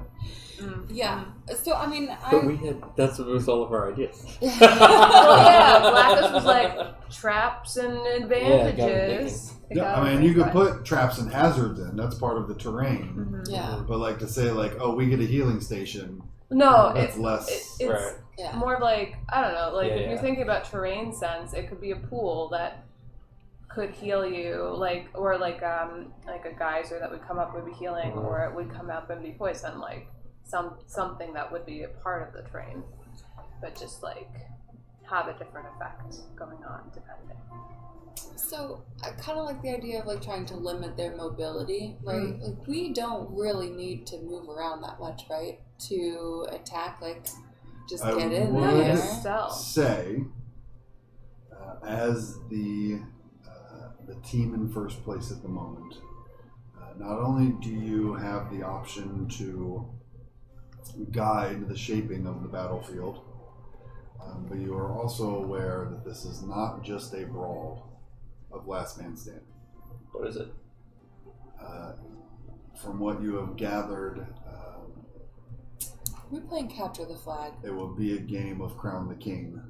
Yeah. So, I mean, But we had, that was all of our ideas. Well, yeah, Blackus was like traps and advantages. Yeah, I mean, you could put traps and hazards in. That's part of the terrain. Yeah. But like to say like, oh, we get a healing station. No, That's it's less. it's Right. Yeah. more like, I don't know, like Yeah, if yeah. you're thinking about terrain sense, it could be a pool that could heal you, like, or like a geyser that would come up would be healing, or it would come up and be poison, like something that would be a part of the terrain, but just like have a different effect going on depending. So I kind of like the idea of like trying to limit their mobility, right? Like we don't really need to move around that much, right? To attack, like just I get in would there. say, as the team in first place at the moment, not only do you have the option to guide the shaping of the battlefield, but you are also aware that this is not just a brawl of last man standing. What is it? From what you have gathered, We're playing capture the flag. it will be a game of Crown the King,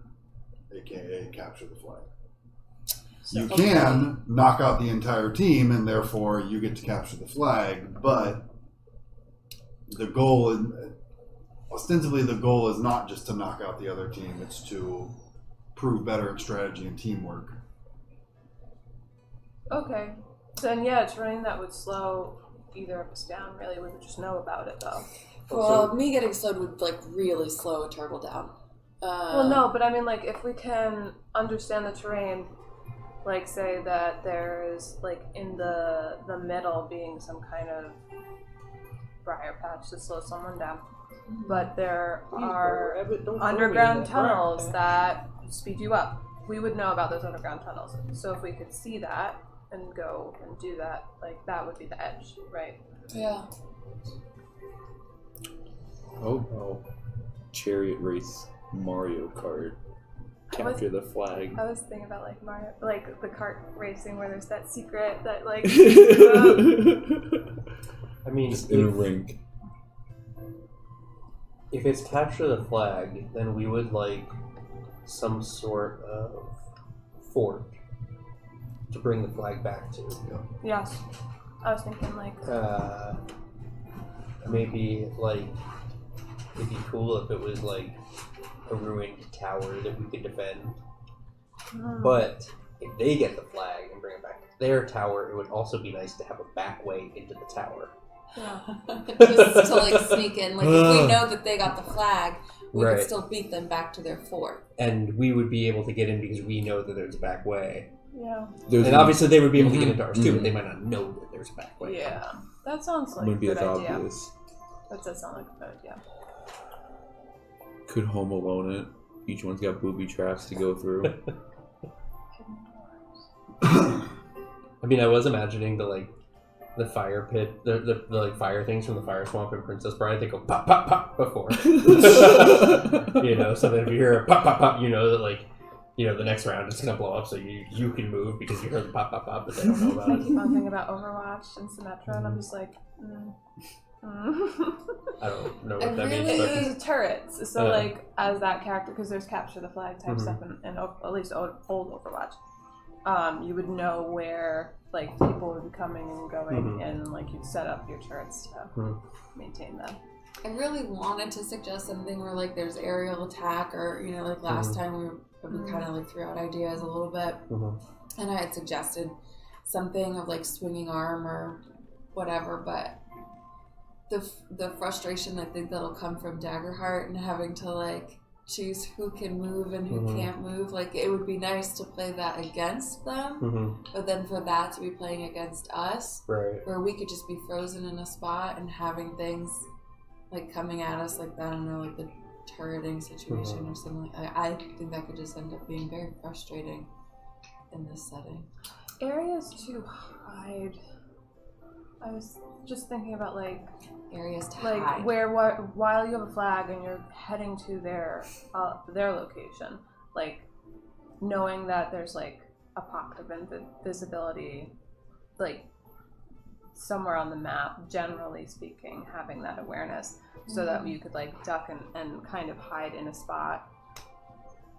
aka Capture the Flag. You can knock out the entire team, and therefore you get to capture the flag, but the goal, ostensibly the goal is not just to knock out the other team, it's to prove better at strategy and teamwork. Okay, then yeah, terrain that would slow either of us down, really, we would just know about it though. Well, me getting slowed would like really slow a turtle down. Well, no, but I mean, like, if we can understand the terrain, like, say that there is, like, in the middle being some kind of briar patch to slow someone down, but there are underground tunnels that speed you up. We would know about those underground tunnels. So if we could see that and go and do that, like, that would be the edge, right? Yeah. Oh, chariot race Mario Kart. capture the flag. I was thinking about like Mario, like the kart racing where there's that secret that like. I mean, Just in a rink. if it's capture the flag, then we would like some sort of fort to bring the flag back to. Yes, I was thinking like. Maybe like it'd be cool if it was like a ruined tower that we could defend. But if they get the flag and bring it back to their tower, it would also be nice to have a back way into the tower. Yeah. Just to like sneak in. Like if we know that they got the flag, we Right. could still beat them back to their fort. And we would be able to get in because we know that there's a back way. Yeah. There's And obviously they would be able to get Mhm. into ours too, but Mhm. they might not know that there's a back way. Yeah. That sounds like a wouldn't be good as idea. obvious. That does sound like a good idea. Could Home Alone it. Each one's got booby traps to go through. I mean, I was imagining the fire pit, the like fire things from the fire swamp in Princess Bride. They go pop pop pop before, you know. So then if you hear a pop pop pop, you know that like, you know, the next round it's gonna blow up. So you can move because you heard the pop pop pop, but they don't know about I it. keep on thinking about Overwatch and Symmetra, and I'm just like. I don't know I what that really- means, but There's turrets, so like as that character, because there's capture the flag type Mhm. stuff in at least old Overwatch. You would know where like people would be coming and going, Mhm. and like you'd set up your turrets to Mhm. maintain them. I really wanted to suggest something where like there's aerial attack, or you know, like last time we kind of like threw out ideas a little bit, and I had suggested something of like swinging arm or whatever, but the frustration I think that'll come from Daggerheart and having to like choose who can move and who can't move, like it would be nice to play that against them, but then for that to be playing against us, right. where we could just be frozen in a spot and having things like coming at us, like I don't know, like the turreting situation or something. I think that could just end up being very frustrating in this setting. Areas to hide. I was just thinking about like Areas to like hide. where while you have a flag and you're heading to their location, like knowing that there's like a pocket of invisibility, like somewhere on the map, generally speaking, having that awareness so that you could like duck and kind of hide in a spot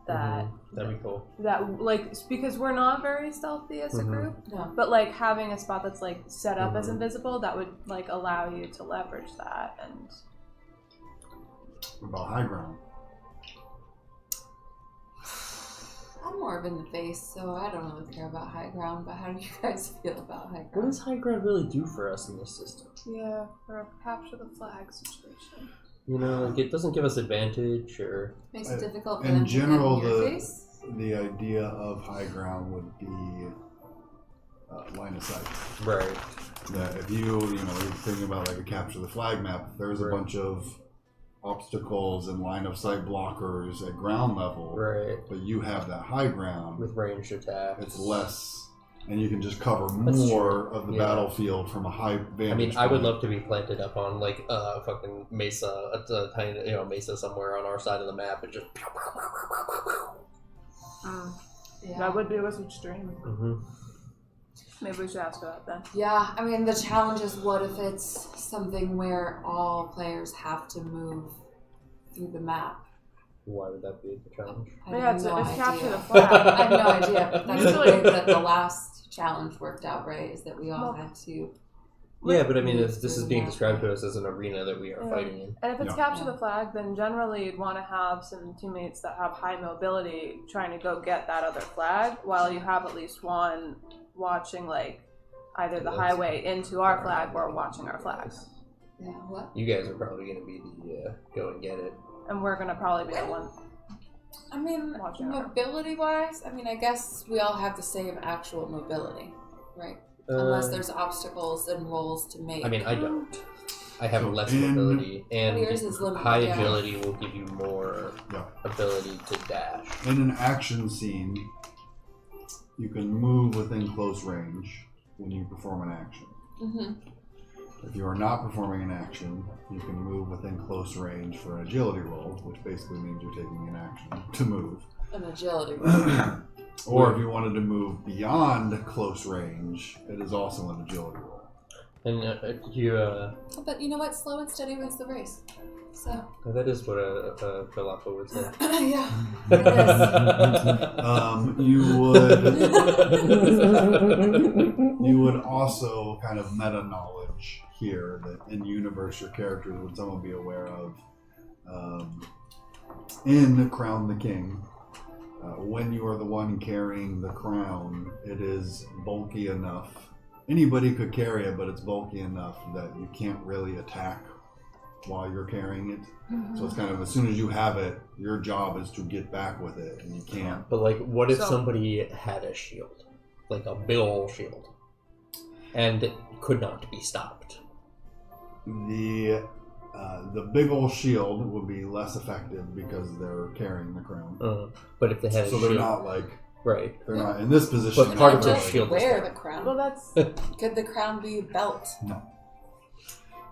that That'd be cool. that like because we're not very stealthy as a group, No. but like having a spot that's like set up as invisible, that would like allow you to leverage that. And What about high ground? I'm more of in the face, so I don't really care about high ground, but how do you guys feel about high What ground? does high ground really do for us in this system? yeah, for a capture the flag situation. You know, like it doesn't give us advantage or. Makes it difficult for in them to general, get in your the- face? The idea of high ground would be line of sight. Right. That if you're thinking about like a capture the flag map, there's a Right. bunch of obstacles and line of sight blockers at ground level, Right. but you have that high ground. With ranged attack. It's less, and you can just cover That's more of the Yeah. battlefield from a high vantage I mean, I would point. love to be planted up on like a fucking mesa, a tiny, mesa somewhere on our side of the map, and just. Yeah. That would be a Wizard's dream. Mm-hmm. Maybe we should ask about that then. Yeah, I mean, the challenge is what if it's something where all players have to move through the map? Why would that be the challenge? I Yeah, have it's no capture the idea. flag. I have no idea, but that's the Usually- way that the last challenge worked out, right? Is that we all had to. Yeah, but I mean, Move if this is through being the described map. to us as an arena that we are Yeah. fighting in. And if it's Yeah. capture the flag, then generally you'd want to have some teammates that have high mobility trying to go get that other flag, while you have at least one watching like either the That's- highway into our flag or watching our flags. Yeah, what? You guys are probably going to be the go and get it. And we're gonna probably be the one. I mean, Watching our- mobility-wise, I mean, I guess we all have the same actual mobility, right? Unless there's obstacles and rolls to make. I mean, I don't. I have So less in- mobility, and Yours is limited, high yeah. agility will give you more Yeah. ability to dash. In an action scene, you can move within close range when you perform an action. Mm-hmm. If you are not performing an action, you can move within close range for an agility roll, which basically means you're taking an action to move. An agility. Or if you wanted to move beyond close range, it is also an agility roll. And But you know what? Slow and steady wins the race. So. that is what a Jalapa would say. Yeah. It You would also kind of meta knowledge here that in universe your characters would someone be aware of. In Crown the King, when you are the one carrying the crown, it is bulky enough. Anybody could carry it, but it's bulky enough that you can't really attack while you're carrying it. So it's kind of, as soon as you have it, your job is to get back with it, and you can't. But like, what if somebody had a shield, like a big ol' shield, and it could not be stopped? The big old shield would be less effective because they're carrying the crown. But if they had a so shield, they're not like right. They're not in this position. But part of their just shield is wear there. the crown. Well, that's Could the crown be a belt? No.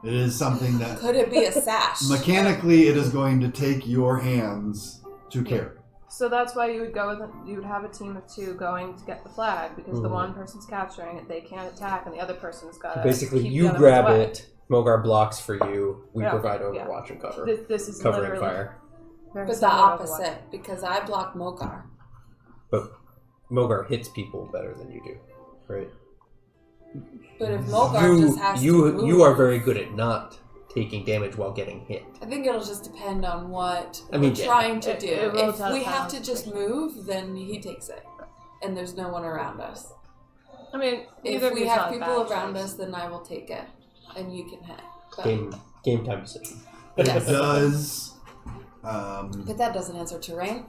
It is something that Could it be a sash? mechanically it is going to take your hands to carry. so. That's why you would go with. You would have a team of 2 going to get the flag because the one person's capturing it, they can't attack, and the other person's got to. Basically, you grab it. Mogar blocks for you. We provide overwatch and cover. This is covering literally fire. very But the similar to opposite, because I block Mogar. But Mogar hits people better than you do, right? But if Mogar just has to move, you are very good at not taking damage while getting hit. I think it'll just depend on what I mean, we're trying to do. it rolls If out we of have to balance. just move, then he takes it. And there's no one around us. I mean, If either of we you's have not a people bad around choice. us, then I will take it. And you can hit. But, Game time decision. Yes. It does. But that doesn't answer terrain.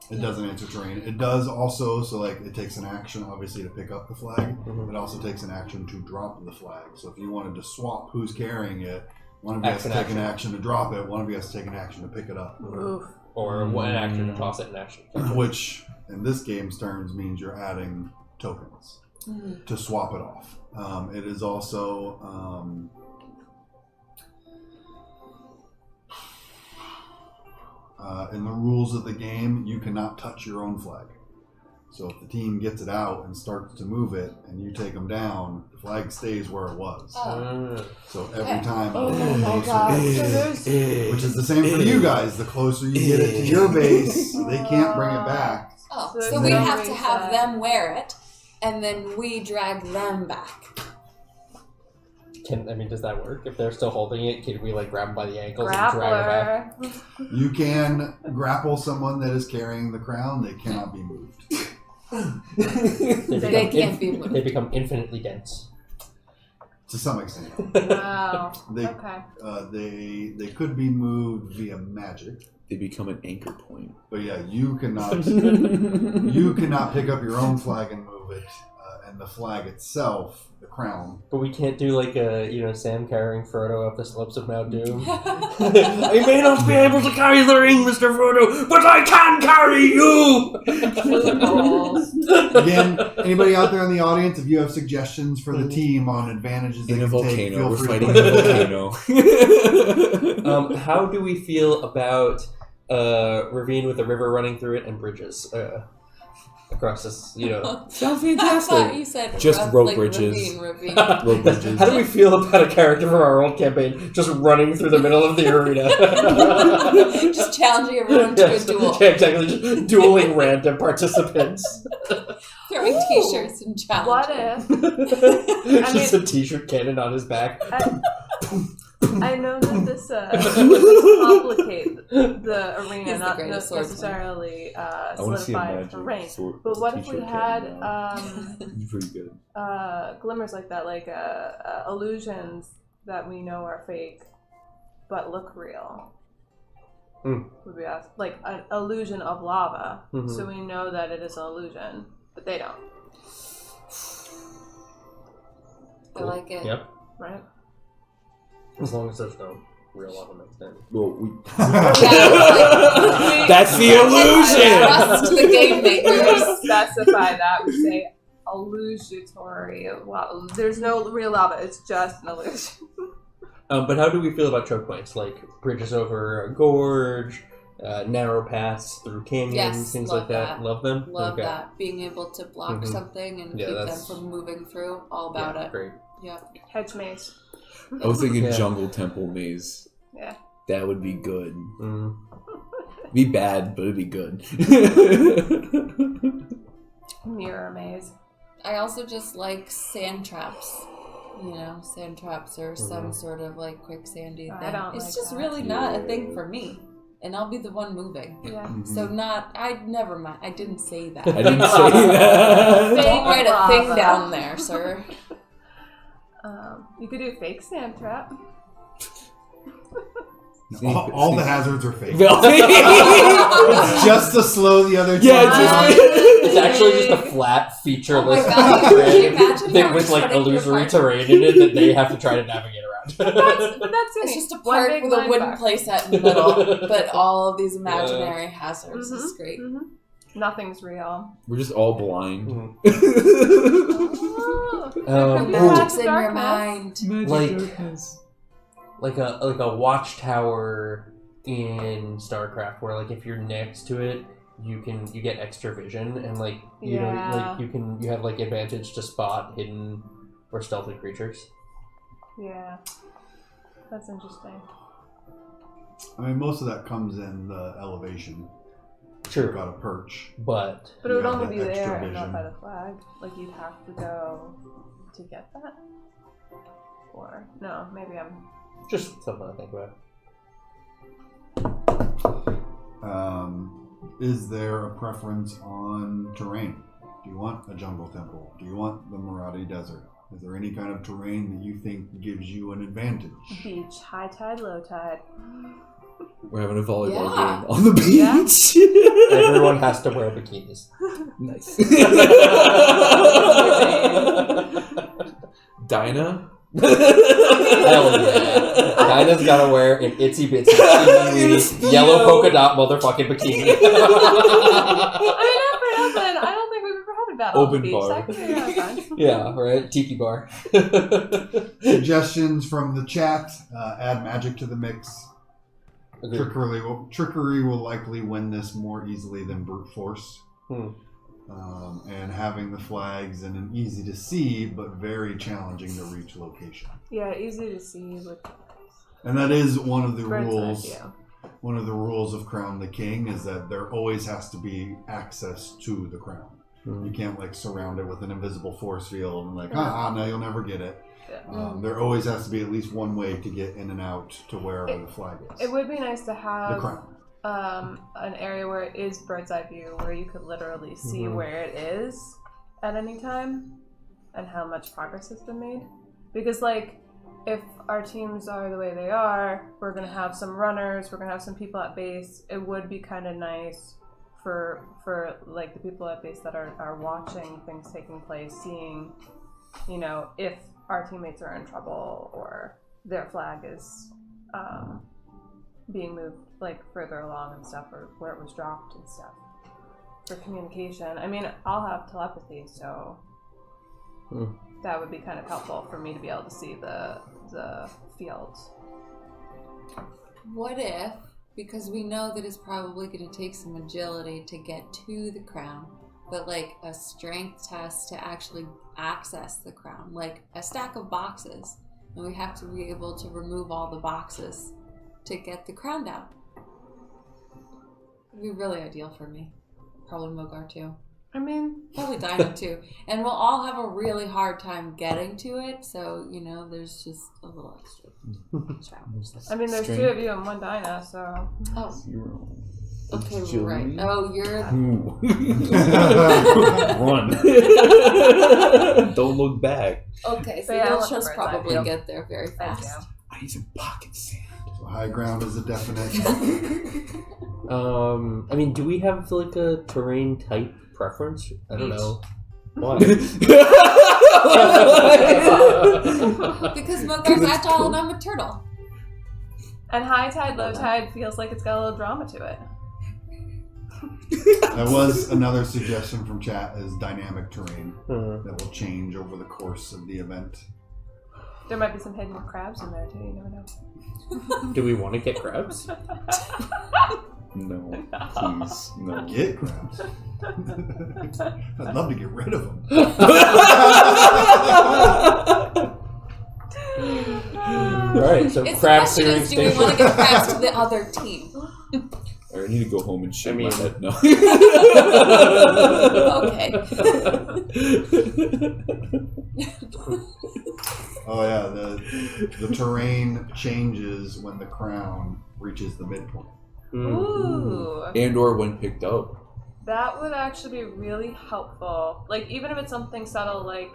It doesn't answer terrain. It does also, so like it takes an action obviously to pick up the flag. It also takes an action to drop the flag. So if you wanted to swap who's carrying it, one of you has to take an action to drop it, one of you has to take an action to pick it up. Oof. Or one action to toss it in action. Which in this game's terms means you're adding tokens to swap it off. It is also in the rules of the game, you cannot touch your own flag. So if the team gets it out and starts to move it, and you take them down, the flag stays where it was. So every time, Oh my god. So there's which is the same for you guys. The closer you get it to your base, they can't bring it back. Oh, So so we there's have no to have reason. them wear it, and then we drag them back. Does that work? If they're still holding it, can we like grab them by the ankles and drag them back? grappler. You can grapple someone that is carrying the crown. They cannot be moved. They can't be moved. They become infinitely dense. To some extent. Wow. They, Okay. they could be moved via magic. They become an anchor point. But yeah, you cannot you cannot pick up your own flag and move it. And the flag itself, the crown. But we can't do like Sam carrying Frodo up the slopes of Mount Doom. I may not be able to carry the ring, Mr. Frodo, but I can carry you! Again, anybody out there in the audience, if you have suggestions for the team on advantages they In a can take, volcano. feel We're free fighting to in put a it in the volcano. How do we feel about ravine with a river running through it and bridges across this, Sounds I thought fantastic. you said Just rough, rope like, bridges. ravine. Rope bridges. How do we feel about a character from our old campaign just running through the middle of the arena? Just challenging everyone to Yes, a duel. yeah, exactly. Just dueling random participants. Throwing t-shirts and What challenging. if Just a t-shirt cannon on his back. I know that this would complicate the arena, He's the not greatest swordsman. necessarily I want to see a solidify magic terrain. sword. But what if we t-shirt had cannon now. It's pretty good. glimmers like that, like illusions that we know are fake but look real? Would be awesome. Like an illusion of lava, so we know that it is an illusion, but they don't. I like it. Yep. Right? As long as there's no real lava mixed in. Well, we. Yeah, That's the illusion! Trust the game makers. Specify that. We say illusory. Wow, there's no real lava. It's just an illusion. But how do we feel about choke points? Like bridges over a gorge, narrow paths through canyons, Yes, things love like that. that. Love them? Love Okay. that. Being able to block Mhm. something and Yeah, keep them that's- from moving through. All about it. Great. Yep. Hedge maze. I was thinking Yeah. jungle temple maze. Yeah. That would be good. Mm. Be bad, but it'd be good. Mirror maze. I also just like sand traps. You know, sand traps or some sort of like quicksandy I thing. don't It's like just that. really not a thing for me. And I'll be the one moving. Yeah. So never mind. I didn't say that. I didn't say that. Don't write a thing lava. down there, sir. You could do fake sand trap. All the hazards are fake. Well, It's just to slow the other two yeah, down. It's actually just a flat, featureless Oh my God, can you imagine thing how with like exciting your illusory park- terrain in it that they have to try to navigate around. But that's It's just a One park big with a line wooden park. playset in the middle, but all of these imaginary hazards. It's great. Nothing's real. we're just all blind. Oh, Magic's in your darkness. mind. Like a watchtower in StarCraft, where like if you're next to it, you get extra vision, and like you know, Yeah. like you have like advantage to spot hidden or stealthy creatures. Yeah. That's interesting. I mean, most of that comes in the elevation. Sure, Got a perch. but But it would You have only be that extra there and not vision. by the flag. Like you'd have to go to get that. Or no, maybe I'm. just something to think about. Is there a preference on terrain? Do you want a jungle temple? Do you want the Marathi desert? Is there any kind of terrain that you think gives you an advantage? Beach, high tide, low tide. We're having a volleyball Yeah. game on the Yeah. beach. Everyone has to wear bikinis. Nice. Dinah? Hell yeah. Dinah's gotta wear an itsy bitsy teeny yellow polka dot motherfucking bikini. I mean, not for nothing. I don't think we've ever had a battle on the Open beach. bar. That could be really fun. Yeah, right? Tiki bar. Suggestions from the chat: add magic to the mix. Agreed. Trickery will likely win this more easily than brute force. And having the flags in an easy to see but very challenging to reach location. Yeah, easy to see with And that is one of the bird's eye rules. view. One of the rules of Crown the King is that there always has to be access to the crown. You can't like surround it with an invisible force field and like, no, you'll never get it. Yeah. There always has to be at least one way to get in and out to wherever the flag is. It would be nice to The have crown. an area where it is bird's eye view, where you could literally see where it is at any time and how much progress has been made. Because, like, if our teams are the way they are, we're going to have some runners, we're going to have some people at base. It would be kind of nice for like the people at base that are watching things taking place, seeing, you know, if our teammates are in trouble or their flag is being moved like further along and stuff, or where it was dropped and stuff for communication. I mean, I'll have telepathy, so that would be kind of helpful for me to be able to see the field. What if, because we know that it's probably going to take some agility to get to the crown, but like a strength test to actually access the crown, like a stack of boxes, and we have to be able to remove all the boxes to get the crown down. It'd be really ideal for me. Probably Mogar too. I mean, Probably Dinah too. And we'll all have a really hard time getting to it, so, you know, there's just a little extra challenge. I mean, there's two of you and one Dinah, so. Oh, Zero. okay, Agility? right. Oh, you're... Ooh. Run. Don't look back. Okay, so But yeah, I you'll want the just bird's eye probably view. get there very Thank fast. you. I need some pocket sand. So high ground is a definite. I mean, do we have like a terrain type preference? I don't Beach. know. Why? Because Mogar's agile and I'm a turtle. And high tide, low tide feels like it's got a little drama to it. That was another suggestion from chat: is dynamic terrain Hmm. that will change over the course of the event. There might be some hidden crabs in there too, you never know. Do we want to get crabs? No, please, no. Get crabs. I'd love to get rid of them. Alright, so It's crab the question searing is, do we station. want to give crabs to the other team? I need to go home and shave I mean- my head. No. Okay. Oh yeah, the terrain changes when the crown reaches the midpoint. Ooh. And or when picked up. That would actually be really helpful. Like, even if it's something subtle, like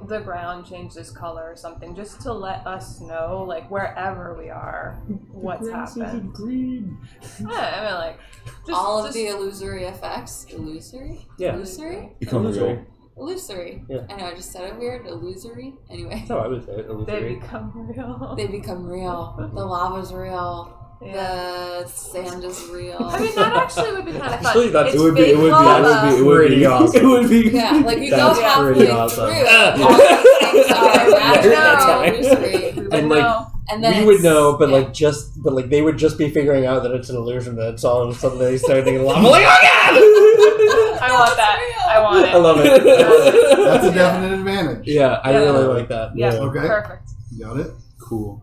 the ground changes color or something, just to let us know, like, wherever we are, what's happened. Green. Yeah, I mean, like, just, All of just, the illusory effects. Illusory? Yeah. Illusory? Become Illusory. real. Illusory. Yeah. I know, I just said it weird. Illusory? Anyway. That's how I would say it. they Illusory. become real. They become real. The lava's real. Yeah. The sand is real. I mean, that actually would be kind of fun. Actually, that's- It's it would be- fake it would be- lava. it would be awesome. It would be. Yeah, like you go That's halfway pretty through, awesome. all these things are magical That's right. illusory. We would And, like, know. And then We would it's- know, but yeah. like they would just be figuring out that it's an illusion. That it's all of a sudden they start thinking lava. Like, oh I want that. I want it. god! I love it. That's a definite advantage. Yeah, I Yeah. really like that. Yeah, Okay. perfect. Got it? Cool.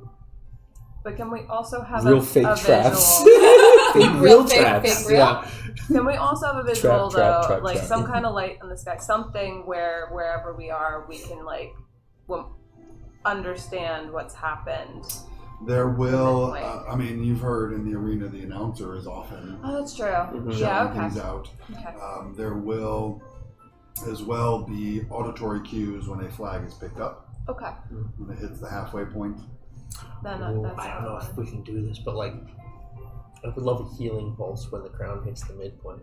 But can we also have Real a fake a traps. visual? Fake Real real fake, traps. fake real. Yeah. Can we also have a visual Trap, though, trap, like trap. some kind of light in the sky, something where wherever we are, we can like understand what's happened. There will, Wait. I mean, you've heard in the arena the announcer is often Oh, that's true. Mhm. Yeah. shouting Okay. things out. Okay. There will as well be auditory cues when a flag is picked up, Okay. when it hits the halfway point. Then Ooh, that's I don't know if we can do this, but like, I would love a healing pulse when the crown hits the midpoint.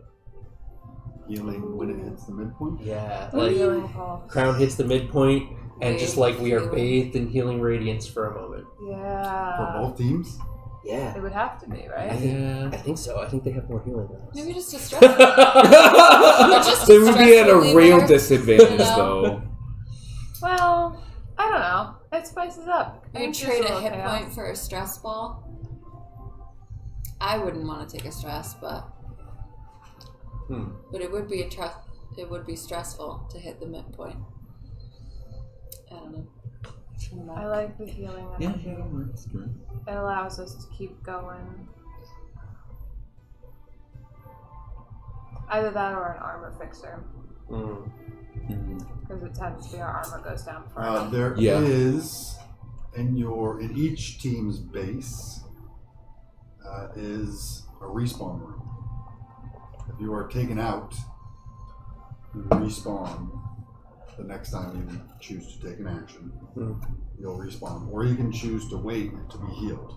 Healing when it hits the midpoint. Yeah, a like healing pulse. crown hits the midpoint, and just like we are Healing. bathed in healing radiance for a moment. For Yeah. both teams? Yeah, It would have to be, right? I think so. I think they have more healing than us. Maybe just a stress. just They would be at a stressful real reliever. disadvantage, No. though. Well, I don't know. It spices up. You It's trade just a hit chaos. point for a stress ball. I wouldn't want to take a stress, but it would be it would be stressful to hit the midpoint. I don't know. I like the healing Yeah, energy. that works. Good. It allows us to keep going. Either that or an armor fixer, Mhm. because it tends to be our armor goes down first. There Yeah. is in each team's base is a respawn room. If you are taken out, you respawn the next time you choose to take an action. You'll respawn, or you can choose to wait to be healed.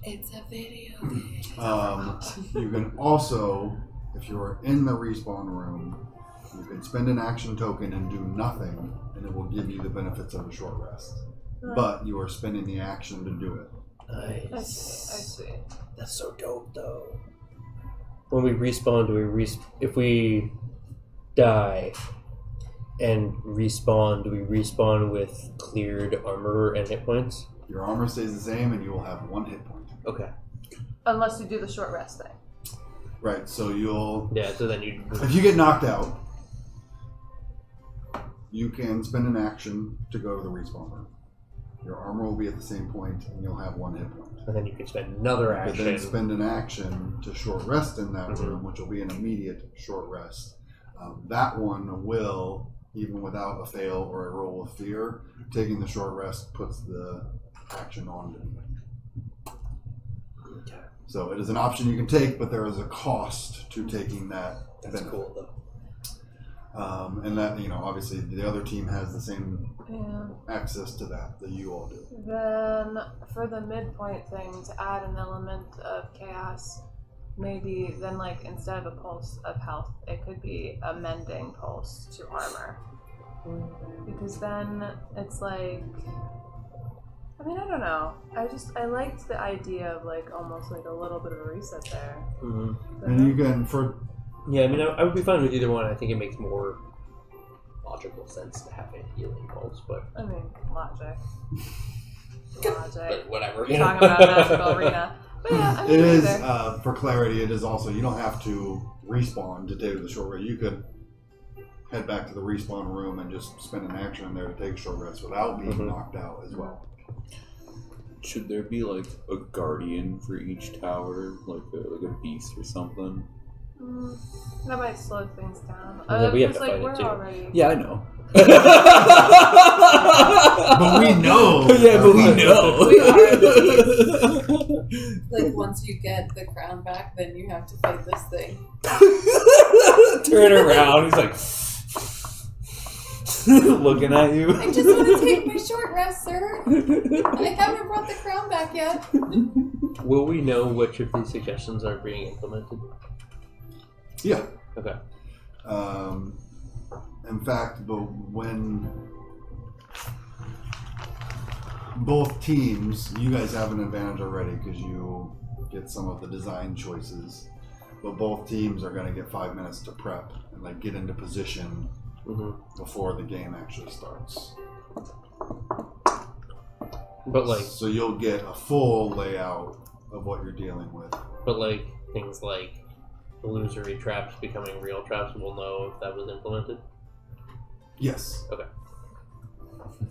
It's a video game. You can also, if you're in the respawn room, you can spend an action token and do nothing, and it will give you the benefits of a short rest. But you are spending the action to do it. I Nice. see. That's so dope, though. When we respawn, if we die and respawn, do we respawn with cleared armor and hit points? Your armor stays the same, and you will have 1 hit point. Okay. Unless you do the short rest thing. Right, so you'll... Yeah, so then you... If you get knocked out, you can spend an action to go to the respawn room. Your armor will be at the same point, and you'll have 1 hit point. And then you can spend another But action. then spend an action to short rest in that Mhm. room, which will be an immediate short rest. That one will, even without a fail or a roll of fear, taking the short rest puts the action on to me. Okay. So it is an option you can take, but there is a cost to taking that. That's benefit. cool, though. And that, obviously the other team has the same Yeah. access to that you all do. Then for the midpoint thing, to add an element of chaos, maybe then like instead of a pulse of health, it could be a mending pulse to armor. Because then it's like, I mean, I don't know. I liked the idea of like almost like a little bit of a reset there. Mm-hmm. And you can, Yeah, I mean, I would be fine with either one. I think it makes more logical sense to have a healing pulse, but I mean, logic. Logic. whatever. We're talking about magical arena. But yeah, I It mean, is, either. for clarity, it is also, you don't have to respawn to take the short rest. You could head back to the respawn room and just spend an action in there to take a short rest without being knocked out as well. Should there be like a guardian for each tower, like a beast or something? That might slow things down. Yeah, we have to like, fight it, we're too. already. Yeah, I know. But we know. Yeah, but we know. We are. Like, once you get the crown back, then you have to fight this thing. Turn around. He's like looking at you. I just want to take my short rest, sir. I haven't brought the crown back yet. Will we know which of these suggestions are being implemented? Yeah. Okay. In fact, but when both teams, you guys have an advantage already because you get some of the design choices. But both teams are going to get 5 minutes to prep and like get into position before the game actually starts. But like, So you'll get a full layout of what you're dealing with. but like things like illusory traps becoming real traps, we'll know if that was implemented. Yes. Okay.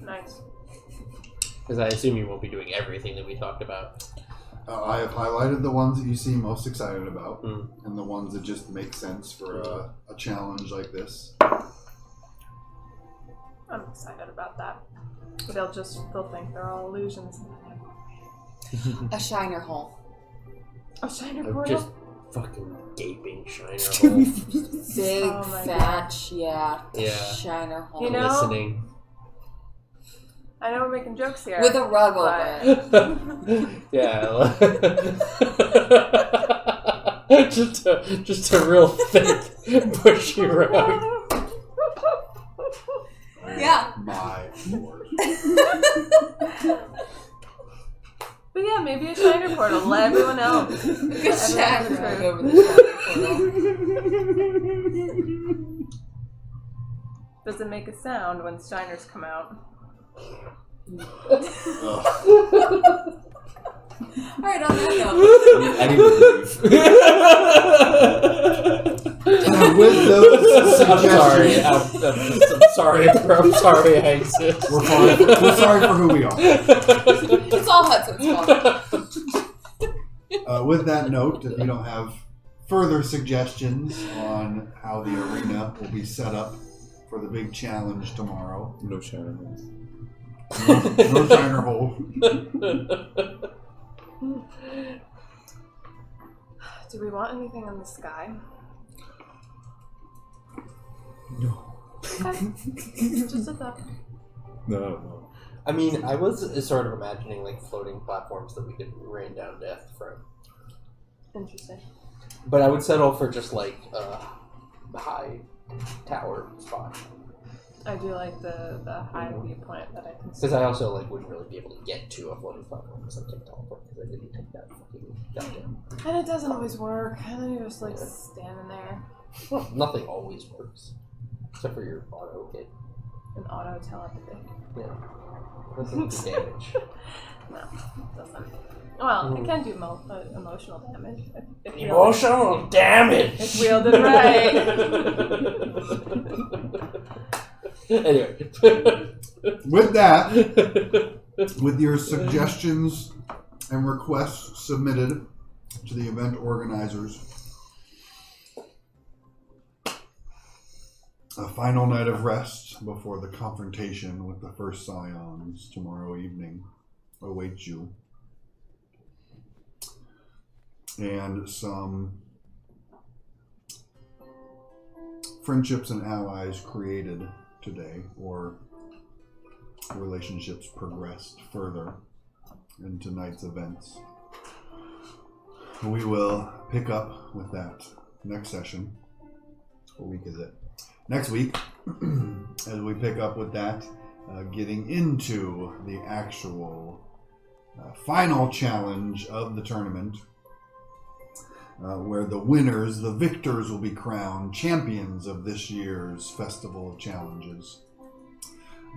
Nice. Because I assume you won't be doing everything that we talked about. I have highlighted the ones that you seem most excited about, Mm. and the ones that just make sense for a challenge like this. I'm excited about that. But they'll think they're all illusions. A shiner hole. A shiner I'm portal? just fucking gaping shiner hole. Big, Oh my fat, God. shiner hole. You know- Listening. I know we're making jokes here. With a rug over but- it. Yeah. just a real thick, bushy rug. Yeah. My lord. But yeah, maybe a shiner portal. Let everyone know. Good Let everyone shiner rug know. over the shiner portal. Does it make a sound when shiners come out? Ugh. Alright, on that note. I need to leave. And with those I'm sorry. suggestions, I'm sorry. I'm sorry. I exist. we're fine. We're sorry for who we are. It's all Hudson's fault. With that note, if you don't have further suggestions on how the arena will be set up for the big challenge tomorrow, No shadows. no shiner hole. Do we want anything in the sky? No. Okay. Just a thought. No. I mean, I was sort of imagining like floating platforms that we could rain down death from. Interesting. But I would settle for just like a high tower spot. I do like the high viewpoint that I can see. Because I also like wouldn't really be able to get to a floating platform because I can't teleport because I didn't take that fucking goddamn. And it doesn't always work. And then you're just like standing there. Well, nothing always works. Except for your auto hit. An auto telepathy. Yeah. Doesn't do damage. No, it doesn't. Well, it can do emotional damage. If Emotional damage! If wielded right. Anyway. With that, with your suggestions and requests submitted to the event organizers, a final night of rest before the confrontation with the first Scions tomorrow evening awaits you. And some friendships and allies created today, or relationships progressed further in tonight's events. We will pick up with that next session. What week is it? Next week, as we pick up with that, getting into the actual final challenge of the tournament, where the winners, the victors, will be crowned champions of this year's Festival of Challenges.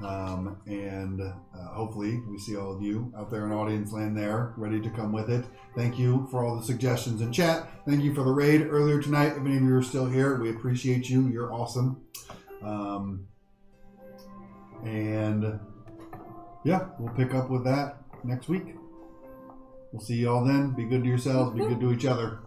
And hopefully we see all of you out there in audience land there, ready to come with it. Thank you for all the suggestions in chat. Thank you for the raid earlier tonight. If any of you are still here, we appreciate you. You're awesome. And yeah, we'll pick up with that next week. We'll see you all then. Be good to yourselves. Be good to each other.